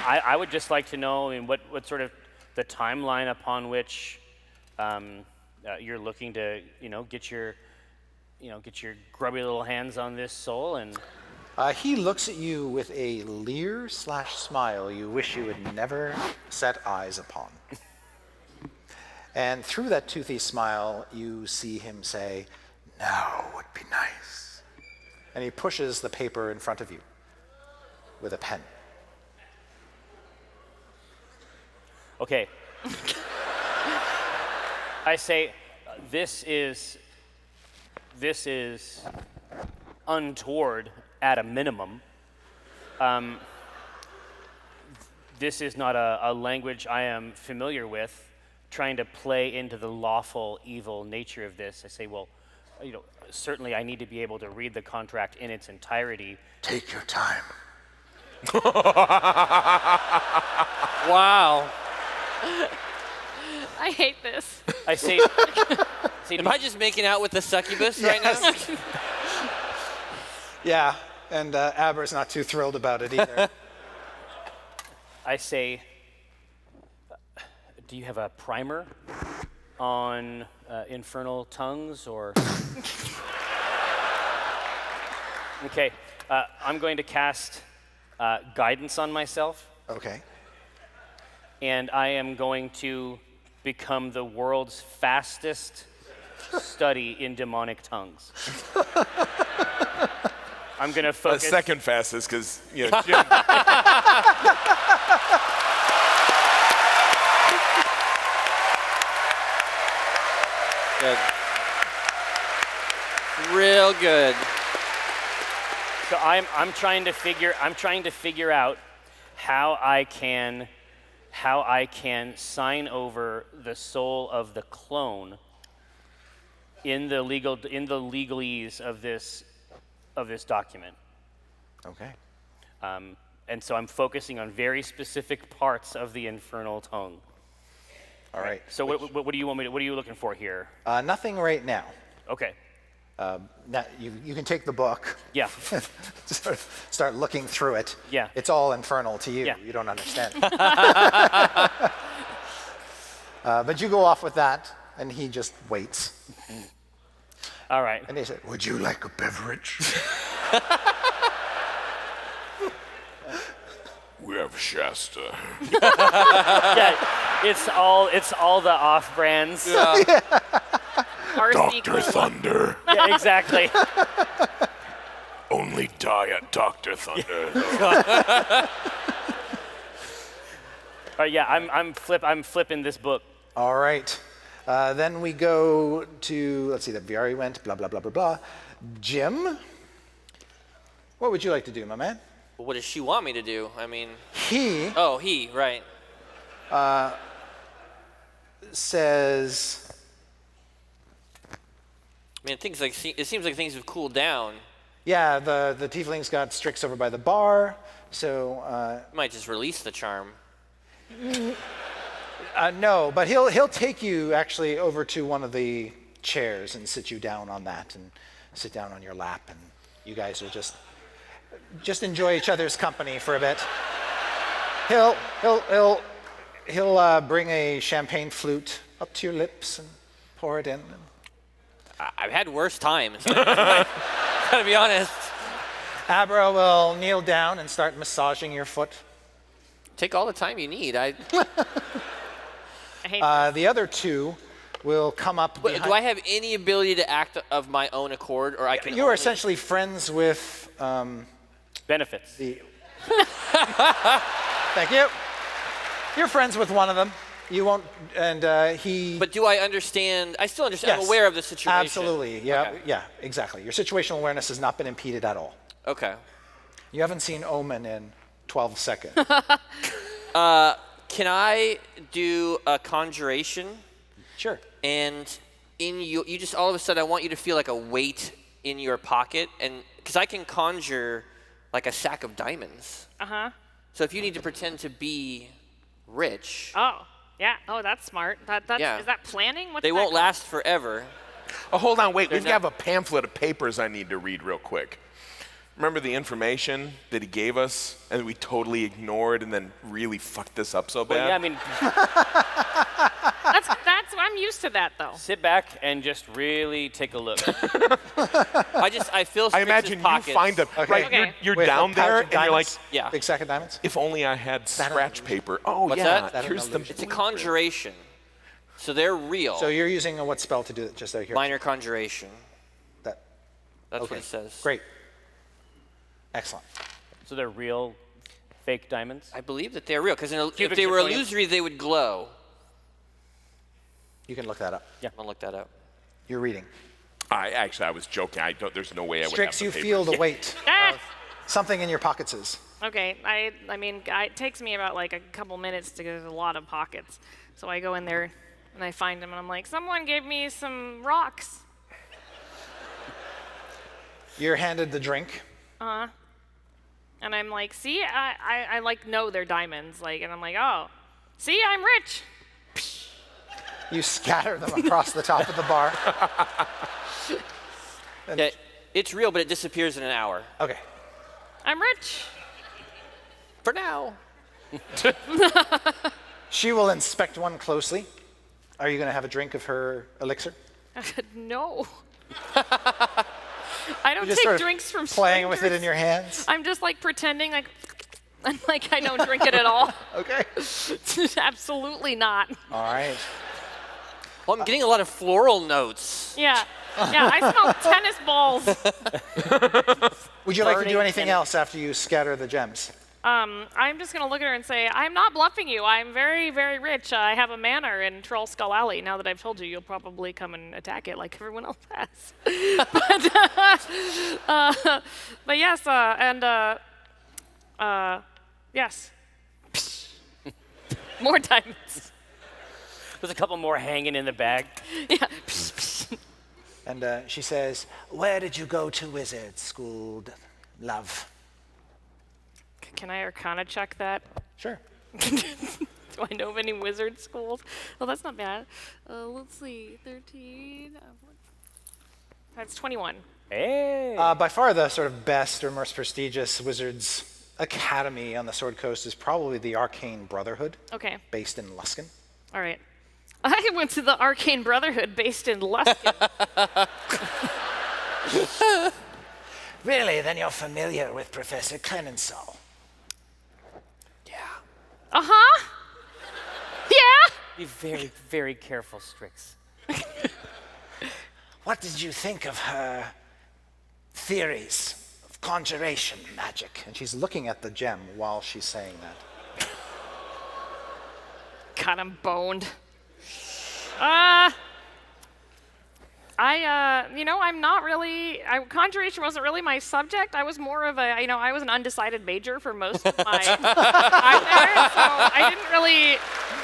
I would just like to know, what sort of the timeline upon which you're looking to, get your grubby little hands on this soul and. he looks at you with a leer/smile you wish you had never set eyes upon. And through that toothy smile, you see him say, "Now would be nice." And he pushes the paper in front of you with a pen. Okay. I say, this is untoward at a minimum. This is not a language I am familiar with. Trying to play into the lawful evil nature of this, I say, well, certainly I need to be able to read the contract in its entirety. Take your time. Wow. I hate this. I say, Am I just making out with the succubus right now? Yeah, and Aber's not too thrilled about it either. I say, do you have a primer on infernal tongues or? Okay, I'm going to cast guidance on myself, Okay. and I am going to become the world's fastest study in demonic tongues. I'm going to focus. Second fastest, because Jim. Good. Real good. So I'm trying to figure out how I can sign over the soul of the clone in the legalese of this document. Okay. And so I'm focusing on very specific parts of the infernal tongue. All right. So what do you want me to? What are you looking for here? Nothing right now. Okay. Now you can take the book. Yeah. Start looking through it. Yeah. It's all infernal to you. Yeah. You don't understand. But you go off with that, and he just waits. All right. And he said, Would you like a beverage? We have Shasta. Yeah. It's all the off brands. Yeah, RC Dr. Thunder. exactly. Only die at Dr. Thunder. All right. Yeah. I'm flipping this book. all right. Then we go to, let's see, that Viari went, blah, blah, blah, blah, blah. Jim, what would you like to do, my man? What does she want me to do? I mean, He he, right. says, I mean, it seems like things have cooled down. yeah, the tieflings got Strix over by the bar, so Might just release the charm. no, but he'll take you actually over to one of the chairs and sit you down on that and sit down on your lap, and you guys will just enjoy each other's company for a bit. He'll bring a champagne flute up to your lips and pour it in. I've had worse times. Gotta be honest. Abra will kneel down and start massaging your foot. Take all the time you need. I hate The other two will come up Wait, behind. do I have any ability to act of my own accord, or I can? You are only- essentially friends with Benefits. the. Thank you. You're friends with one of them. You won't, and he. But do I understand? I still understand. I'm Yes, aware of the situation. Absolutely. Yeah. Okay. Yeah. Exactly. Your situational awareness has not been impeded at all. Okay. You haven't seen Omin in 12 seconds. Can I do a conjuration? Sure. And in you just all of a sudden, I want you to feel like a weight in your pocket, and because I can conjure like a sack of diamonds. So if you need to pretend to be rich, Oh, yeah. Oh, that's smart. Yeah. Is that planning? What's they that won't called? last forever. Oh, hold on, wait. We not- have a pamphlet of papers I need to read real quick. Remember the information that he gave us and we totally ignored and then really fucked this up so Well, bad? yeah, I mean, That's I'm used to that though. sit back and just really take a look. I feel. I imagine you find them. Right, Okay. you're Wait, down a pouch there of and you're like, diamonds? Yeah. Big sack of diamonds? if only I had scratch paper. Oh, What's yeah. that? Here's the. It's a conjuration, so they're real. So you're using what spell to do it? Just out here. Minor conjuration. That. That's Okay. what it says. Great. Excellent. So they're real, fake diamonds. I believe that they're real because if Cubic they were zirconium. illusory, they would glow. You can look that up. Yeah. I'm gonna look that up. You're reading. I was joking. There's no way I would Strix, have you the feel papers. the weight. Ah! Something in your pockets is. Okay, I mean, it takes me about like a couple minutes to get a lot of pockets. So I go in there and I find them and I'm like, someone gave me some rocks. You're handed the drink. And I'm like, see, I like know they're diamonds, like, and I'm like, oh, see, I'm rich. You scatter them across the top of the bar. Yeah, it's real, but it disappears in an hour. Okay. I'm rich. For now. She will inspect one closely. Are you going to have a drink of her elixir? No. I don't You just take sort of drinks from playing with it in strangers. your hands. I'm just like pretending like, and like I don't drink it at all. Okay. Absolutely not. All right. Well, I'm getting a lot of floral notes. Yeah. Yeah, I smell tennis balls. Would you like to do Burning anything and- else after you scatter the gems? I'm just going to look at her and say, I'm not bluffing you. I'm very, very rich. I have a manor in Troll Skull Alley. Now that I've told you, you'll probably come and attack it like everyone else has. But yes, yes. More diamonds. There's a couple more hanging in the bag. Yeah. And she says, where did you go to wizard school, love? Can I Arcana check that? Sure. Do I know of any wizard schools? Oh, that's not bad. Let's see, 13. That's 21. Hey. By far the sort of best or most prestigious wizards academy on the Sword Coast is probably the Arcane Brotherhood, Okay, based in Luskan. all right. I went to the Arcane Brotherhood based in Luskin. Really? Then you're familiar with Professor Clemenceau. Uh-huh. Yeah? Be very, very careful, Strix. What did you think of her theories of conjuration magic? And she's looking at the gem while she's saying that. God, I'm boned. I'm not really, conjuration wasn't really my subject. I was more of a, I was an undecided major for most of my time there, so I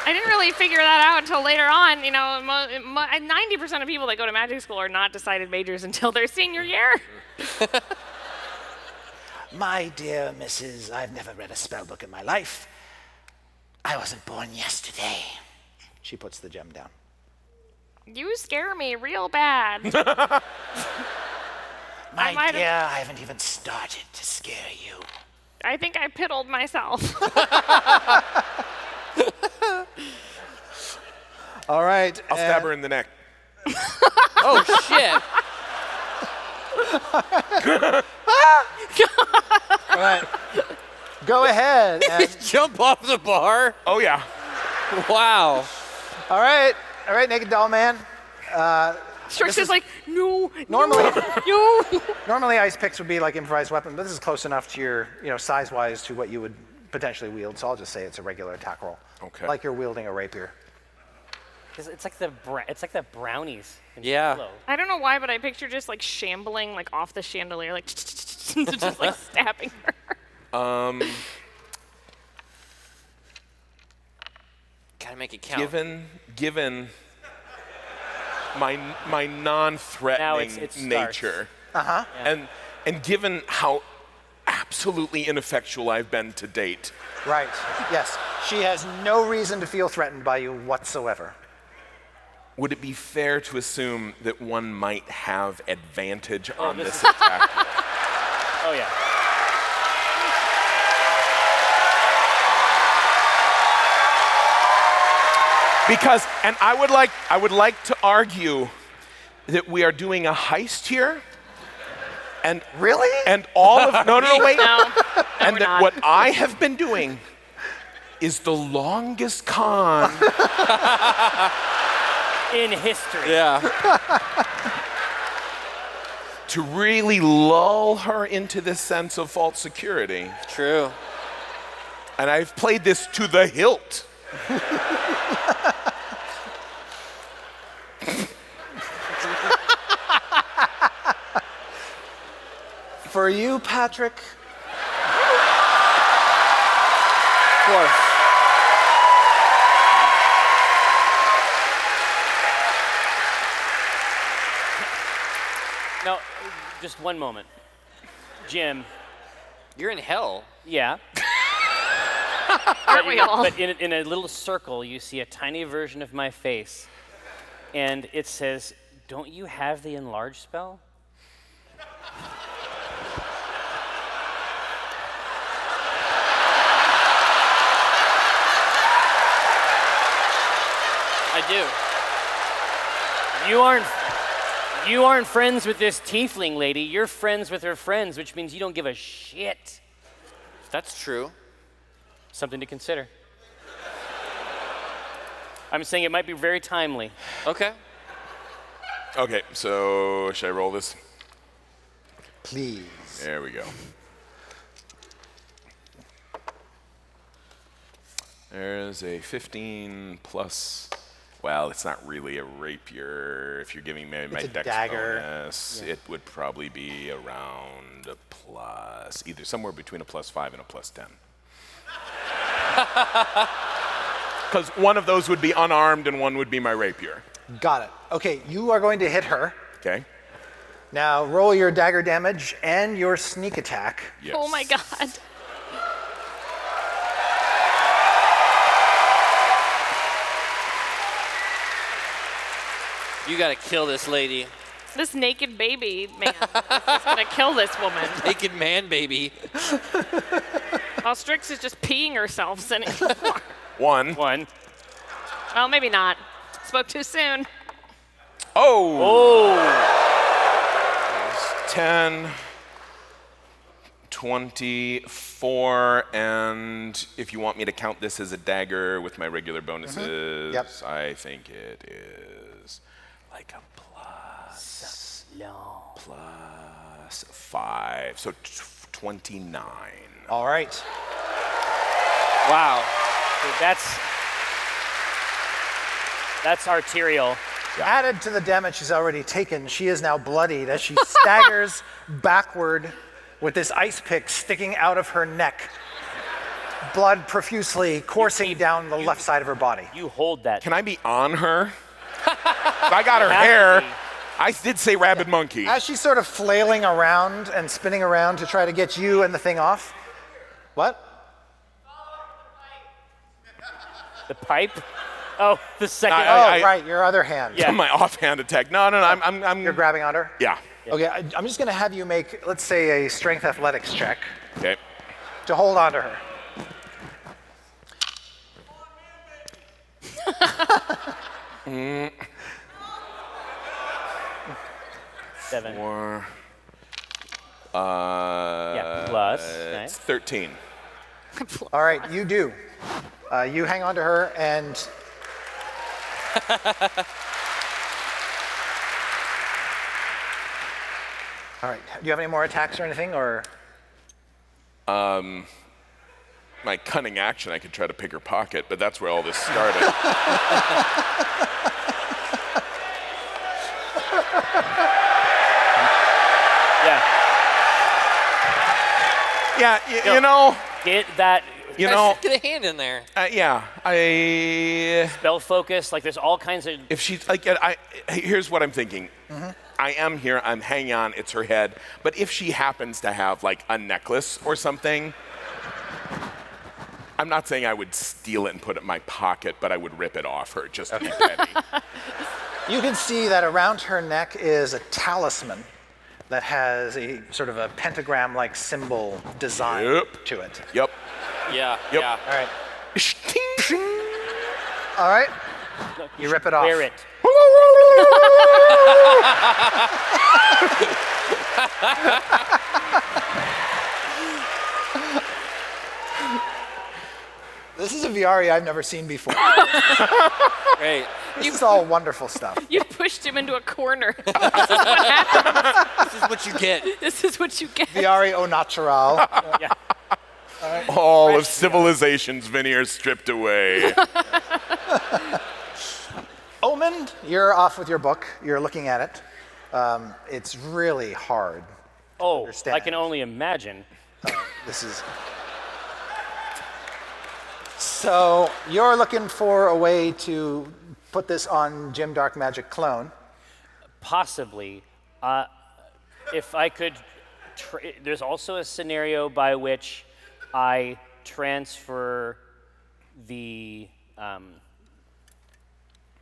didn't really figure that out until later on. 90% of people that go to magic school are not decided majors until their senior year. My dear Mrs., I've never read a spell book in my life. I wasn't born yesterday. She puts the gem down. You scare me real bad. My dear, I haven't even started to scare you. I think I piddled myself. All right. I'll stab her in the neck. Oh, shit. All right. Go ahead. And, Jump off the bar? Oh, yeah. Wow. all right, Naked Doll Man. Strix is like, no, Normally, no. normally ice picks would be like improvised weapon, but this is close enough to your, size-wise to what you would potentially wield. So I'll just say it's a regular attack roll. Okay. Like you're wielding a rapier. It's like the brownies. In Yeah. Halo. I don't know why, but I picture just like shambling like off the chandelier, like just like stabbing her. Gotta make it count. Given my non-threatening Now it's nature, Uh-huh. and given how absolutely ineffectual I've been to date, Right. Yes. She has no reason to feel threatened by you whatsoever. would it be fair to assume that one might have advantage on this this is- attack? Oh yeah. Because, and I would like to argue that we are doing a heist here, and Really? and all of no, wait, No, and we're that not. what I have been doing is the longest con. In history. Yeah. To really lull her into this sense of false security. True. And I've played this to the hilt. For you, Patrick, Of course. No, just one moment. Jim, You're in hell. yeah. Aren't we all? But in a little circle, you see a tiny version of my face, and it says, "Don't you have the enlarge spell?" I do. You aren't friends with this tiefling lady. You're friends with her friends, which means you don't give a shit. That's true. Something to consider. I'm saying it might be very timely. Okay. Okay, so should I roll this? please. There we go. There's a 15 plus. Well, it's not really a rapier. If you're giving me my a dex dagger. bonus, it would probably be around a plus, either somewhere between a +5 and a +10. Because one of those would be unarmed and one would be my rapier. Got it. Okay, you are going to hit her. Okay. Now roll your dagger damage and your sneak attack. Yes. Oh my god. You gotta kill this lady. This naked baby man is gonna kill this woman. Naked man baby. While Strix is just peeing herself. One. Well, maybe not. Spoke too soon. Oh! 10, 24, and if you want me to count this as a dagger with my regular bonuses, Yep. I think it is like a +5, so 29. All right. Wow. Dude, that's arterial. Added to the damage she's already taken, she is now bloodied as she staggers backward with this ice pick sticking out of her neck. Blood profusely coursing down the left side of her body. You hold that. Can I be on her? I got her hair. I did say rabid monkey. As she's sort of flailing around and spinning around to try to get you and the thing off. What? The pipe? Oh, the second. Right, your other hand. Yeah. My offhand attack. No, I'm. You're grabbing onto her? Yeah. Okay, I'm just gonna have you make, let's say, a strength athletics check Okay. to hold on to her. Seven. 4. Yeah, plus. It's Nice. 13. All right, you do. You hang on to her and all right. Do you have any more attacks or anything, or? My cunning action, I could try to pick her pocket, but that's where all this started. Yeah. Yeah, you know, Get that Get a hand in there. yeah, spell focus. Like there's all kinds of. if she's like, here's what I'm thinking. I am here, I'm hanging on, it's her head, but if she happens to have like a necklace or something, I'm not saying I would steal it and put it in my pocket, but I would rip it off her just to be petty. You can see that around her neck is a talisman that has a sort of a pentagram-like symbol design Yep. to it. Yep. Yeah. Yep. Yeah. All right. All right. You rip it off. Wear it. This is a Viari I've never seen before. Great. This is all wonderful stuff. You pushed him into a corner. This is what you get. This is what you get. Viari au natural. Yeah. All of civilization's veneer stripped away. Omin, you're off with your book. You're looking at it. It's really hard. Oh, Understand. I can only imagine. This is. So you're looking for a way to put this on Jim Darkmagic clone. Possibly. If I could. There's also a scenario by which I transfer the.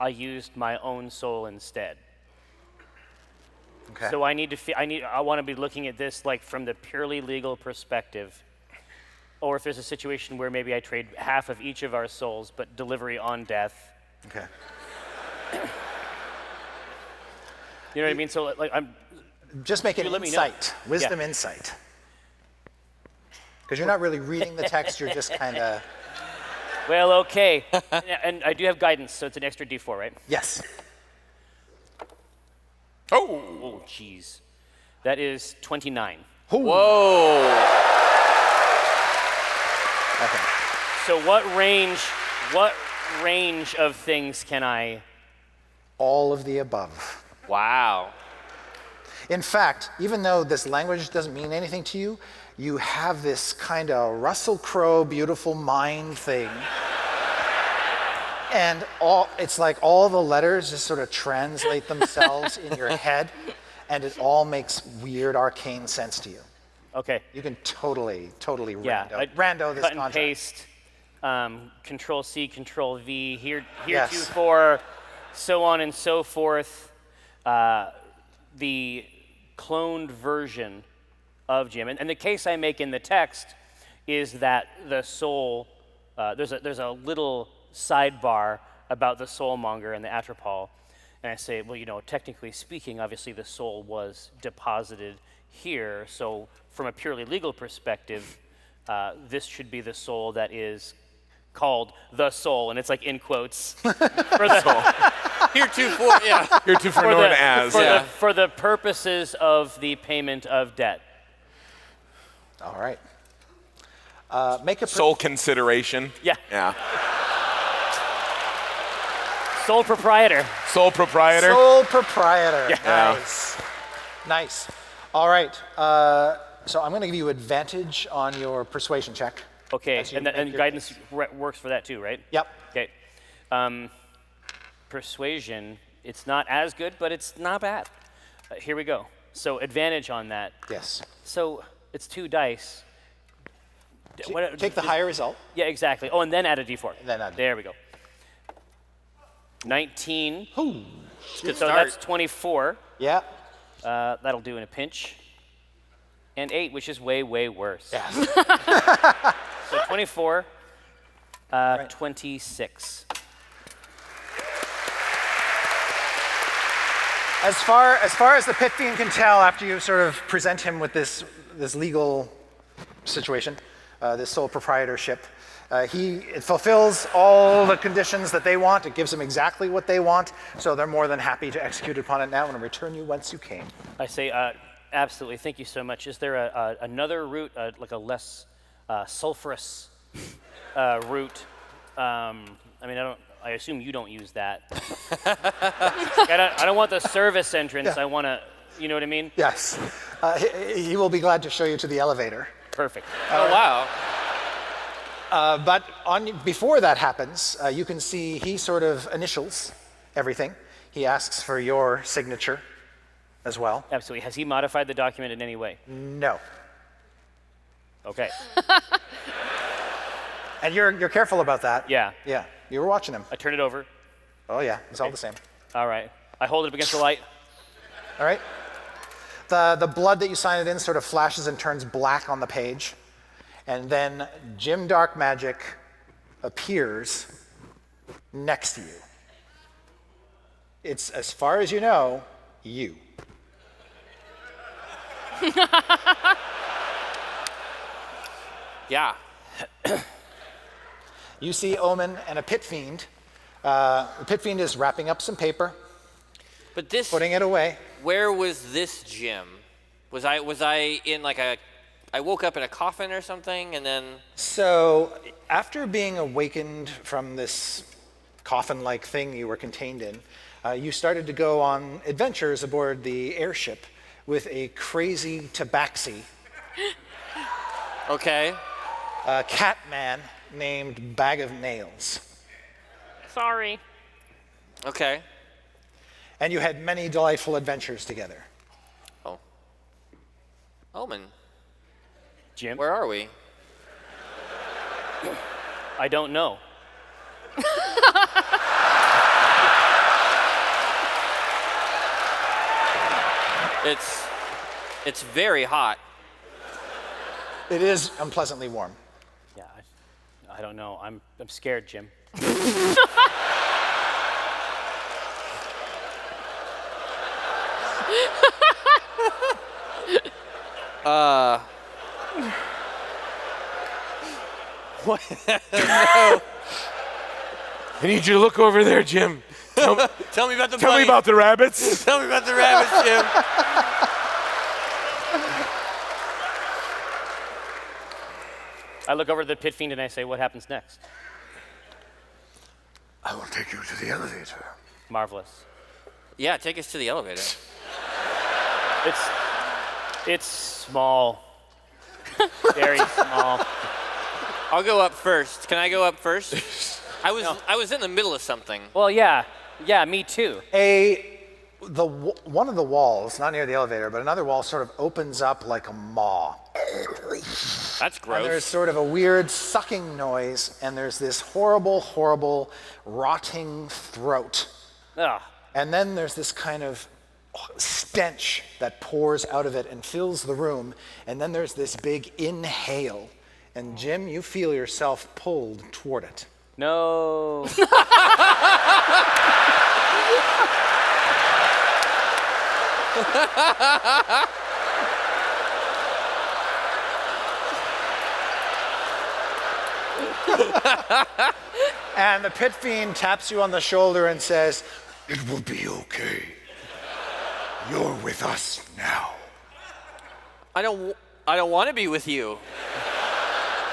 I used my own soul instead. Okay. So I need to. I want to be looking at this like from the purely legal perspective, or if there's a situation where maybe I trade half of each of our souls, but delivery on death. Okay. You know what I mean? So like I'm. Just make an You let me know. insight, wisdom insight. Because you're not really reading the text, you're just kind of. Well, okay. And I do have guidance, so it's an extra D4, right? Yes. Oh, Oh, jeez. That is 29. Whoa. Okay. So what range of things can I? All of the above. Wow. In fact, even though this language doesn't mean anything to you, you have this kind of Russell Crowe beautiful mind thing. And it's like all the letters just sort of translate themselves in your head, and it all makes weird arcane sense to you. Okay. You can totally Yeah. rando this cut and contract. paste. Control C, Control V. Here Yes. 2, 4, so on and so forth. The cloned version of Jim, and the case I make in the text is that the soul. There's a little sidebar about the soulmonger and the Atropol, and I say, well, technically speaking, obviously the soul was deposited here, so from a purely legal perspective, this should be the soul that is called the soul, and it's like in quotes for the soul. Heretofore, yeah. Heretofore known as. For the purposes of the payment of debt. All right. Make a Sole consideration. Yeah. Yeah. Sole proprietor. Sole proprietor. Sole proprietor. Yeah. Nice. All right. So I'm going to give you advantage on your persuasion check. Okay, as you and make your guidance case. works for that too, right? Yep. Okay. Persuasion, it's not as good, but it's not bad. Here we go. So advantage on that. Yes. So it's 2 dice. Take the higher result. Yeah, exactly. Oh, and then add a d4. Then add- There we go. 19. Ooh. So start. that's 24. Yeah. That'll do in a pinch. And 8, which is way, way worse. Yeah. So 24, 26. As far as the pit fiend can tell, after you sort of present him with this legal situation, this sole proprietorship, it fulfills all the conditions that they want. It gives them exactly what they want, so they're more than happy to execute upon it now and return you whence you came. I say, absolutely, thank you so much. Is there another route, like a less sulfurous route? I assume you don't use that. I don't want the service entrance. Yeah. I want to, you know what I mean? Yes. He will be glad to show you to the elevator. Perfect. Oh, wow. But before that happens, you can see he sort of initials everything. He asks for your signature as well. Absolutely. Has he modified the document in any way? No. Okay. And you're careful about that. Yeah. Yeah. You were watching him. I turn it over. Oh yeah, it's all the same. All right. I hold it up against the light. All right. The blood that you sign it in sort of flashes and turns black on the page, and then Jim Darkmagic appears next to you. It's, as far as you know, you. Yeah. You see Omin and a pit fiend. The pit fiend is wrapping up some paper, But this, putting it away. where was this gym? Was I in like I woke up in a coffin or something, and then So, after being awakened from this coffin-like thing you were contained in, you started to go on adventures aboard the airship with a crazy tabaxi, okay. a cat man named Bag of Nails. Sorry. Okay. And you had many delightful adventures together. Oh. Omin, Jim? where are we? I don't know. It's very hot. It is unpleasantly warm. Yeah, I don't know. I'm scared, Jim. What? I need you to look over there, Jim. Tell me about the Tell me bunny. about the rabbits. Tell me about the rabbits, Jim. I look over to the pit fiend and I say, what happens next? I will take you to the elevator. Marvelous. Yeah, take us to the elevator. It's small. Very small. I'll go up first. Can I go up first? I was in the middle of something. Well, yeah. Yeah, me too. One of the walls, not near the elevator, but another wall sort of opens up like a maw. That's And there's gross. sort of a weird sucking noise, and there's this horrible, horrible, rotting throat. Ugh. And then there's this kind of stench that pours out of it and fills the room. And then there's this big inhale. And Jim, you feel yourself pulled toward it. No. And the pit fiend taps you on the shoulder and says, It will be okay. You're with us now. I don't want to be with you.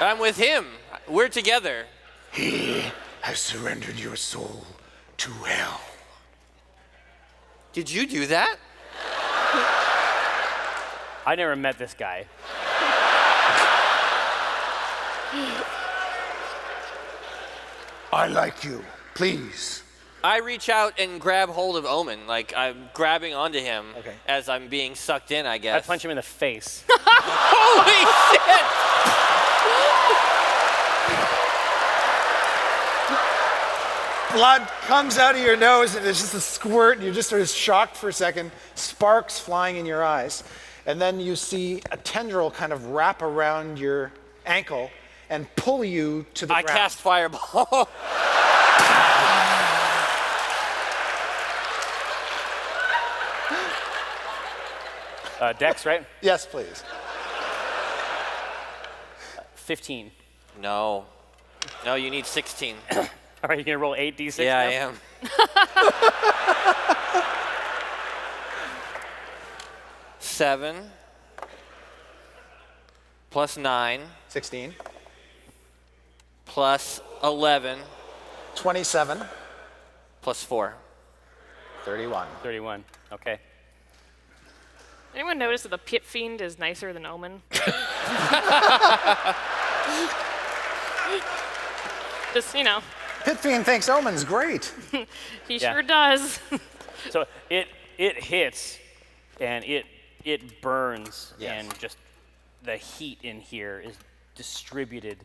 I'm with him. We're together. He has surrendered your soul to hell. Did you do that? I never met this guy. I like you. Please. I reach out and grab hold of Omin, like I'm grabbing onto him as I'm being sucked in, I guess. I punch him in the face. Holy shit! blood comes out of your nose and there's just a squirt and you're just sort of shocked for a second, sparks flying in your eyes. And then you see a tendril kind of wrap around your ankle and pull you to the I ground. cast fireball. Dex, right? Yes, please. 15. No, you need 16. All right, you gonna roll 8d6 Yeah, now? I am. Seven plus 9 16. plus 11 27. plus 4. 31. 31, okay. Anyone notice that the pit fiend is nicer than Omin? Just, you know, Pit Fiend thinks Omen's great. he Yeah. sure does. So it hits, and it burns, Yes. and just the heat in here is distributed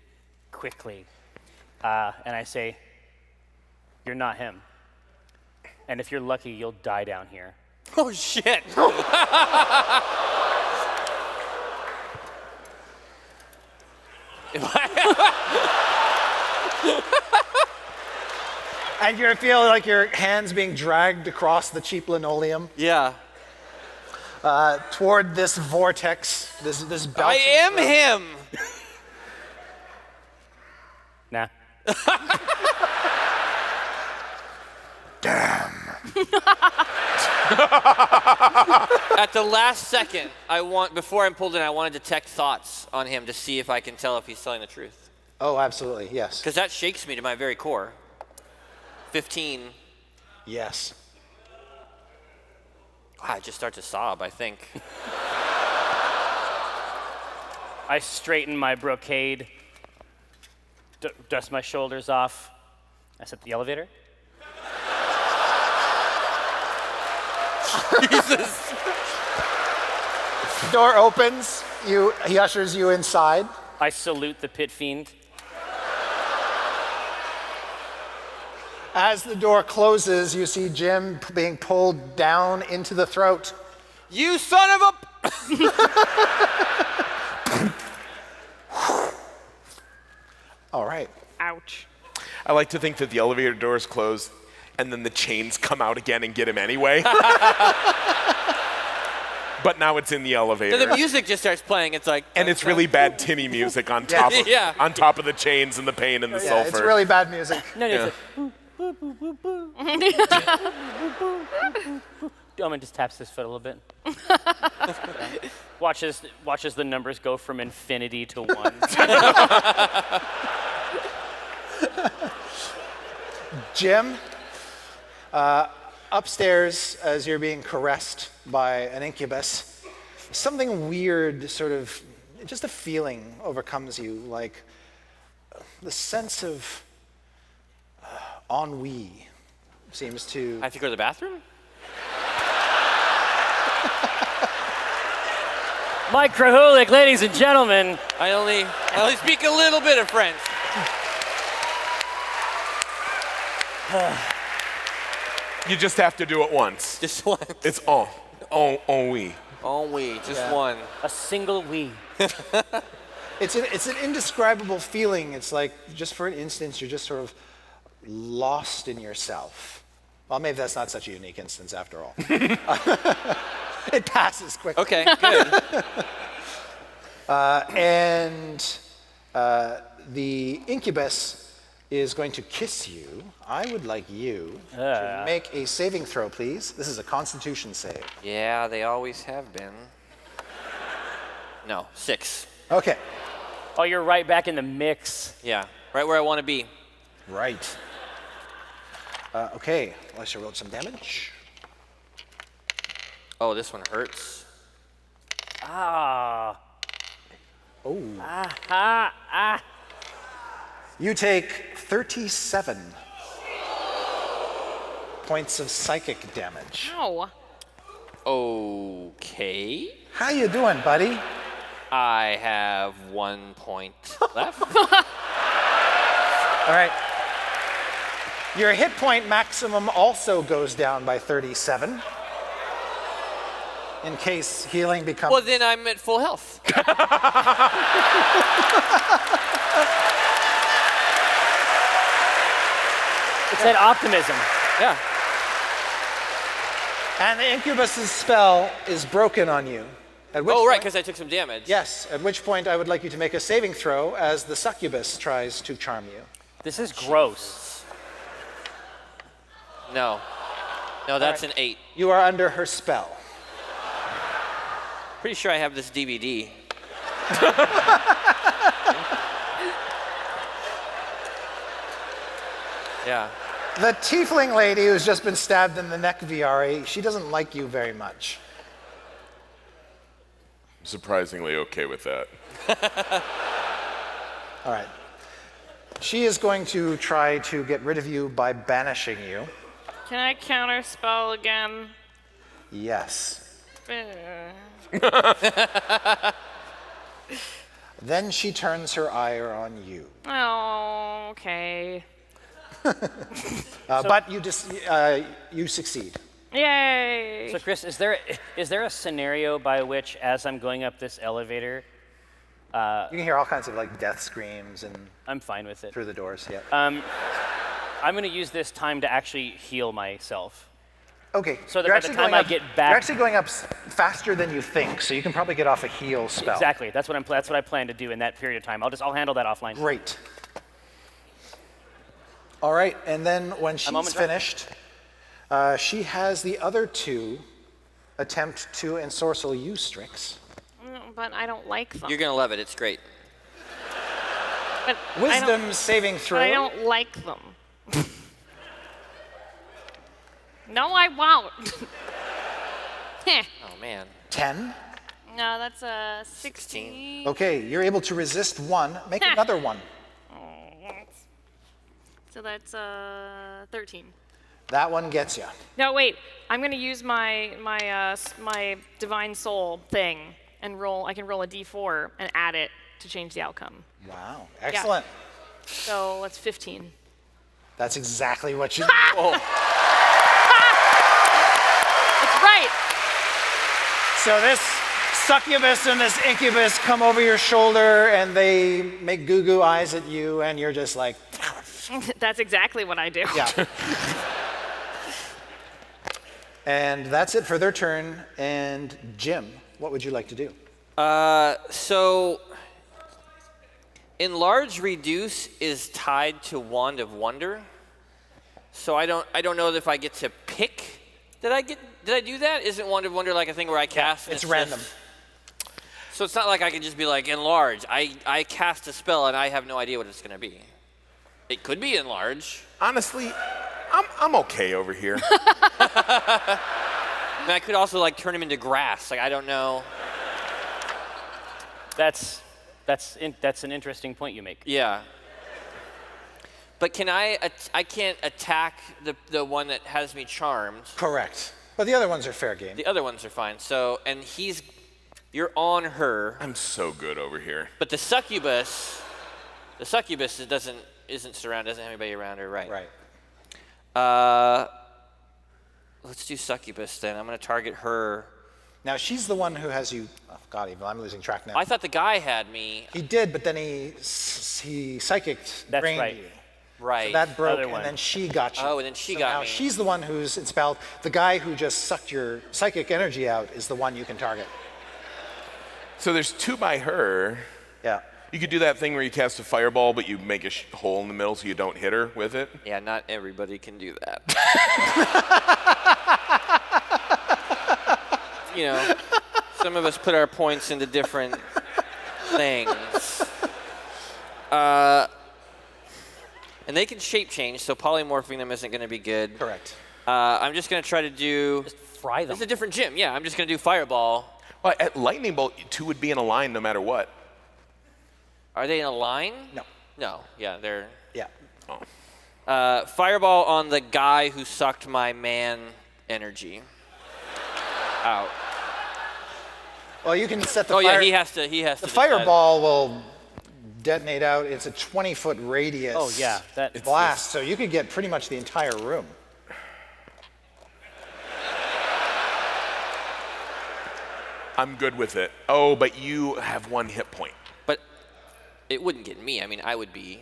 quickly. And I say, you're not him. And if you're lucky, you'll die down here. Oh shit! And you feel like your hands being dragged across the cheap linoleum Yeah. toward this vortex, this I belching am throat. him. Nah. Damn. At the last second, before I'm pulled in, I want to detect thoughts on him to see if I can tell if he's telling the truth. Oh, absolutely, yes. Because that shakes me to my very core. 15. Yes. I just start to sob, I think. I straighten my brocade, dust my shoulders off. I set the elevator. Jesus. Door opens. He ushers you inside. I salute the pit fiend. As the door closes, you see Jim being pulled down into the throat. You son of a... All right. Ouch. I like to think that the elevator doors close and then the chains come out again and get him anyway. But now it's in the elevator. The music just starts playing. It's like... And it's really bad tinny music on top of Yeah. on top of the chains and the pain and the Yeah, sulfur. it's really bad music. No, Yeah. it's Omin just taps his foot a little bit. Watches the numbers go from infinity to 1. Jim, upstairs, as you're being caressed by an incubus, something weird, sort of, just a feeling overcomes you, like the sense of ennui seems to... I have to go to the bathroom? Mike Krahulik, ladies and gentlemen. I only speak a little bit of French. You just have to do it once. Just one. It's oui. Oh, we, just one. A single we. It's an indescribable feeling. It's like, just for an instance, you're just sort of lost in yourself. Well, maybe that's not such a unique instance after all. It passes quickly. Okay, good. The incubus is going to kiss you. I would like you to make a saving throw, please. This is a Constitution save. Yeah, they always have been. No, 6. Okay. Oh, you're right back in the mix. Yeah, right where I want to be. Right. Okay, let's roll some damage. Oh, this one hurts. Ah. Oh. Ah. You take 37 points of psychic damage. Ow. Okay. How you doing, buddy? I have 1 point left. All right. Your hit point maximum also goes down by 37. In case healing becomes... Well, then I'm at full health. It's that optimism. Yeah. And the incubus's spell is broken on you. At which Oh, right, point- because I took some damage. Yes, at which point I would like you to make a saving throw as the succubus tries to charm you. This is gross. No, that's an 8. You are under her spell. Pretty sure I have this DVD. Yeah. The tiefling lady who's just been stabbed in the neck, Viari, she doesn't like you very much. Surprisingly okay with that. All right. She is going to try to get rid of you by banishing you. Can I counter spell again? Yes. Uh, Then she turns her ire on you. Oh, okay. But you succeed. Yay. So, Chris, is there a scenario by which, as I'm going up this elevator, You can hear all kinds of like death screams and I'm fine with it. through the doors. Yeah. I'm going to use this time to actually heal myself. Okay. So that you're by the actually time going I get back- you're actually going up faster than you think, so you can probably get off a heal spell. Exactly. That's what I plan to do in that period of time. I'll handle that offline. Great. All right, and then when she's Omin Dran. finished, she has the other two attempt to ensorcel you, Strix. But I don't like them. You're going to love it. It's great. But Wisdom saving throw. I don't like them. No, I won't. Heh. Oh, man. 10. No, that's a 16. Okay, you're able to resist one. Make another one. So that's 13. That one gets you. No, wait. I'm gonna use my divine soul thing and roll. I can roll a d4 and add it to change the outcome. Wow, excellent. So that's 15. That's exactly what you. It's right. So this succubus and this incubus come over your shoulder and they make goo-goo eyes at you, and you're just like. That's exactly what I do. Yeah. And that's it for their turn. And Jim, what would you like to do? So, enlarge reduce is tied to Wand of Wonder. So I don't know if I get to pick Did I do that? Isn't Wonder like a thing where I cast? It's random. So it's not like I can just be like enlarge. I cast a spell and I have no idea what it's going to be. It could be enlarge. Honestly, I'm okay over here. And I could also like turn him into grass. Like I don't know. That's an interesting point you make. Yeah. But can I can't attack the one that has me charmed. Correct. But the other ones are fair game. The other ones are fine. So, and you're on her. I'm so good over here. But the succubus isn't surrounded, doesn't have anybody around her, right? Right. Let's do succubus then. I'm going to target her. Now she's the one who has you. Oh, God, even I'm losing track now. I thought the guy had me. He did, but then he psychicked That's drained right. you. Right. So that broke, Other and one. then she got you. Oh, and then she So got now me. she's the one who's expelled. The guy who just sucked your psychic energy out is the one you can target. So there's 2 by her. Yeah. You could do that thing where you cast a fireball, but you make a hole in the middle so you don't hit her with it. Yeah, not everybody can do that. You know, some of us put our points into different things. And they can shape change, so polymorphing them isn't going to be good. Correct. I'm just going to try to do... Just fry them. It's a different gym. Yeah, I'm just going to do fireball. Well, at lightning bolt, 2 would be in a line no matter what. Are they in a line? No. No. Yeah, they're... Yeah. Fireball on the guy who sucked my man energy out. Well, you can set the Oh fire. yeah, he has to. The decide. fireball will detonate out. It's a 20-foot radius. Oh yeah, that blast. So you could get pretty much the entire room. I'm good with it. Oh, but you have 1 hit point. But it wouldn't get me. I mean, I would be.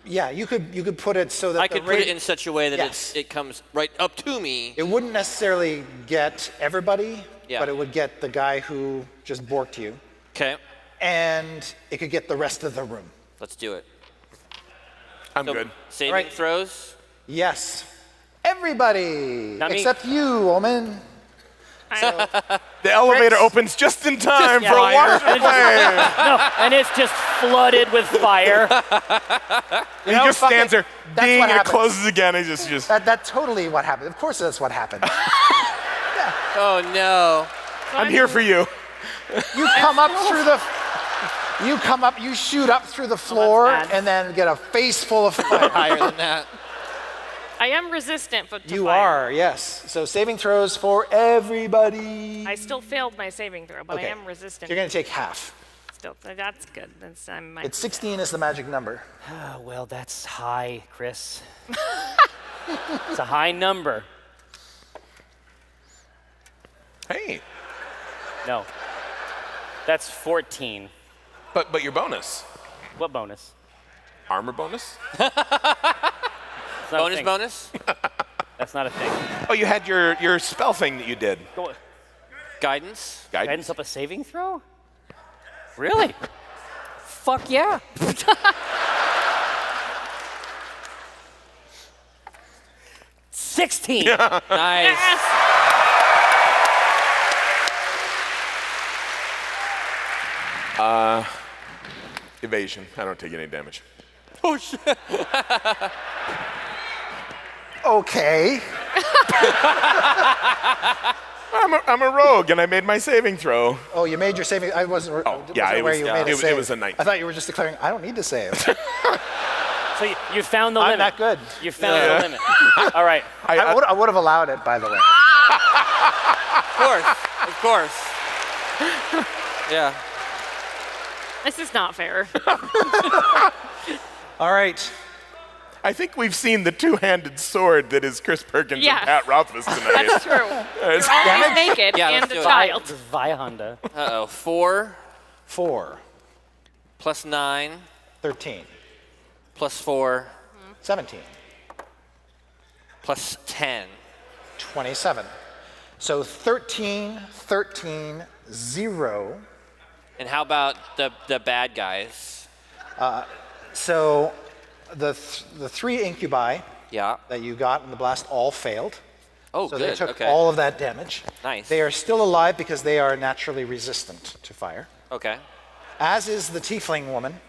Yeah, you could put it so that I could put it in such a way that Yes. it comes right up to me. It wouldn't necessarily get everybody, Yeah. but it would get the guy who just borked you, Okay, and it could get the rest of the room. let's do it. I'm So, good. Saving All right. throws. Yes. Everybody Not me. except you, Omin. The elevator opens just in time for a water flame. No, and it's just flooded with fire. He just fuck stands it. there, That's ding, what and it happens. closes again. And just That's totally what happened. Of course that's what happened. Oh no. I'm here for you. You come up through the... You shoot up through the floor bad. and then get a face full of fire. Higher than that. I am resistant to You fire. are, yes. So saving throws for everybody. I still failed my saving throw, but Okay. I am resistant. You're going to take half. Still, that's good. That's It's 16 is the magic number. Oh, well, that's high, Chris. It's a high number. Hey, No, that's 14. but your bonus. What bonus? Armor bonus? It's not a Bonus, thing. bonus. That's not a thing. Oh, you had your spell thing that you did. Go, Guidance. guidance up a saving throw? Really? Fuck yeah. $16. Nice. Evasion. I don't take any damage. Oh shit. Okay. I'm a rogue, and I made my saving throw. Oh, you made your saving. I wasn't. Oh, yeah, wasn't it aware was- you yeah, made a it save. was a 19. I thought you were just declaring, I don't need to save. So you found the I'm limit. that good. You found the limit. All right. I would have allowed it, by the way. Of course. Yeah. This is not fair. All right. I think we've seen the two-handed sword that is Chris Perkins Yeah. and Pat Rothfuss tonight. That's true. You're always naked Yeah, and let's a do it. child. This is Via Honda. Uh-oh. 4 4, plus 9 13, plus 4 17, plus 10. 27. So 13, 13, 0. And how about the bad guys? So the 3 incubi Yeah. that you got in the blast all failed. Oh, So good. they took Okay. all of that damage. Nice. They are still alive because they are naturally resistant to fire, Okay. as is the tiefling woman.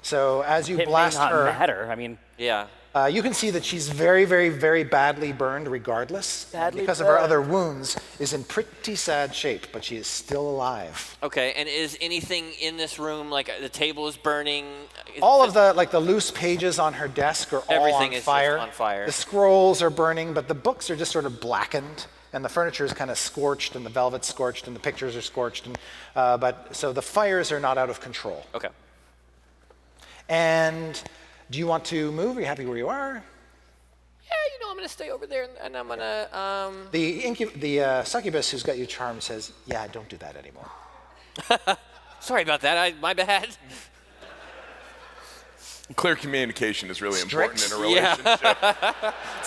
So as you It blast may not her, matter. I mean, Yeah. you can see that she's very, very, very badly burned regardless. Badly because of her burned. other wounds, is in pretty sad shape, but she is still alive. Okay. And is anything in this room, like the table is burning? All of the loose pages on her desk are all Everything on is just fire. on fire. The scrolls are burning, but the books are just sort of blackened, and the furniture is kind of scorched, and the velvet's scorched, and the pictures are scorched, and so the fires are not out of control. Okay. And do you want to move? Are you happy where you are? Yeah, I'm gonna stay over there, and I'm gonna. The succubus who's got you charmed says, "Yeah, don't do that anymore." Sorry about that. My bad. Clear communication is really Strix? important in a relationship.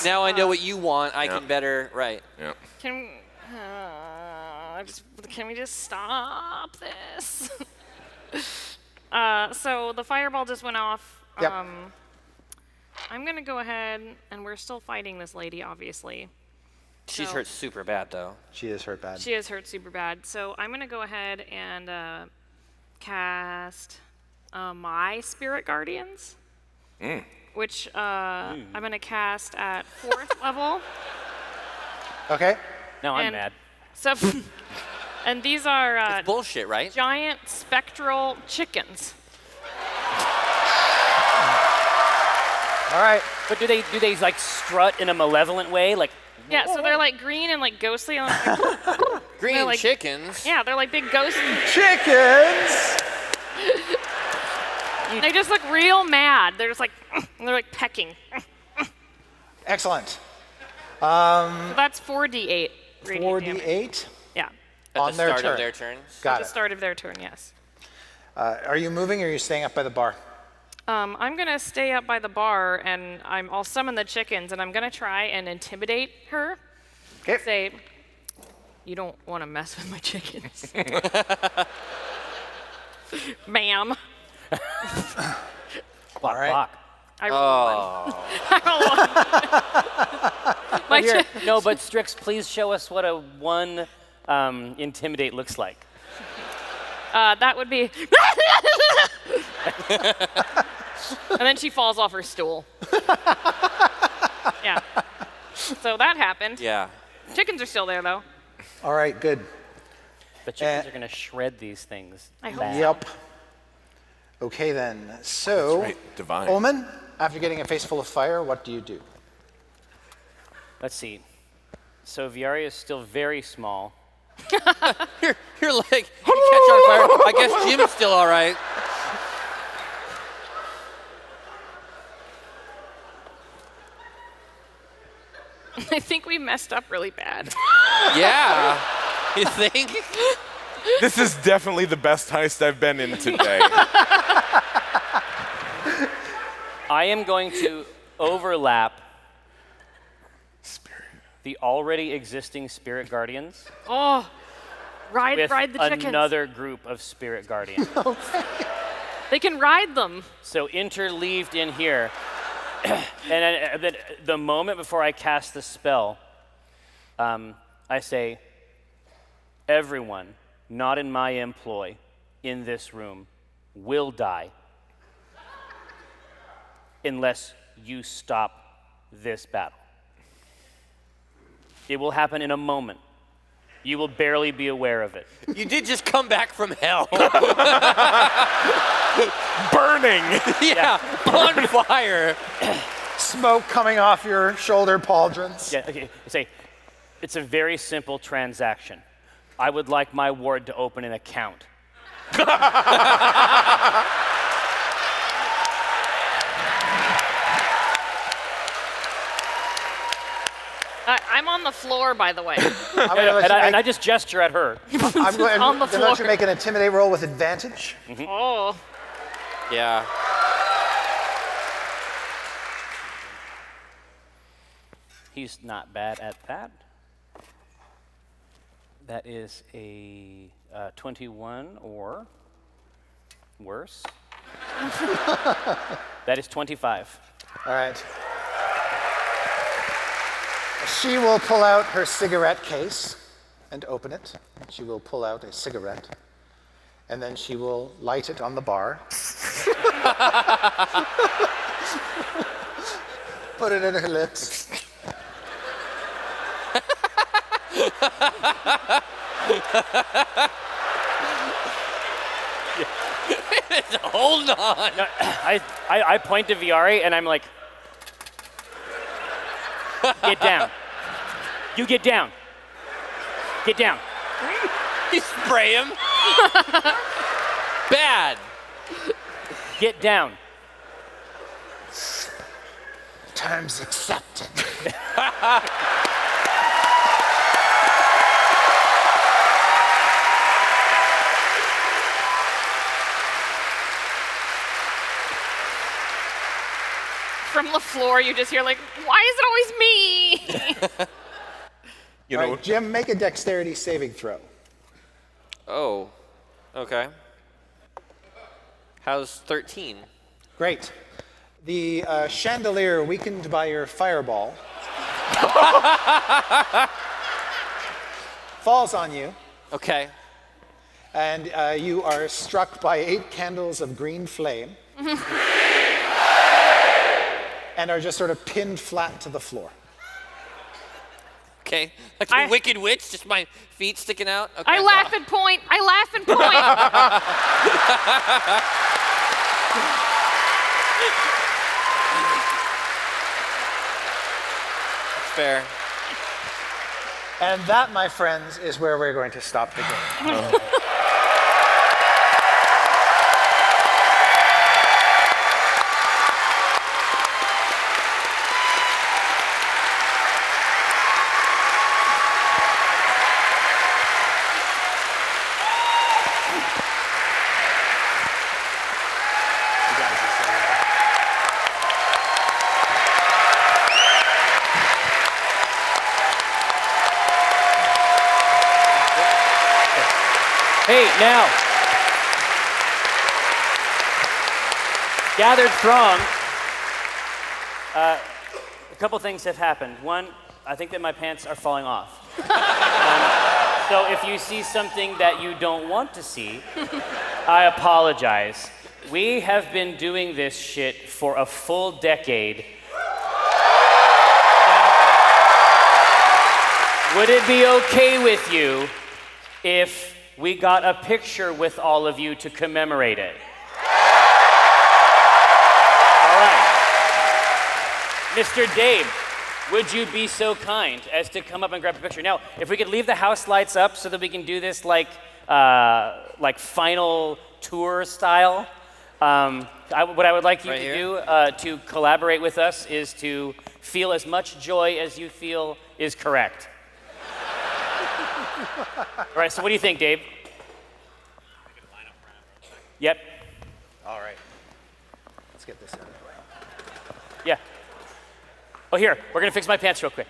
Now I know what you want. I can better. Right. Yeah. Can we just stop this? So the fireball just went off. Yep. I'm gonna go ahead, and we're still fighting this lady, obviously. She's So- hurt super bad though. She is hurt bad. She is hurt super bad. So I'm gonna go ahead and cast my Spirit Guardians, which I'm gonna cast at 4th level. Okay. no, I'm And- mad. So, and these are It's bullshit, right? giant spectral chickens. All right. But do they like strut in a malevolent way? Like, Yeah, so they're like green and like ghostly. And like, Green like- chickens. yeah, they're like big ghosts. Chickens. They just look real mad. They're just like, they're like pecking. Excellent. So that's 4d8 radiant damage. 4d8 Yeah, At on the their start turn. of their turns. Got at the it. start of their turn, yes. Are you moving or are you staying up by the bar? I'm gonna stay up by the bar and I'll summon the chickens and I'm gonna try and intimidate her. Okay. Say, you don't want to mess with my chickens, ma'am. block, right. block. I rolled one. My Here, chi- no, but Strix, please show us what a 1 intimidate looks like. that would be. And then she falls off her stool. Yeah. So that happened. Yeah. Chickens are still there though. All right, good. The chickens are going to shred these things. I hope bad. Yep. Okay then. So, Right, divine. Omin, after getting a face full of fire, what do you do? Let's see. So Viari is still very small. You're like, you catch on fire. I guess Jim's still all right. I think we messed up really bad. Yeah. You think? This is definitely the best heist I've been in today. I am going to overlap the already existing spirit guardians Oh, ride with the chickens. another group of spirit guardians. They can ride them. So interleaved in here. And then the moment before I cast the spell, I say, everyone not in my employ in this room will die unless you stop this battle. It will happen in a moment. You will barely be aware of it. You did just come back from hell. Burning. Yeah. On fire. Smoke coming off your shoulder pauldrons. Yeah, okay. Say, it's a very simple transaction. I would like my ward to open an account. I'm on the floor, by the way. I'm gonna let you And I make- just gesture at her. I'm going on the to let you floor. make an intimidate roll with advantage. Oh, Yeah. He's not bad at that. That is a 21 or worse. That is 25. All right. She will pull out her cigarette case and open it. She will pull out a cigarette, and then she will light it on the bar. Put it in her lips. Hold on. No, I point to Viari and I'm like, get down. You get down. Get down. You spray him. Bad. Get down. Terms accepted. From the floor, you just hear like, why is it always me? You All know, right, Jim, make a dexterity saving throw. Oh, okay. How's 13? Great. The chandelier weakened by your fireball falls on you, Okay. and you are struck by 8 candles of green flame and are just sort of pinned flat to the floor. Okay. Like the Wicked Witch, just my feet sticking out. Okay. I laugh and point. I laugh and point. Fair. And that, my friends, is where we're going to stop the game. Hey, now. Gathered throng. A couple things have happened. One, I think that my pants are falling off. So if you see something that you don't want to see, I apologize. We have been doing this shit for a full decade. Would it be okay with you if we got a picture with all of you to commemorate it? All right. Mr. Dave, would you be so kind as to come up and grab a picture? Now, if we could leave the house lights up so that we can do this like final tour style. What I would like you Right to here? do to collaborate with us is to feel as much joy as you feel is correct. All right, so what do you think, Dave? Yep. All right. Let's get this out of the way. Yeah. Oh, here, we're gonna fix my pants real quick.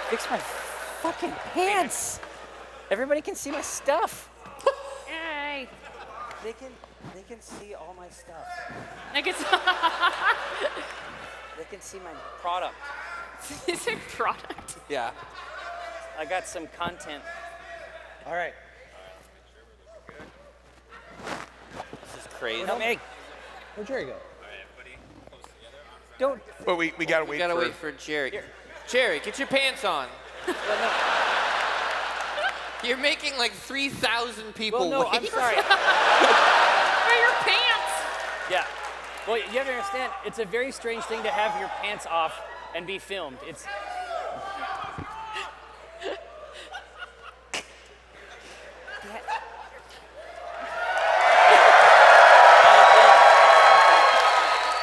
Fix my fucking pants. Everybody can see my stuff. Yay. They can see all my stuff. I guess They can see my product. it's a product. Yeah. I got some content. All right. This is crazy. Help me. Where'd Jerry go? Don't. but we gotta We wait gotta for. wait for Jerry. Jerry, get your pants on. You're making like 3,000 people Well, no, wait. I'm sorry. Wear your pants. Yeah. Well, you have to understand, it's a very strange thing to have your pants off and be filmed. It's.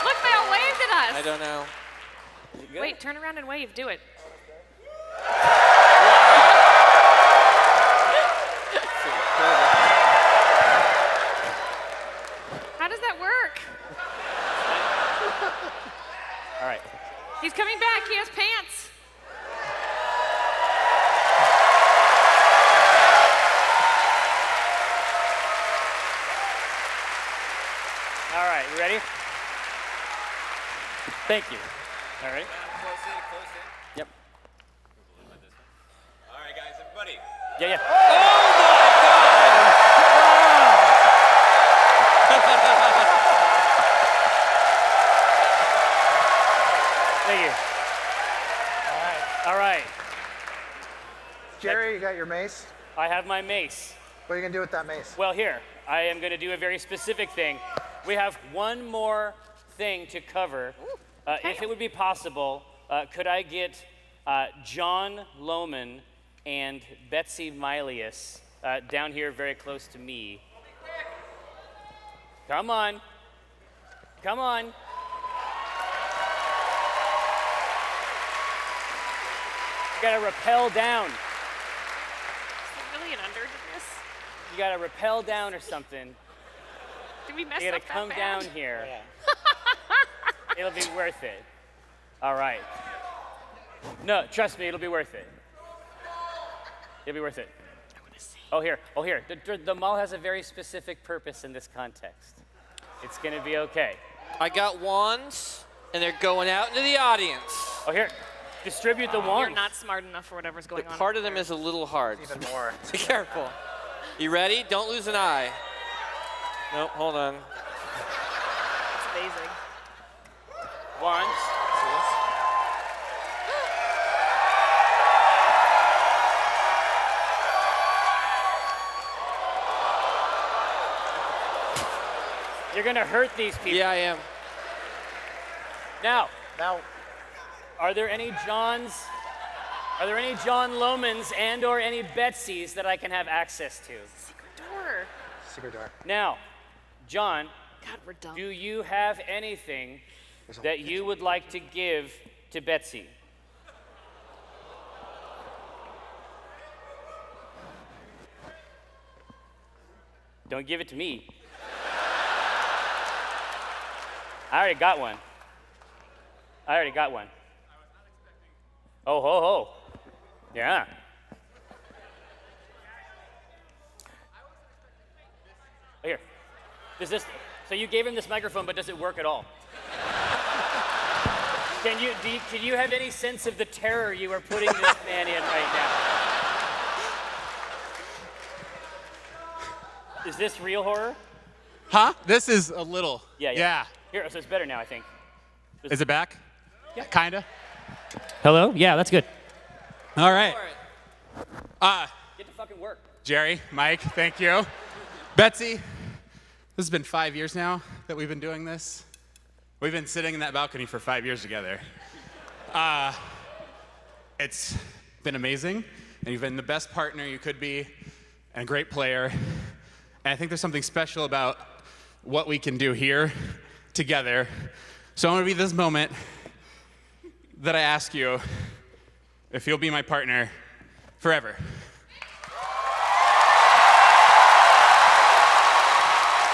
Look, they all waved at us. I don't know. Wait, turn around and wave. Do it. How does that work? All right. He's coming back. He has pants. All right, you ready? Thank you. All right. Close in. Yep. All right, guys, everybody. Yeah. Thank you. All right. Jerry, you got your mace? I have my mace. What are you going to do with that mace? Well, here, I am going to do a very specific thing. We have one more thing to cover. If it would be possible, could I get John Lohman and Betsy Milius down here very close to me? Come on. Come on. You gotta rappel down. Is there really an under to this? You gotta rappel down or something. Did we mess You up gotta that come bad? down here. It'll be worth it. All right. No, trust me, it'll be worth it. It'll be worth it. I want to see. Oh, here. The mall has a very specific purpose in this context. It's gonna be okay. I got wands, and they're going out into the audience. Oh, here. Distribute the You're wands. not smart enough for whatever's going on. Part of up them there. is a little hard. Even more. Be careful. You ready? Don't lose an eye. Nope, hold on. It's amazing. Wands. You're gonna hurt these people. Yeah, I am. Now, Now, are there any Johns? Are there any John Lomans and/or any Betsy's that I can have access to? Door. secret door. Now, John, God, we're dumb. do you have anything that you would like to give to Betsy? Don't give it to me. I already got one. Oh, ho, ho. Yeah. Here. Does this? So you gave him this microphone, but does it work at all? Can you have any sense of the terror you are putting this man in right now? Is this real horror? Huh? This is a little. Yeah. Here, so it's better now, I think. Is it back? Yeah. Kinda. Hello? Yeah, that's good. All right. Get to fucking work. Jerry, Mike, thank you. Betsy, this has been 5 years now that we've been doing this. We've been sitting in that balcony for 5 years together. It's been amazing, and you've been the best partner you could be, and a great player. And I think there's something special about what we can do here together. So I want to be this moment that I ask you if you'll be my partner forever.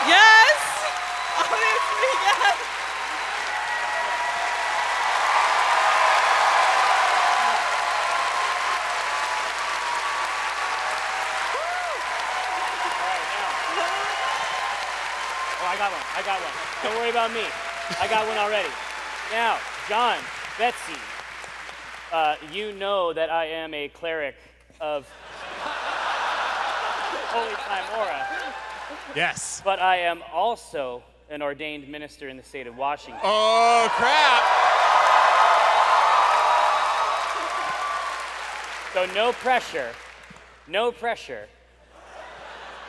Yes! Honestly, yes! Oh, I got one. Don't worry about me. I got one already. Now, John, Betsy, you know that I am a cleric of Holy Time Aura, Yes. but I am also an ordained minister in the state of Washington. Oh, crap. So no pressure. No pressure.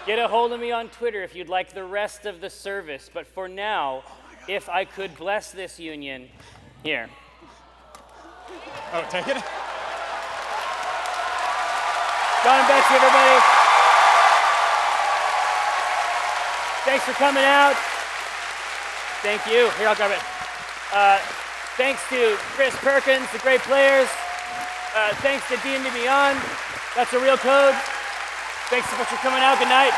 Get a hold of me on Twitter if you'd like the rest of the service. But for now, if I could bless this union, here. Oh, take it. John and Betsy, everybody. Thanks for coming out. Thank you. Here, I'll grab it. Thanks to Chris Perkins, the great players. Thanks to D&D Beyond. That's a real code. Thanks so much for coming out. Good night.